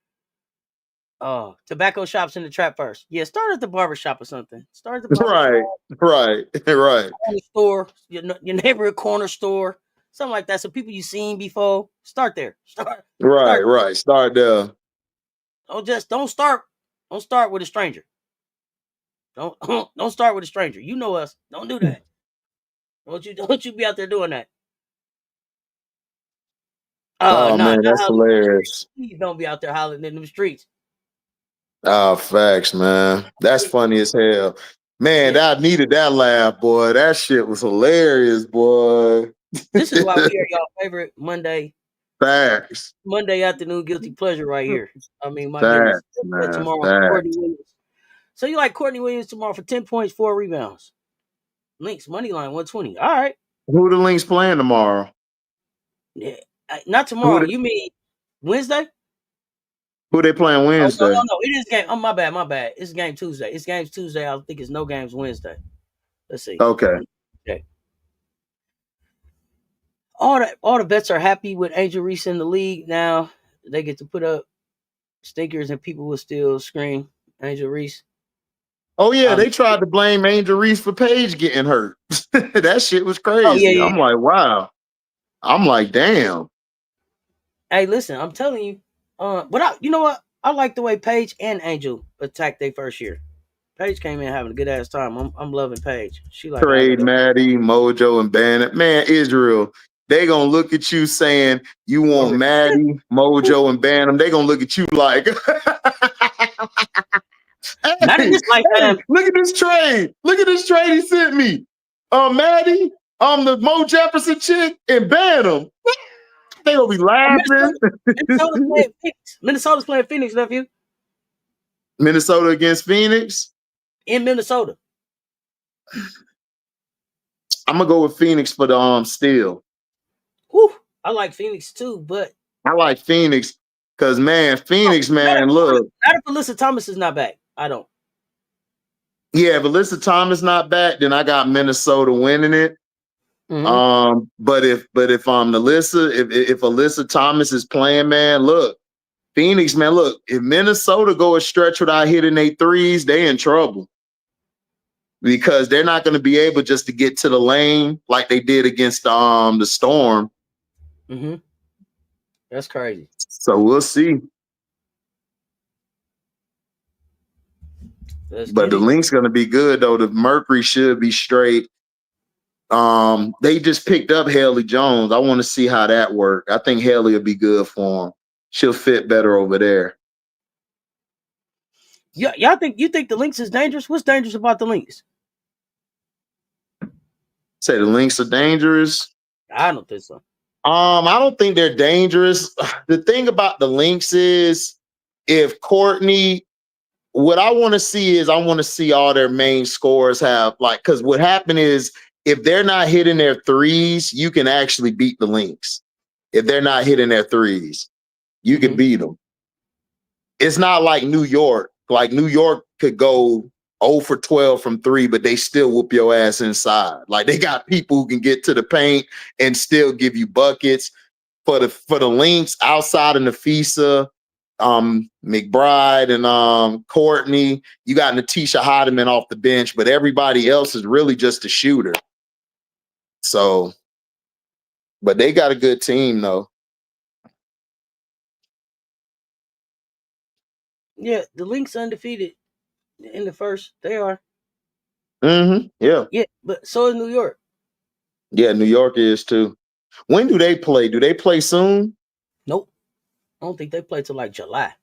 A: Tobacco shops in the trap first. Yeah, start at the barbershop or something. Start at the barbershop.
B: Right.
A: Corner store, your neighborhood corner store, something like that. So people you've seen before, start there. Start
B: there.
A: Don't start with a stranger. Don't start with a stranger. You know us. Don't do that. Don't you be out there doing that.
B: Oh man, that's hilarious.
A: Please don't be out there hollering in the streets.
B: Oh, facts, man. That's funny as hell. Man, I needed that laugh, boy. That shit was hilarious, boy.
A: This is why we are y'all favorite Monday.
B: Facts.
A: Monday afternoon guilty pleasure right here. I mean, my goodness. Tomorrow, Courtney Williams. So you like Courtney Williams tomorrow for 10 points, 4 rebounds. Lynx money line 120. All right.
B: Who the Lynx playing tomorrow?
A: Yeah, not tomorrow. You mean Wednesday?
B: Who they playing Wednesday?
A: No. It is game. Oh, my bad. It's game Tuesday. It's games Tuesday. I think it's no games Wednesday. Let's see.
B: Okay.
A: All the vets are happy with Angel Reese in the league now. They get to put up stickers and people will still scream Angel Reese.
B: Oh yeah, they tried to blame Angel Reese for Paige getting hurt. That shit was crazy. Oh, yeah. I'm like, wow. I'm like, damn.
A: Hey, listen, I'm telling you. But you know what? I like the way Paige and Angel attacked their first year. Paige came in having a good ass time. I'm loving Paige. She like
B: Trade Maddie, Mojo, and Bandit. Man, Israel, they gonna look at you saying you want Maddie, Mojo, and Bantam. They gonna look at you like,
A: Not in
B: hey,
A: this lifetime.
B: look at this trade. Look at this trade he sent me. Maddie, the Mo Jefferson chick, and Bantam. They gonna be laughing.
A: Minnesota's playing Phoenix, nephew.
B: Minnesota against Phoenix.
A: In Minnesota.
B: I'm gonna go with Phoenix for the steal.
A: Whew, I like Phoenix too, but
B: I like Phoenix because Phoenix, look.
A: Not if Alyssa Thomas is not back. I don't.
B: Yeah, if Alyssa Thomas not back, then I got Minnesota winning it. Mm-hmm. But if Alyssa Thomas is playing, look, Phoenix, look, if Minnesota go a stretch without hitting their threes, they in trouble. Because they're not going to be able just to get to the lane like they did against the Storm.
A: Mm-hmm. That's crazy.
B: So we'll see. But the Link's going to be good, though. The Mercury should be straight. They just picked up Haley Jones. I want to see how that works. I think Haley will be good for him. She'll fit better over there.
A: Yeah, you think the Lynx is dangerous? What's dangerous about the Lynx?
B: Say the Lynx are dangerous?
A: I don't think so.
B: I don't think they're dangerous. The thing about the Lynx is if Courtney, what I want to see is I want to see all their main scorers have because what happened is if they're not hitting their threes, you can actually beat the Lynx. If they're not hitting their threes, you can beat them. It's not like New York. Like New York could go 0 for 12 from 3, but they still whoop your ass inside. Like they got people who can get to the paint and still give you buckets. For the Lynx outside of Nafisa, McBride and Courtney, you got Natisha Hoddeman off the bench, but everybody else is really just a shooter. So, but they got a good team though.
A: Yeah, the Lynx undefeated in the first. They are.
B: Mm-hmm. Yeah.
A: Yeah, but so is New York.
B: Yeah, New York is too. When do they play? Do they play soon?
A: Nope. I don't think they play till like July.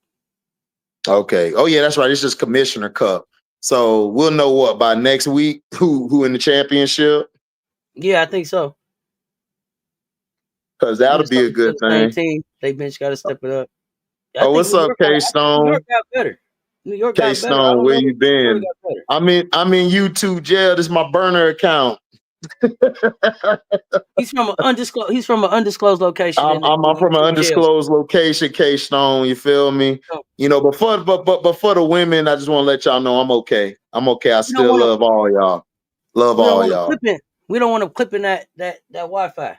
B: Okay. Oh yeah, that's right. It's just Commissioner Cup. So we'll know what by next week who in the championship.
A: Yeah, I think so.
B: Because that'll be a good thing.
A: Team. They bench got to step it up.
B: What's up, K-Stone?
A: New York got better. New York got better.
B: K-Stone, where you been? I'm in YouTube jail. This is my burner account.
A: He's from an undisclosed location.
B: I'm from an undisclosed location, K-Stone. You feel me? You know, but for the women, I just want to let y'all know I'm okay. I'm okay. I still love all y'all. Love all y'all.
A: We don't want to clip in that Wi-Fi.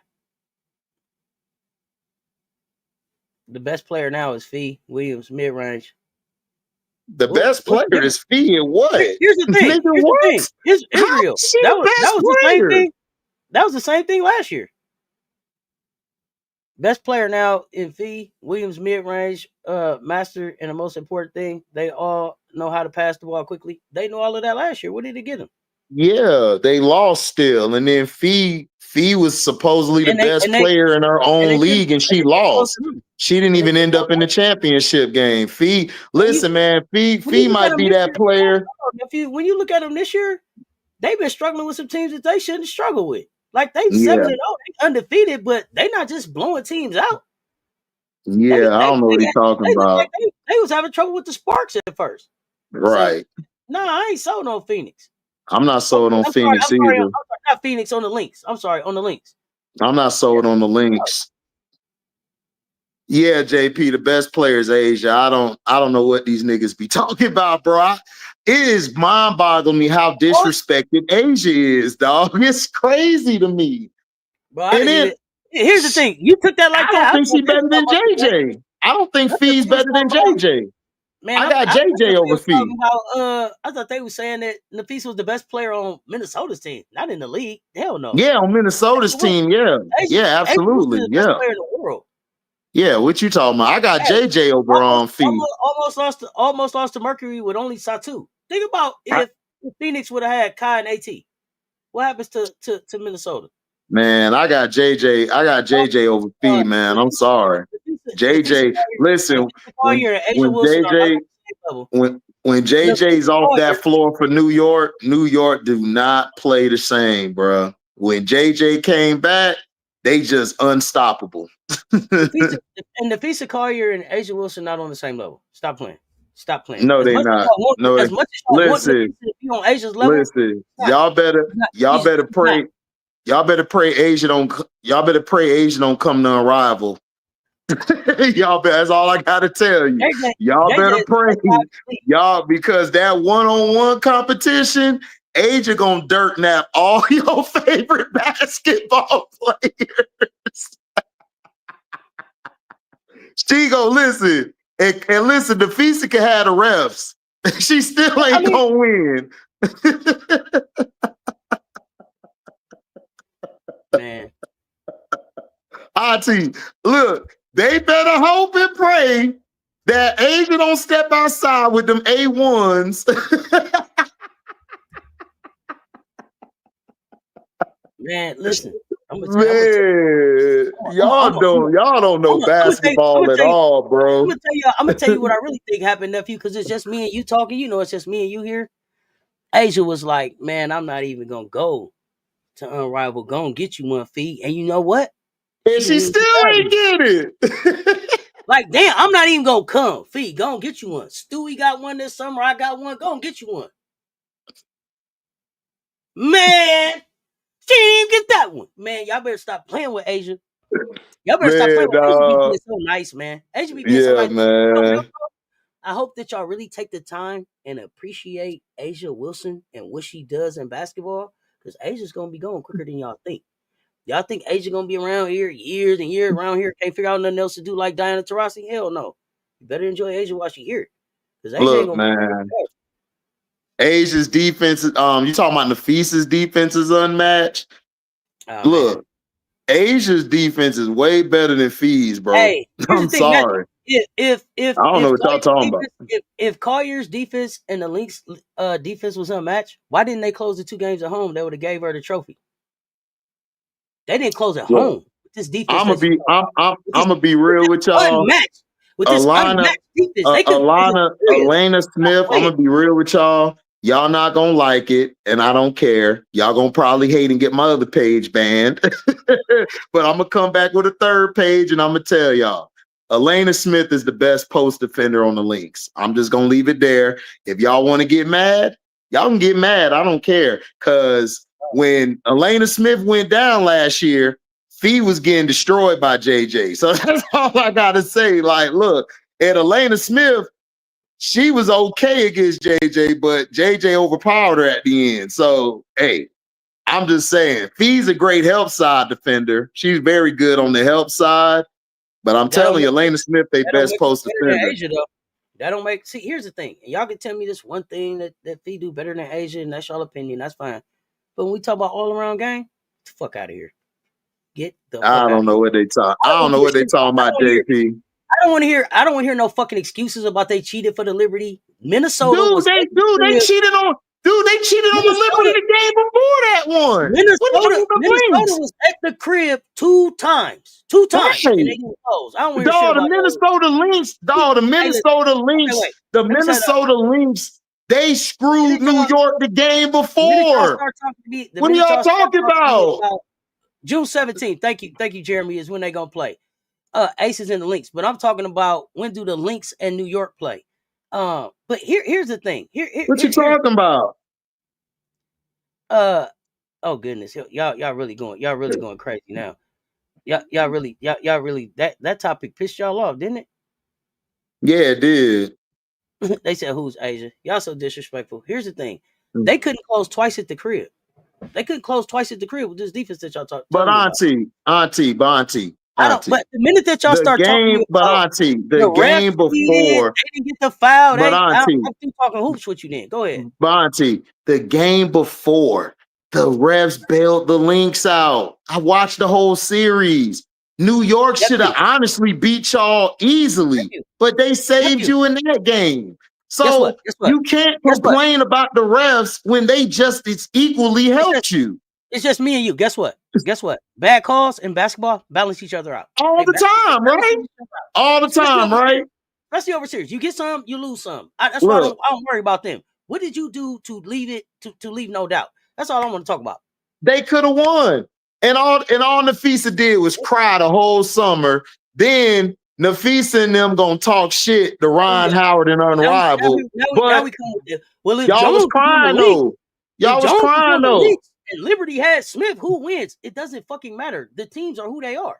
A: The best player now is Fee Williams, mid-range.
B: The best player is Fee and what?
A: Here's the thing. Here's Israel. That was the same thing. That was the same thing last year. Best player now in Fee Williams, mid-range, master, and the most important thing, they all know how to pass the ball quickly. They know all of that last year. What did it get them?
B: Yeah, they lost still, and then Fee was supposedly the best player in her own league, and she lost. She didn't even end up in the championship game. Fee, listen, man, Fee might be that player.
A: When you look at them this year, they've been struggling with some teams that they shouldn't struggle with. Like they 7-0, they undefeated, but they not just blowing teams out.
B: Yeah, I don't know what he's talking about.
A: Like they was having trouble with the Sparks at first.
B: Right.
A: So, no, I ain't sold on Phoenix.
B: I'm not sold on Phoenix either.
A: I'm sorry, not Phoenix, on the Lynx. I'm sorry, on the Lynx.
B: I'm not sold on the Lynx. Yeah, JP, the best player is Asia. I don't know what these niggas be talking about, bro. It is mind-boggling me how disrespected Asia is, dog. It's crazy to me.
A: Bro, here's the thing. You took that like that.
B: I don't think she's better than JJ. I don't think Fee's better than JJ. Man, I got JJ over Fee.
A: I thought they were saying that Nafisa was the best player on Minnesota's team, not in the league. Hell no.
B: Yeah, on Minnesota's team. Yeah, yeah, absolutely.
A: The best player in the world.
B: Yeah, what you talking about? I got JJ over on Fee.
A: Almost lost to Mercury with only Satu. Think about if Phoenix would have had Kai and AT. What happens to Minnesota?
B: Man, I got JJ. I got JJ over Fee, man. I'm sorry. JJ, listen, when JJ when JJ's off that floor for New York do not play the same, bro. When JJ came back, they just unstoppable.
A: And Nafisa Collier and Asia Wilson not on the same level. Stop playing. Stop playing.
B: No, they not. No,
A: as much as y'all want to be on Asia's level.
B: Listen, y'all better pray. Y'all better pray Asia don't come to Unrival. That's all I gotta tell you. Y'all better pray. Y'all, because that one-on-one competition, Asia gonna dirt nap all your favorite basketball players. She go listen and listen. The Fisa can have the refs. She still ain't gonna win.
A: Man,
B: Auntie, look, they better hope and pray that Asia don't step outside with them A1s.
A: Man, listen.
B: Y'all don't know basketball at all, bro.
A: I'm gonna tell you what I really think happened, nephew, because it's just me and you talking. You know, it's just me and you here. Asia was like, man, I'm not even gonna go to Unrival. Go and get you one, Fee. And you know what?
B: And she still ain't get it.
A: Like, damn, I'm not even gonna come. Fee, go and get you one. Stewie got one this summer. I got one. Go and get you one. Man, she didn't even get that one. Man, y'all better stop playing with Asia. Y'all better stop playing with Asia. Be being so nice, man. Asia be being so nice.
B: Man.
A: I hope that y'all really take the time and appreciate Asia Wilson and what she does in basketball, because Asia's gonna be going quicker than y'all think. Y'all think Asia gonna be around here years and years around here? Can't figure out nothing else to do like Diana Taurasi? Hell no. You better enjoy Asia while she here.
B: Look, man. Asia's defense, you talking about Nafisa's defense is unmatched?
A: Oh,
B: look,
A: man.
B: Asia's defense is way better than Fee's, bro.
A: Hey,
B: I'm sorry.
A: If
B: I don't know what y'all talking about.
A: If Collier's defense and the Lynx defense was unmatched, why didn't they close the 2 games at home? They would have gave her the trophy. They didn't close at home. With this defense,
B: I'm gonna be real with y'all.
A: Unmatched. With this unmatched defense,
B: Elena Smith. I'm gonna be real with y'all. Y'all not gonna like it, and I don't care. Y'all gonna probably hate and get my other page banned. But I'm gonna come back with a 3rd page, and I'm gonna tell y'all. Elena Smith is the best post defender on the Lynx. I'm just gonna leave it there. If y'all want to get mad, y'all can get mad. I don't care. Cause when Elena Smith went down last year, Fee was getting destroyed by JJ. So that's all I gotta say. Like, look, and Elena Smith, she was okay against JJ, but JJ overpowered her at the end. So, hey, I'm just saying, Fee's a great help side defender. She's very good on the help side. But I'm telling you, Elena Smith, they best post defender.
A: Asia, though. That don't make. See, here's the thing. And y'all can tell me this one thing that Fee do better than Asia, and that's y'all opinion. That's fine. But when we talk about all around game, get the fuck out of here. Get the fuck out of here.
B: I don't know what they talk. I don't know what they talking about, JP.
A: I don't want to hear no fucking excuses about they cheated for the Liberty. Minnesota
B: they cheated on the Liberty the game before that one.
A: Minnesota was at the crib 2 times. 2 times. And they didn't close. I don't want to hear
B: the Minnesota Lynx, the Minnesota Lynx, they screwed New York the game before. What are y'all talking about?
A: June 17th. Thank you, Jeremy, is when they gonna play. Aces and the Lynx. But I'm talking about when do the Lynx and New York play? But here's the thing.
B: What you talking about?
A: Oh goodness, y'all really going crazy now. Y'all really that topic pissed y'all off, didn't it?
B: Yeah, it did.
A: They said who's Asia? Y'all so disrespectful. Here's the thing. They couldn't close twice at the crib. They couldn't close twice at the crib with this defense that y'all talking about.
B: Auntie.
A: But the minute that y'all start talking about
B: the game before,
A: they didn't get the foul.
B: I'm
A: talking hoops with you then. Go ahead.
B: Auntie, the game before, the refs bailed the Lynx out. I watched the whole series. New York should have honestly beat y'all easily, but they saved you in that game. So
A: Guess what?
B: You can't complain about the refs when they just equally helped you.
A: It's just me and you. Guess what? Guess what? Bad calls in basketball balance each other out.
B: All the time, right? All the time, right?
A: Especially over series. You get some, you lose some. That's
B: Look,
A: why I don't worry about them. What did you do to leave it to leave no doubt? That's all I want to talk about.
B: They could have won. And all Nafisa did was cry the whole summer. Then Nafisa and them gonna talk shit to Ron Howard and Unrivaled.
A: Now we come with this. Well, if
B: y'all
A: Jones
B: was crying though. Y'all was crying though.
A: And Liberty had Smith, who wins? It doesn't fucking matter. The teams are who they are.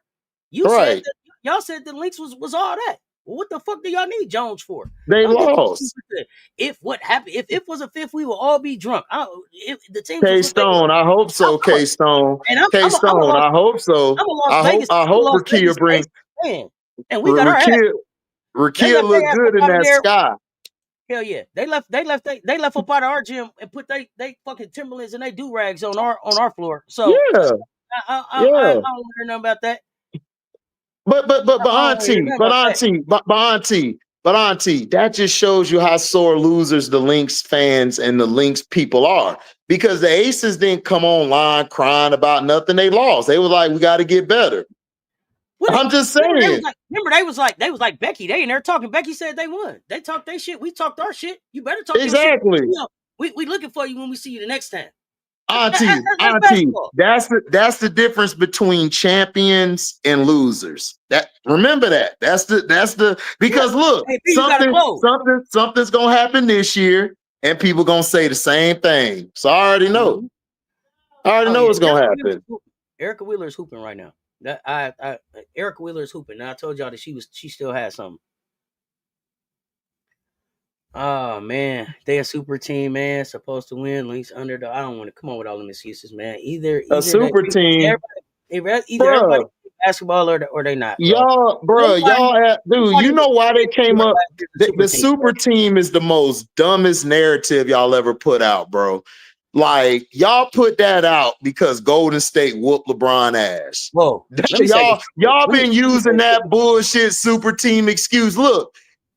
B: Right.
A: Y'all said the Lynx was all that. Well, what the fuck do y'all need Jones for?
B: They lost.
A: If what happened, if it was a fifth, we will all be drunk. The team.
B: K-Stone, I hope so. K-Stone, K-Stone, I hope so. I hope Rickea bring.
A: And we got our
B: Rickea look good in that sky.
A: Hell yeah, they left up out of our gym and put they fucking Timberlands and they do rags on our floor. So
B: yeah,
A: I don't hear nothing about that.
B: But Auntie, that just shows you how sore losers the Lynx fans and the Lynx people are. Because the Aces didn't come online crying about nothing they lost. They were like, we got to get better. I'm just saying.
A: Remember, they was like Becky. They in there talking. Becky said they won. They talked their shit. We talked our shit. You better talk
B: exactly.
A: Your shit. We looking for you when we see you the next time.
B: Auntie, that's the difference between champions and losers. Remember that. That's the because look, something's gonna happen this year, and people gonna say the same thing. So I already know. I already know what's gonna happen.
A: Erica Wheeler is hooping right now. Erica Wheeler is hooping. Now I told y'all that she still has something. Oh man, they a super team, man. Supposed to win. Lynx underdog. I don't want to come on with all them excuses, man. Either
B: a super team.
A: Everybody basketball or they not.
B: Y'all, dude. You know why they came up? The super team is the most dumbest narrative y'all ever put out, bro. Like y'all put that out because Golden State whooped LeBron ass.
A: Whoa,
B: y'all been using that bullshit super team excuse. Look.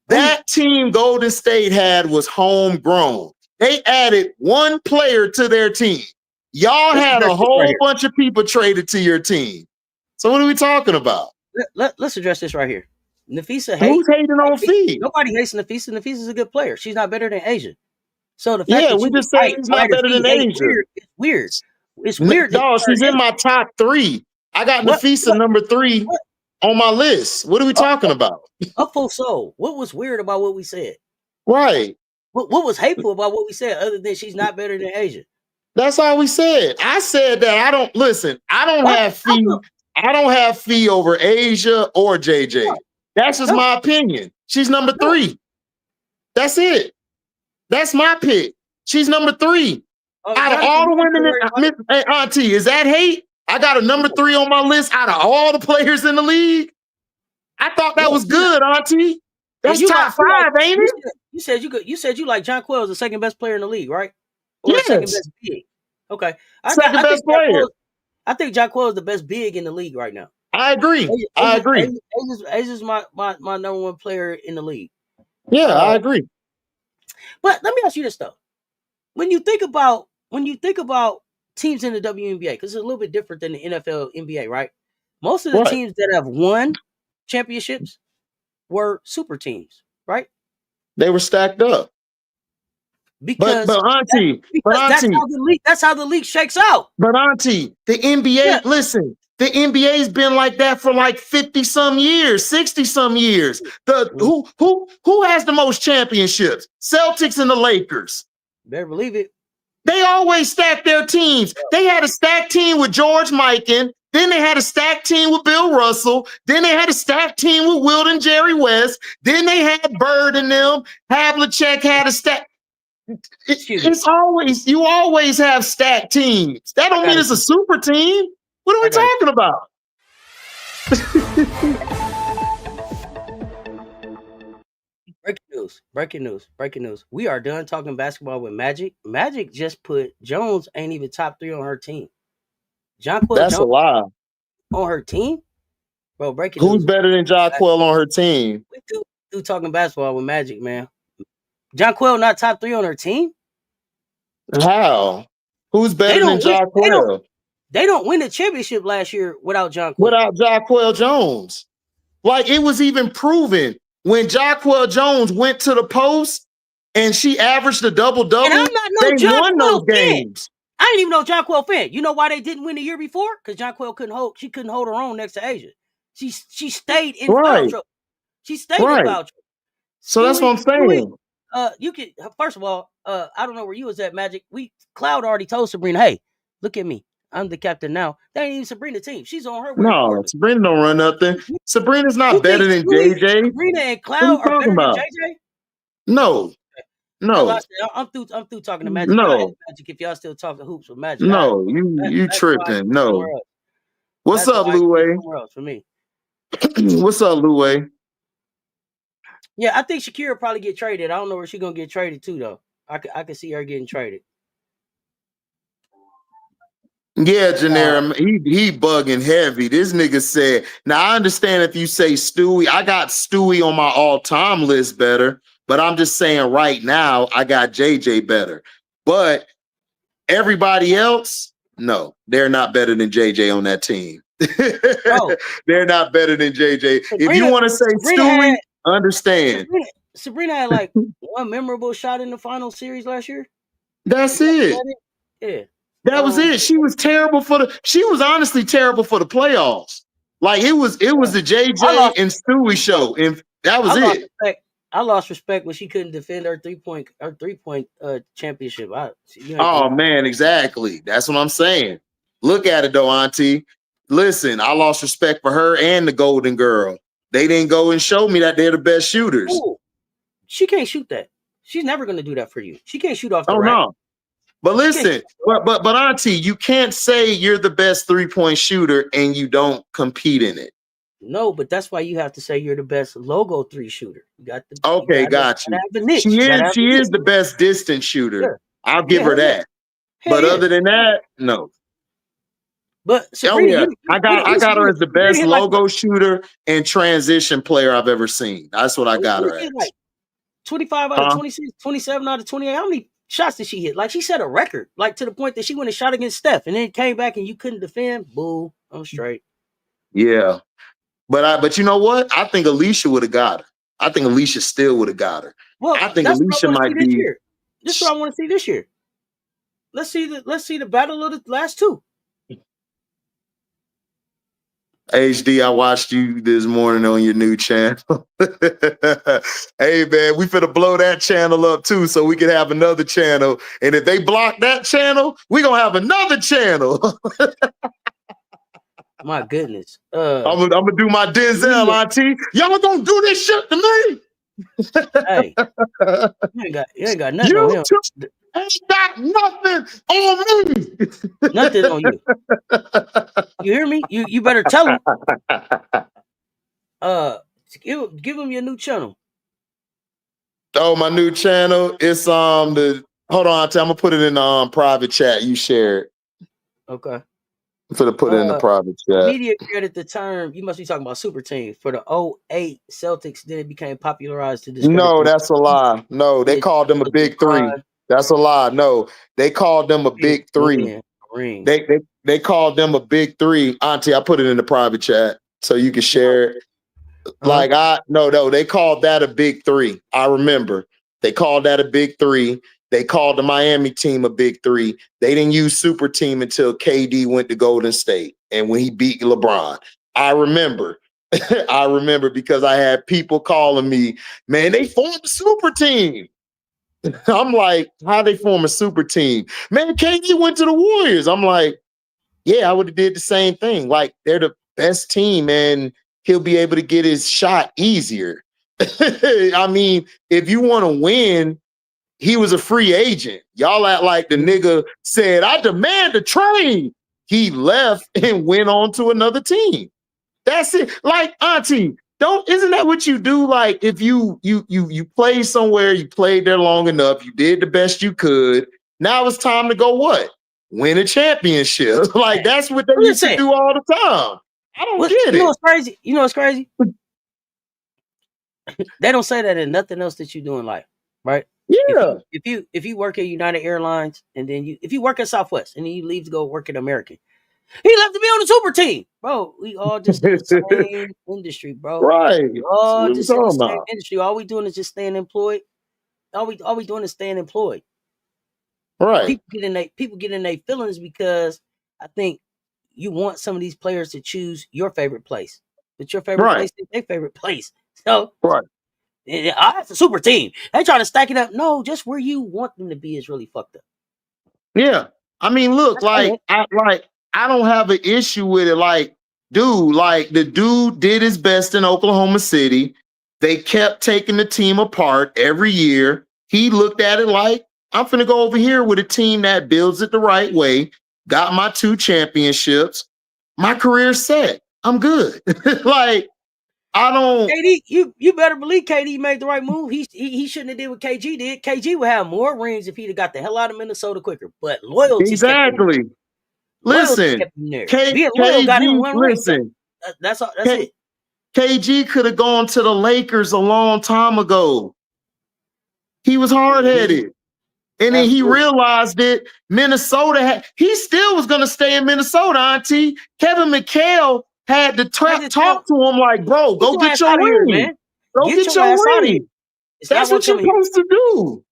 B: That team Golden State had was homegrown. They added one player to their team. Y'all had a whole bunch of people traded to your team. So what are we talking about?
A: Let's address this right here. Nafisa hates.
B: Who's hating on Fee?
A: Nobody hates Nafisa. Nafisa's a good player. She's not better than Asia. So the fact that
B: we just said she's not better than Asia.
A: It's weird. It's weird.
B: No, she's in my top 3. I got Nafisa number 3. On my list. What are we talking about?
A: Up full soul. What was weird about what we said?
B: Right.
A: What was hateful about what we said other than she's not better than Asia?
B: That's all we said. I said that I don't have Fee over Asia or JJ. That's just my opinion. She's number 3. That's it. That's my pick. She's number 3. Out of all the women, hey, Auntie, is that hate? I got a number 3 on my list out of all the players in the league. I thought that was good, Auntie. That's top 5, ain't it?
A: You said you like John Quell is the second best player in the league, right?
B: Or
A: second best big. Okay.
B: Second best player.
A: I think John Quell is the best big in the league right now.
B: I agree.
A: Asia's my number 1 player in the league.
B: Yeah, I agree.
A: But let me ask you this though. When you think about teams in the WNBA, because it's a little bit different than the NFL, NBA, right? Most of the teams that have won championships were super teams, right?
B: They were stacked up.
A: Because
B: but Auntie,
A: that's how the league shakes out.
B: But Auntie, the NBA, listen, the NBA's been like that for like 50-some years, 60-some years. Who has the most championships? Celtics and the Lakers.
A: Better believe it.
B: They always stack their teams. They had a stacked team with George Mikan. Then they had a stacked team with Bill Russell. Then they had a stacked team with Wilt and Jerry West. Then they had Bird and them. Havlicek had a stack. You always have stacked teams. That don't mean it's a super team. What are we talking about?
A: Breaking news. We are done talking basketball with Magic. Magic just put Jones ain't even top 3 on her team.
B: That's a lie.
A: On her team? Bro, breaking
B: news. Who's better than Jonquel on her team?
A: We do talking basketball with Magic, man. Jonquel not top 3 on her team?
B: How? Who's better than Jonquel?
A: They don't win the championship last year without Jonquel.
B: Without Jonquel Jones. Like, it was even proven when Jonquel Jones went to the post and she averaged a double-double.
A: And I'm not no
B: they won those games.
A: I didn't even know Jonquel fan. You know why they didn't win the year before? Because Jonquel couldn't hold her own next to Asia. She stayed in foul trouble. She stayed in foul trouble.
B: So that's what I'm saying.
A: You can, first of all, I don't know where you was at, Magic. Cloud already told Sabrina, hey, look at me. I'm the captain now. That ain't even Sabrina's team. She's on her way.
B: No, Sabrina don't run nothing. Sabrina's not better than JJ.
A: Sabrina and Cloud are better than JJ?
B: No.
A: I'm through talking to Magic.
B: No.
A: Magic, if y'all still talking hoops with Magic.
B: No, you tripping. No. What's up, Luway?
A: For me.
B: What's up, Luway?
A: Yeah, I think Shakira probably get traded. I don't know where she's gonna get traded to though. I can see her getting traded.
B: Yeah, Janera, he bugging heavy. This nigga said, now I understand if you say Stewie, I got Stewie on my all-time list better, but I'm just saying right now I got JJ better. But everybody else, no, they're not better than JJ on that team. No. They're not better than JJ. If you want to say Stewie, understand.
A: Sabrina had like one memorable shot in the final series last year.
B: That's it.
A: Yeah.
B: That was it. She was terrible she was honestly terrible for the playoffs. Like it was the JJ and Stewie show. And that was it.
A: I lost respect when she couldn't defend her three-point championship.
B: Man, exactly. That's what I'm saying. Look at it though, Auntie. Listen, I lost respect for her and the Golden Girl. They didn't go and show me that they're the best shooters.
A: Ooh, she can't shoot that. She's never gonna do that for you. She can't shoot off the rack.
B: No. But listen, but Auntie, you can't say you're the best 3-point shooter and you don't compete in it.
A: No, but that's why you have to say you're the best logo 3 shooter. You got the
B: got you. She is the best distance shooter. Yeah. I'll give her that. But other than that, no.
A: But Sabrina,
B: I got her as the best logo shooter and transition player I've ever seen. That's what I got her as.
A: Like 25 out of 26, 27 out of 28. How many shots did she hit? Like she set a record, like to the point that she went and shot against Steph and then came back and you couldn't defend. Boo, I'm straight.
B: Yeah. But you know what? I think Alicia would have got her. I think Alicia still would have got her.
A: Well,
B: I think Alicia might be.
A: This is what I want to see this year. Let's see the battle of the last two.
B: HD, I watched you this morning on your new channel. Hey man, we finna blow that channel up too, so we can have another channel. And if they block that channel, we gonna have another channel.
A: My goodness.
B: I'm gonna do my Denzel, Auntie. Y'all don't do this shit to me.
A: Hey, you ain't got nothing on him.
B: Ain't got nothing on me.
A: Nothing on you. You hear me? You better tell him. Give him your new channel.
B: Oh, my new channel. It's hold on, Auntie, I'm gonna put it in the private chat. You share it.
A: Okay.
B: I'm gonna put it in the private chat.
A: Media created the term, you must be talking about super team, for the 08 Celtics, then it became popularized to describe.
B: No, that's a lie. No, they called them a big three. That's a lie. No, they called them a big three. They called them a big three. Auntie, I put it in the private chat so you can share it. Like they called that a big three. I remember. They called that a big three. They called the Miami team a big three. They didn't use super team until KD went to Golden State and when he beat LeBron. I remember. I remember because I had people calling me, man, they formed a super team. I'm like, how they form a super team? Man, KD went to the Warriors. I'm like, yeah, I would have did the same thing. Like, they're the best team and he'll be able to get his shot easier. I mean, if you want to win, he was a free agent. Y'all act like the nigga said, I demand a trade. He left and went on to another team. That's it. Like, Auntie, isn't that what you do? Like, if you play somewhere, you played there long enough, you did the best you could. Now it's time to go what? Win a championship. Like, that's what they used to do all the time. I don't get it.
A: You know what's crazy? You know what's crazy? They don't say that in nothing else that you do in life, right?
B: Yeah.
A: If you work at United Airlines and then if you work at Southwest and then you leave to go work at American, He left to be on the super team, bro. We all just in the same industry, bro.
B: Right.
A: We all
B: What we
A: just in the
B: talking
A: same
B: about?
A: industry. All we doing is just staying employed. All we doing is staying employed.
B: Right.
A: People get in their feelings because I think you want some of these players to choose your favorite place, but your favorite
B: Right.
A: place is their favorite place. So
B: Right.
A: that's a super team. They trying to stack it up. No, just where you want them to be is really fucked up.
B: Yeah. I mean, look,
A: That's
B: I don't have an issue with it. Like, dude, like the dude did his best in Oklahoma City. They kept taking the team apart every year. He looked at it like, I'm finna go over here with a team that builds it the right way. Got my 2 championships. My career's set. I'm good. Like, I don't.
A: KD, you better believe KD made the right move. He shouldn't have did what KG did. KG would have more rings if he'd have got the hell out of Minnesota quicker. But loyalty kept him.
B: Exactly.
A: Loyalty
B: Listen,
A: kept him there. Being loyal got him
B: KG,
A: 1 ring.
B: listen,
A: That's all. That's it.
B: KG could have gone to the Lakers a long time ago. He was hard-headed. And then he realized that Minnesota he still was going to stay in Minnesota, Auntie. Kevin McHale had to talk to him like, bro, go get your ring.
A: Man.
B: Go get your ring. That's what you're supposed to do.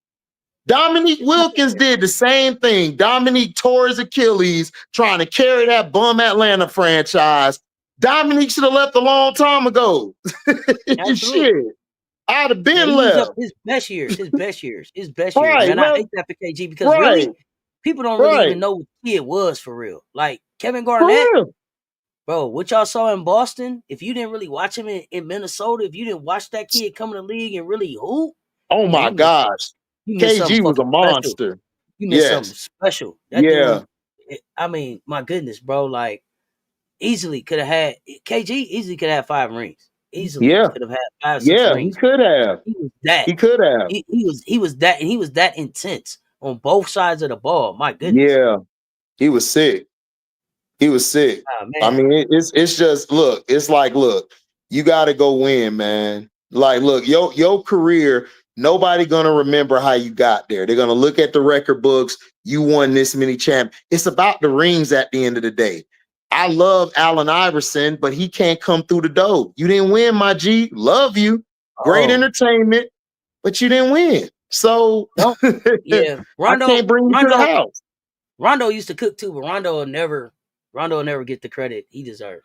B: Dominique Wilkins did the same thing. Dominique tore his Achilles trying to carry that bum Atlanta franchise. Dominique should have left a long time ago. Shit. I'd have been left.
A: His best years.
B: Right,
A: man. I hate that for KG because really, people don't really even know what the kid was for real. Like Kevin Garnett, bro, what y'all saw in Boston, if you didn't really watch him in Minnesota, if you didn't watch that kid come in the league and really hoop,
B: oh my gosh. KG was a monster.
A: You missed something special. That dude, I mean, my goodness, bro. Like, easily could have had KG. Easily could have 5 rings. Easily could have had 5, 6 rings.
B: He could have.
A: He was that.
B: He could have.
A: He was that, and he was that intense on both sides of the ball. My goodness.
B: Yeah, he was sick. He was sick.
A: Oh,
B: I mean, it's just look. It's like, look, you got to go win, man. Like, look, your career. Nobody gonna remember how you got there. They're gonna look at the record books. You won this many champs. It's about the rings at the end of the day. I love Allen Iverson, but he can't come through the door. You didn't win, my G. Love you. Great entertainment, but you didn't win. So
A: yeah,
B: Rondo, I can't bring you to the house.
A: Rondo used to cook too, but Rondo will never get the credit he deserved.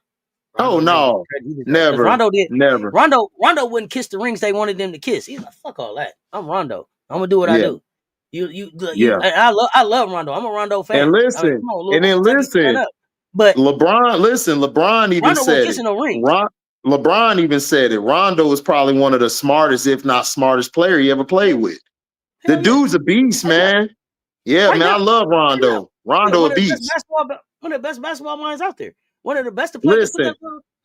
B: Oh no, never.
A: Rondo did
B: never.
A: Rondo wouldn't kiss the rings they wanted them to kiss. He's like, fuck all that. I'm Rondo. I'm gonna do what I do. I love Rondo. I'm a Rondo fan.
B: And listen, but LeBron even
A: Rondo
B: said it.
A: No rings.
B: LeBron even said it. Rondo was probably one of the smartest, if not smartest player he ever played with. The dude's a beast, man. Yeah, man, I love Rondo. Rondo a beast.
A: One of the best basketball minds out there. One of the best to play.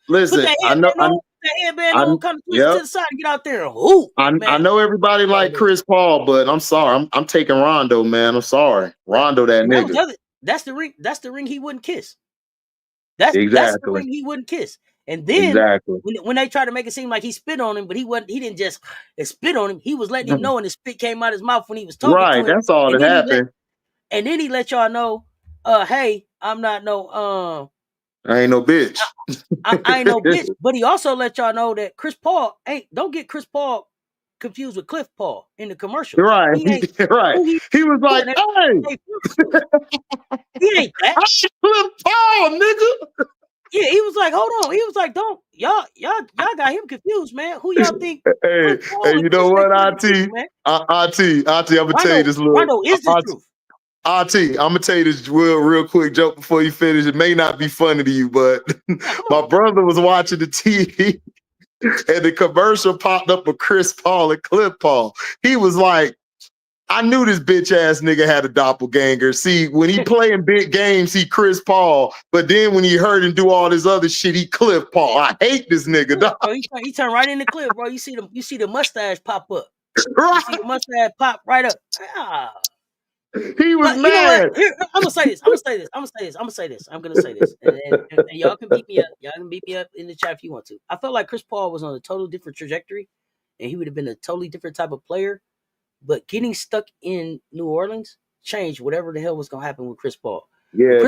B: Listen, I know.
A: That headband on, kind of twist to the side and get out there and hoop.
B: I know everybody like Chris Paul, but I'm sorry. I'm taking Rondo, man. I'm sorry. Rondo, that nigga.
A: That's the ring. That's the ring he wouldn't kiss. That's the ring he wouldn't kiss. And then when they try to make it seem like he spit on him, but he didn't just spit on him. He was letting him know, and the spit came out his mouth when he was talking to him.
B: Right, that's all that happened.
A: And then he let y'all know, hey, I'm not no
B: I ain't no bitch.
A: I ain't no bitch. But he also let y'all know that Chris Paul don't get Chris Paul confused with Cliff Paul in the commercial.
B: Right. He was like, hey.
A: He ain't that.
B: Cliff Paul, nigga.
A: Yeah, he was like, hold on. He was like, don't y'all got him confused, man. Who y'all think?
B: Hey, you know what, Auntie? Auntie, I'm gonna tell you this little.
A: Rondo is the truth.
B: Auntie, I'm gonna tell you this real quick joke before you finish. It may not be funny to you, but my brother was watching the TV and the commercial popped up of Chris Paul and Cliff Paul. He was like, I knew this bitch ass nigga had a doppelganger. See, when he playing big games, he Chris Paul, but then when he heard him do all this other shit, he Cliff Paul. I hate this nigga. Dog.
A: Bro, he turned right into Cliff, bro. You see the mustache pop up. Right. You see the mustache pop right up. Ah.
B: He was mad.
A: Here, I'm gonna say this. And y'all can beat me up. Y'all can beat me up in the chat if you want to. I felt like Chris Paul was on a totally different trajectory, and he would have been a totally different type of player. But getting stuck in New Orleans changed whatever the hell was gonna happen with Chris Paul.
B: Yeah,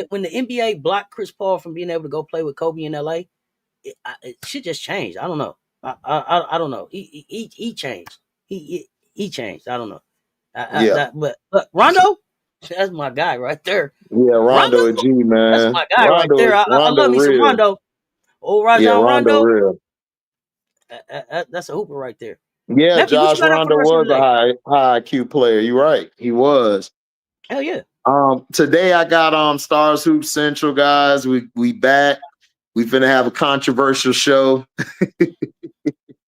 A: when the NBA blocked Chris Paul from being able to go play with Kobe in LA, it shit just changed. I don't know. I don't know. He changed. He changed. I don't know. But Rondo, that's my guy right there.
B: Yeah,
A: Rondo,
B: Rondo a G,
A: that's
B: man.
A: my guy right there. I
B: Rondo
A: love me some
B: real.
A: Rondo. Old
B: Yeah,
A: Rajon
B: Rondo
A: Rondo.
B: real.
A: That's a hooper right there.
B: Yeah,
A: Nephew, what you
B: Josh
A: got up for the
B: Rondo
A: rest of
B: was
A: the
B: a
A: day?
B: high IQ player. You're right. He was.
A: Hell yeah.
B: Today I got Stars Hoop Central, guys. We back. We finna have a controversial show.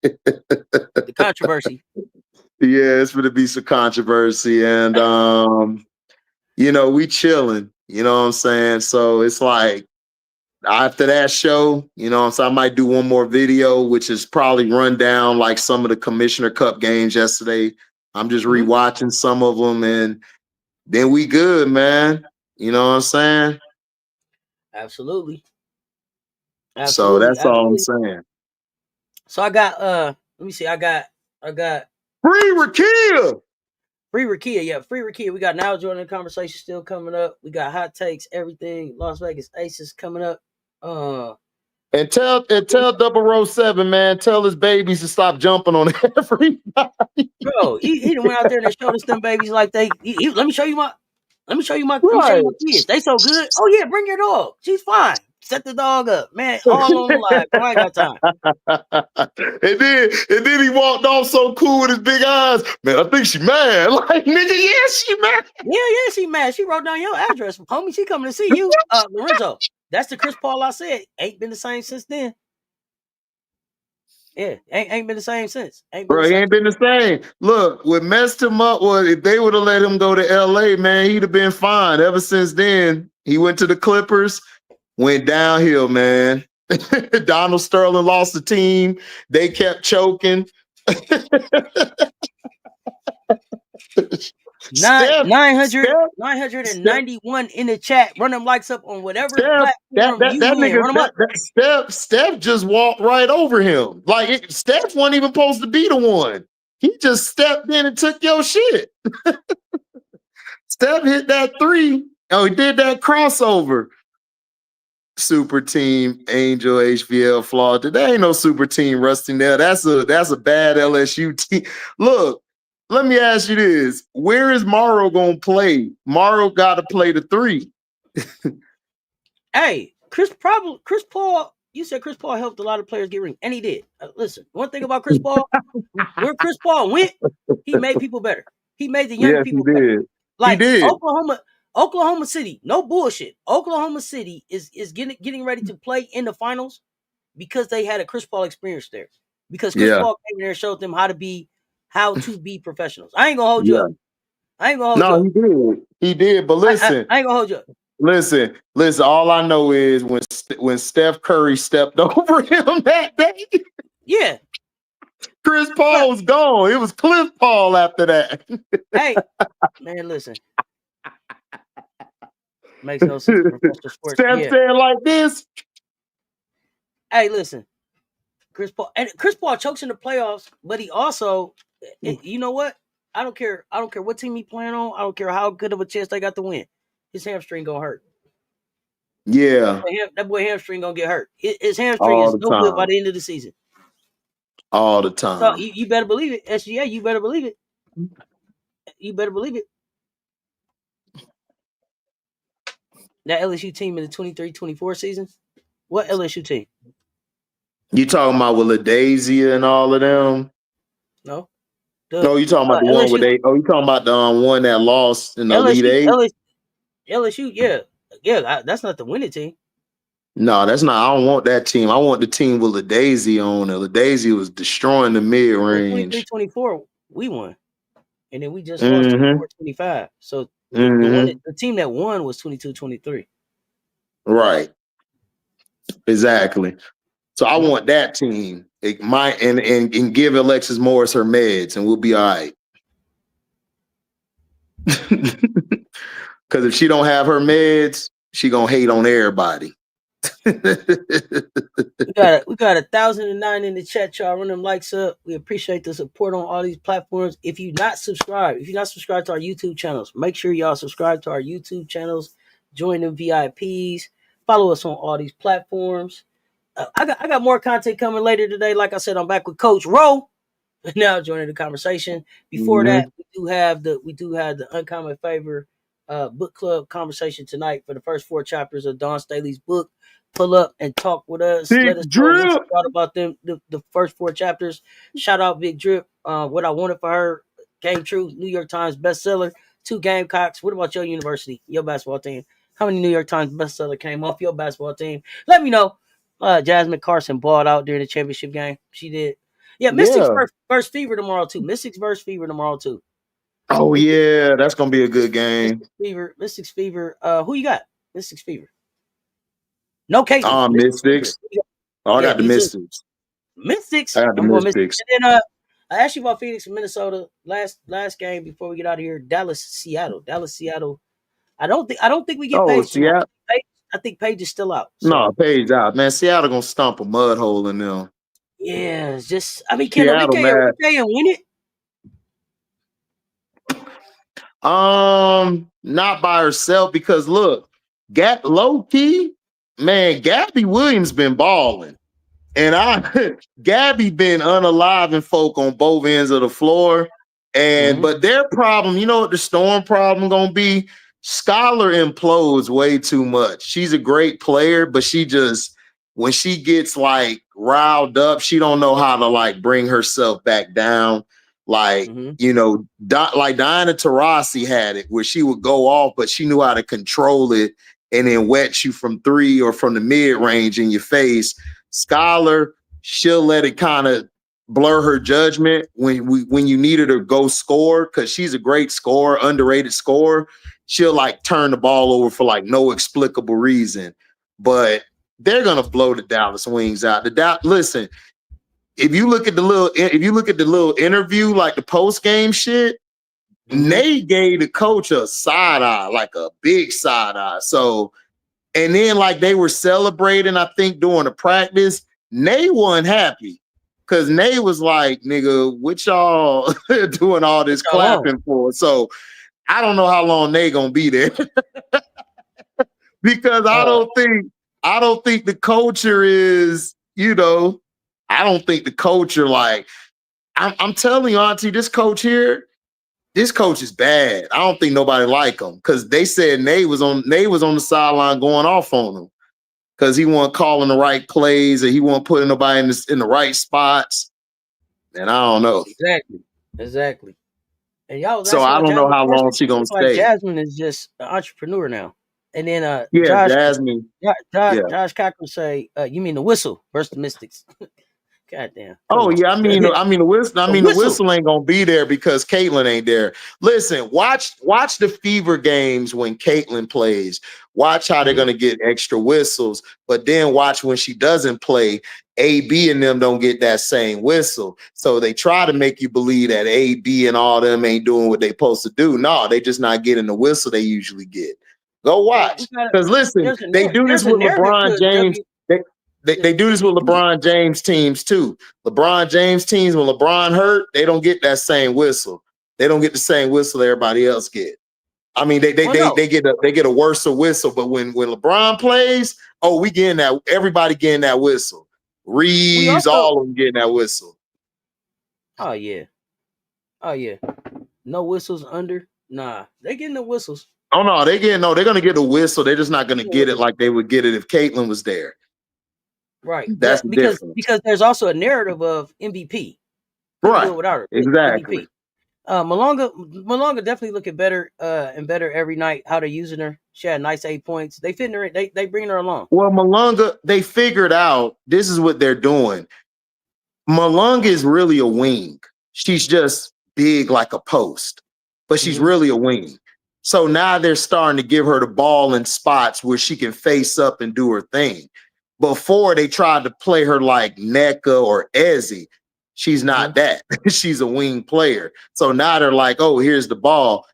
A: The controversy.
B: Yeah, it's gonna be some controversy, and we chilling. You know what I'm saying? So it's like after that show, you know what I'm saying, I might do one more video, which is probably run down like some of the Commissioner Cup games yesterday. I'm just rewatching some of them, and then we good, man. You know what I'm saying?
A: Absolutely.
B: So that's all I'm saying.
A: So I got let me see. I got
B: Free Rickea.
A: Free Rickea, yeah, Free Rickea. We got Now Jordan conversation still coming up. We got hot takes, everything. Las Vegas Aces coming up.
B: And tell 007, man, tell his babies to stop jumping on everybody.
A: Bro, he done went out there and showed us them babies like let me show you my
B: Right.
A: kids. They so good. Oh yeah, bring your dog. She's fine. Set the dog up, man. All on the live. I ain't got time.
B: and then he walked off so cool with his big eyes. Man, I think she mad. Like, nigga, yeah, she mad.
A: Yeah, she mad. She wrote down your address, homie. She coming to see you. Lorenzo. That's the Chris Paul I said. Ain't been the same since then. Yeah, ain't been the same since.
B: He ain't been the same. Look, what messed him up was if they would have let him go to LA, man, he'd have been fine. Ever since then, he went to the Clippers, went downhill, man. Donald Sterling lost the team. They kept choking.
A: 991 in the chat. Run them likes up on whatever platform you in.
B: Steph just walked right over him. Like Steph wasn't even supposed to be the one. He just stepped in and took your shit. Steph hit that three. Oh, he did that crossover. Super team, Angel, HVL, Flawed. There ain't no super team rusting there. That's a bad LSU team. Look, let me ask you this. Where is Morrow gonna play? Morrow gotta play the three.
A: Hey, Chris Paul, you said Chris Paul helped a lot of players get rings, and he did. Listen, one thing about Chris Paul, where Chris Paul went, he made people better. He made the young people better. Like he did. Oklahoma City, no bullshit. Oklahoma City is getting ready to play in the finals because they had a Chris Paul experience there. Because Chris Paul came in there and showed them how to be professionals. I ain't gonna hold you up.
B: No, he did. But listen,
A: I ain't gonna hold you up.
B: Listen. All I know is when Steph Curry stepped over him that day,
A: yeah,
B: Chris Paul was gone. It was Cliff Paul after that.
A: Hey, man, listen. Makes no sense for professional sports.
B: Steph said like this.
A: Hey, listen. Chris Paul chokes in the playoffs, but he also, you know what? I don't care what team he playing on. I don't care how good of a chance they got to win. His hamstring gonna hurt.
B: Yeah,
A: that boy hamstring gonna get hurt. His hamstring is no good by the end of the season.
B: All the time.
A: So you better believe it. SGA, you better believe it. You better believe it. That LSU team in the 23-24 season. What LSU team?
B: You talking about with LaDaisia and all of them?
A: No.
B: No, you talking about the one with you talking about the one that lost in the
A: LSU,
B: Elite Eight?
A: LSU, yeah. That's not the winning team.
B: No, that's not. I don't want that team. I want the team with LaDaisia on it. LaDaisia was destroying the mid range.
A: 23-24, we won, and then we just lost 24-25. So the team that won was 22-23.
B: Right. Exactly. So I want that team. It might and give Alexis Morris her meds, and we'll be all right. Because if she don't have her meds, she gonna hate on everybody.
A: we got 1,009 in the chat, y'all. Run them likes up. We appreciate the support on all these platforms. If you're not subscribed to our YouTube channels, make sure y'all subscribe to our YouTube channels. Join the VIPs. Follow us on all these platforms. I got more content coming later today. Like I said, I'm back with Coach Rowe. Now joining the conversation. Before that, we do have the Uncommon Favor book club conversation tonight for the first 4 chapters of Mutantstylez book. Pull up and talk with us.
B: Big
A: Let us know what you thought about them the first 4 chapters. Shout out Big Drip. What I wanted for her came true. New York Times bestseller. 2 Gamecocks. What about your university, your basketball team? How many New York Times bestseller came off your basketball team? Let me know. Jasmine Carson balled out during the championship game. She did. Yeah, Mystics versus Fever tomorrow too. Mystics versus Fever tomorrow too.
B: Oh yeah, that's gonna be a good game.
A: Mystics Fever. Who you got? Mystics Fever. No Caitlin.
B: Mystics. Oh, I got the Mystics.
A: Mystics.
B: I got the Mystics.
A: And then I asked you about Phoenix and Minnesota last game before we get out of here. Dallas Seattle. I don't think we get Paige tomorrow. I think Paige is still out.
B: So. No, Paige out. Man, Seattle gonna stomp a mud hole in them.
A: Yeah, it's just can Rickea win it?
B: Not by herself, because look, low key, man, Gabby Williams been balling. And Gabby been unaliving folk on both ends of the floor. And but their problem, you know what the Storm problem gonna be? Scholar implodes way too much. She's a great player, but she just, when she gets like riled up, she don't know how to like bring herself back down. Like, you know, like Diana Taurasi had it where she would go off, but she knew how to control it and then wet you from 3 or from the mid range in your face. Scholar, she'll let it kind of blur her judgment when you need her to go score, because she's a great scorer, underrated scorer. She'll like turn the ball over for like no explicable reason. But they're gonna blow the Dallas Wings out. Listen, if you look at the little interview, like the post game shit, Nate gave the coach a side eye, like a big side eye. So, and then like they were celebrating, I think during the practice, Nate wasn't happy because Nate was like, "Nigga, what y'all doing all this clapping for?" So I don't know how long Nate gonna be there because I don't think the culture is, you know. I don't think the culture, like, I'm telling you, Auntie, this coach is bad. I don't think nobody like him because they said Nate was on the sideline going off on him because he wasn't calling the right plays and he wasn't putting nobody in the right spots. And I don't know.
A: Exactly. And y'all,
B: so I don't know how long she gonna stay.
A: Like Jasmine is just an entrepreneur now. And then
B: Jasmine.
A: Josh Cochran say, you mean the Whistle versus the Mystics. Goddamn.
B: Oh yeah, I mean the whistle ain't gonna be there because Caitlin ain't there. Listen, watch the Fever games when Caitlin plays. Watch how they're gonna get extra whistles, but then watch when she doesn't play. AB and them don't get that same whistle, so they try to make you believe that AB and all them ain't doing what they supposed to do. No, they just not getting the whistle they usually get. Go watch, because listen, they do this with LeBron James. They do this with LeBron James teams too. LeBron James teams, when LeBron hurt, they don't get that same whistle. They don't get the same whistle everybody else get. I mean, they get a worse whistle. But when LeBron plays, we getting that. Everybody getting that whistle. Reeves, all of them getting that whistle.
A: Oh yeah. No whistles under. Nah, they getting the whistles.
B: Oh no, they're gonna get a whistle. They're just not gonna get it like they would get it if Caitlin was there.
A: Right. That's because there's also a narrative of MVP.
B: Right.
A: Without her.
B: Exactly.
A: Malonga definitely looking better and better every night. How they're using her. She had nice 8 points. They fitting her. They bringing her along.
B: Well, Malonga, they figured out this is what they're doing. Malonga is really a wing. She's just big like a post, but she's really a wing. So now they're starting to give her the ball in spots where she can face up and do her thing. Before they tried to play her like NECA or Ezzy. She's not that. She's a wing player. So now they're like, oh, here's the ball.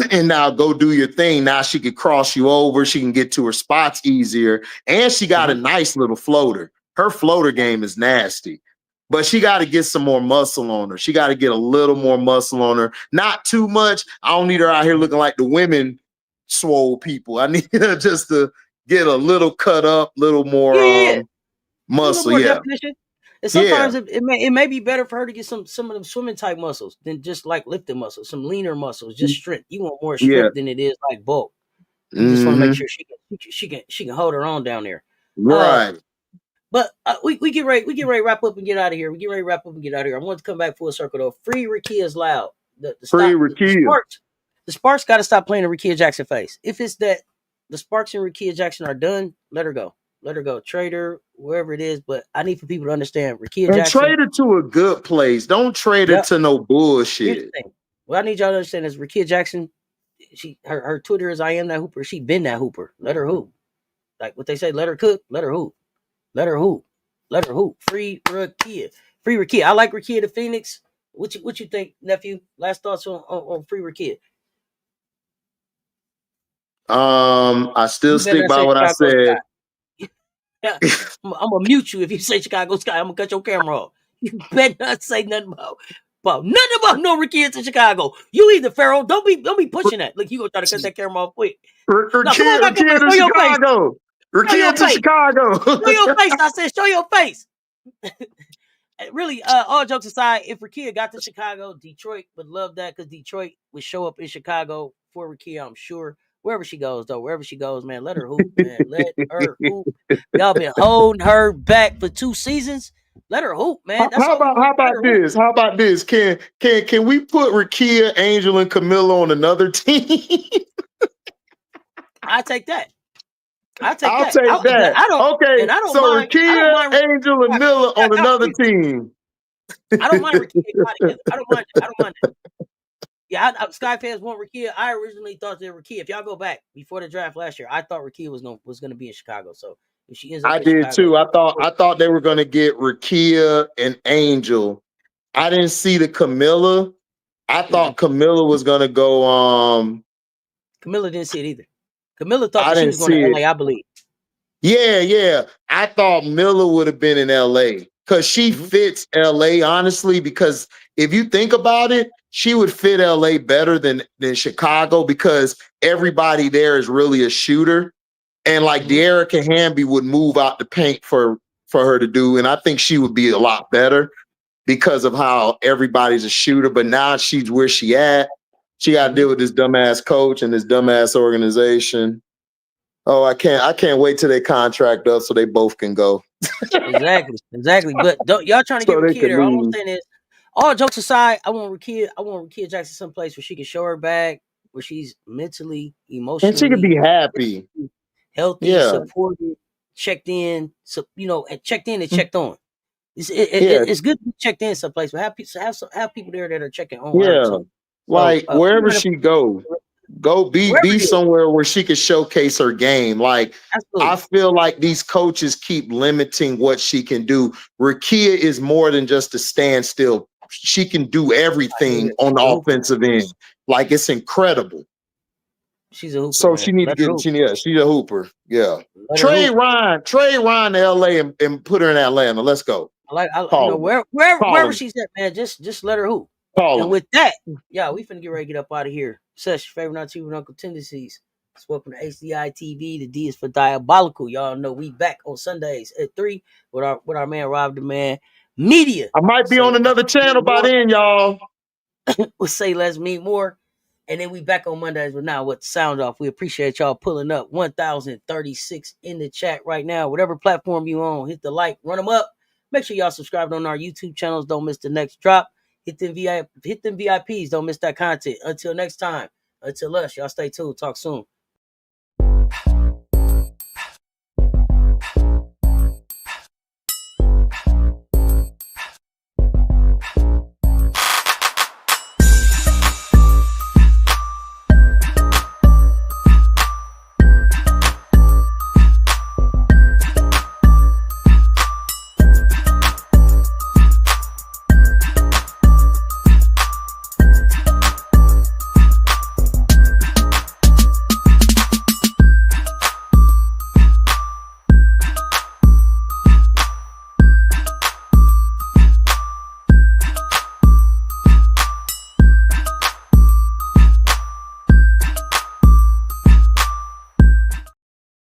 B: And now go do your thing. Now she can cross you over. She can get to her spots easier. And she got a nice little floater. Her floater game is nasty. But she got to get some more muscle on her. She got to get a little more muscle on her. Not too much. I don't need her out here looking like the women swole people. I need her just to get a little cut up, little more muscle.
A: A little more definition. And sometimes it may be better for her to get some of them swimming type muscles than just like lifting muscles, some leaner muscles, just strength. You want more strength than it is like bulk. You just want to make sure she can hold her own down there.
B: Right.
A: But we get ready to wrap up and get out of here. I want to come back full circle though. Free Rickea's loud. The Sparks got to stop playing the Rickea Jackson face. If it's that the Sparks and Rickea Jackson are done, let her go. Trade her wherever it is. But I need for people to understand Rickea Jackson.
B: Trade her to a good place. Don't trade her to no bullshit.
A: What I need y'all to understand is Rickea Jackson. Her Twitter is I am that hooper. She been that hooper. Let her hoop. Like what they say, let her cook. Let her hoop. Let her hoop. Free Rickea. I like Rickea the Phoenix. What you think, nephew? Last thoughts on Free Rickea.
B: I still stick by what I said.
A: I'm gonna mute you if you say Chicago Sky. I'm gonna cut your camera off. You better not say nothing about no Rickea to Chicago. You either Pharaoh. Don't be pushing that. Look, you gonna try to cut that camera off quick.
B: Rickea to Chicago. Rickea to Chicago.
A: Show your face. I said, show your face. Really, all jokes aside, if Rickea got to Chicago, Detroit would love that because Detroit would show up in Chicago for Rickea, I'm sure. Wherever she goes, man, let her hoop, man. Let her hoop. Y'all been holding her back for 2 seasons. Let her hoop, man.
B: How about this? Can we put Rickea, Angel, and Camilla on another team?
A: I take that.
B: I'll take that.
A: I don't mind,
B: Rickea, Angel, and Miller on another team.
A: I don't mind Rickea. I don't mind that. Yeah, Sky fans want Rickea. I originally thought that Rickea, if y'all go back before the draft last year, I thought Rickea was gonna be in Chicago. So if she ends up,
B: I did too. I thought they were gonna get Rickea and Angel. I didn't see the Camilla. I thought Camilla was gonna go.
A: Camilla didn't see it either. Camilla thought she was going to LA, I believe.
B: Yeah. I thought Miller would have been in LA because she fits LA, honestly, because if you think about it, she would fit LA better than Chicago because everybody there is really a shooter. And like De'Erica Hamby would move out the paint for her to do. And I think she would be a lot better because of how everybody's a shooter. But now she's where she at. She got to deal with this dumbass coach and this dumbass organization. Oh, I can't wait till they contract up so they both can go.
A: Exactly. But y'all trying to get Rickea there. All I'm saying is, all jokes aside, I want Rickea Jackson someplace where she can show her back, where she's mentally, emotionally,
B: and she can be happy,
A: healthy, supported, checked in. So and checked in and checked on. It's good to be checked in someplace, but have people there that are checking on.
B: Yeah. Like wherever she go be somewhere where she can showcase her game. Like absolutely. I feel like these coaches keep limiting what she can do. Rickea is more than just a standstill. She can do everything on the offensive end. Like it's incredible.
A: She's a hooper.
B: So man. She needs to get. She's a hooper. Yeah. Trade Ryan to LA and put her in Atlanta. Let's go.
A: Wherever she's at, man. Just let her hoop. And with that, we finna get ready to get up out of here. Such favorite Auntie with Uncle Tendencies. It's welcome to HDiiTV. The D is for diabolical. Y'all know we back on Sundays at 3 with our man Rob the Man Media.
B: I might be on another channel by then, y'all.
A: We'll say let's meet more. And then we back on Mondays with Now What the Sound Off. We appreciate y'all pulling up. 1,036 in the chat right now. Whatever platform you on, hit the like, run them up. Make sure y'all subscribe on our YouTube channels. Don't miss the next drop. Hit them VIPs. Don't miss that content. Until next time. Until us, y'all stay tuned. Talk soon.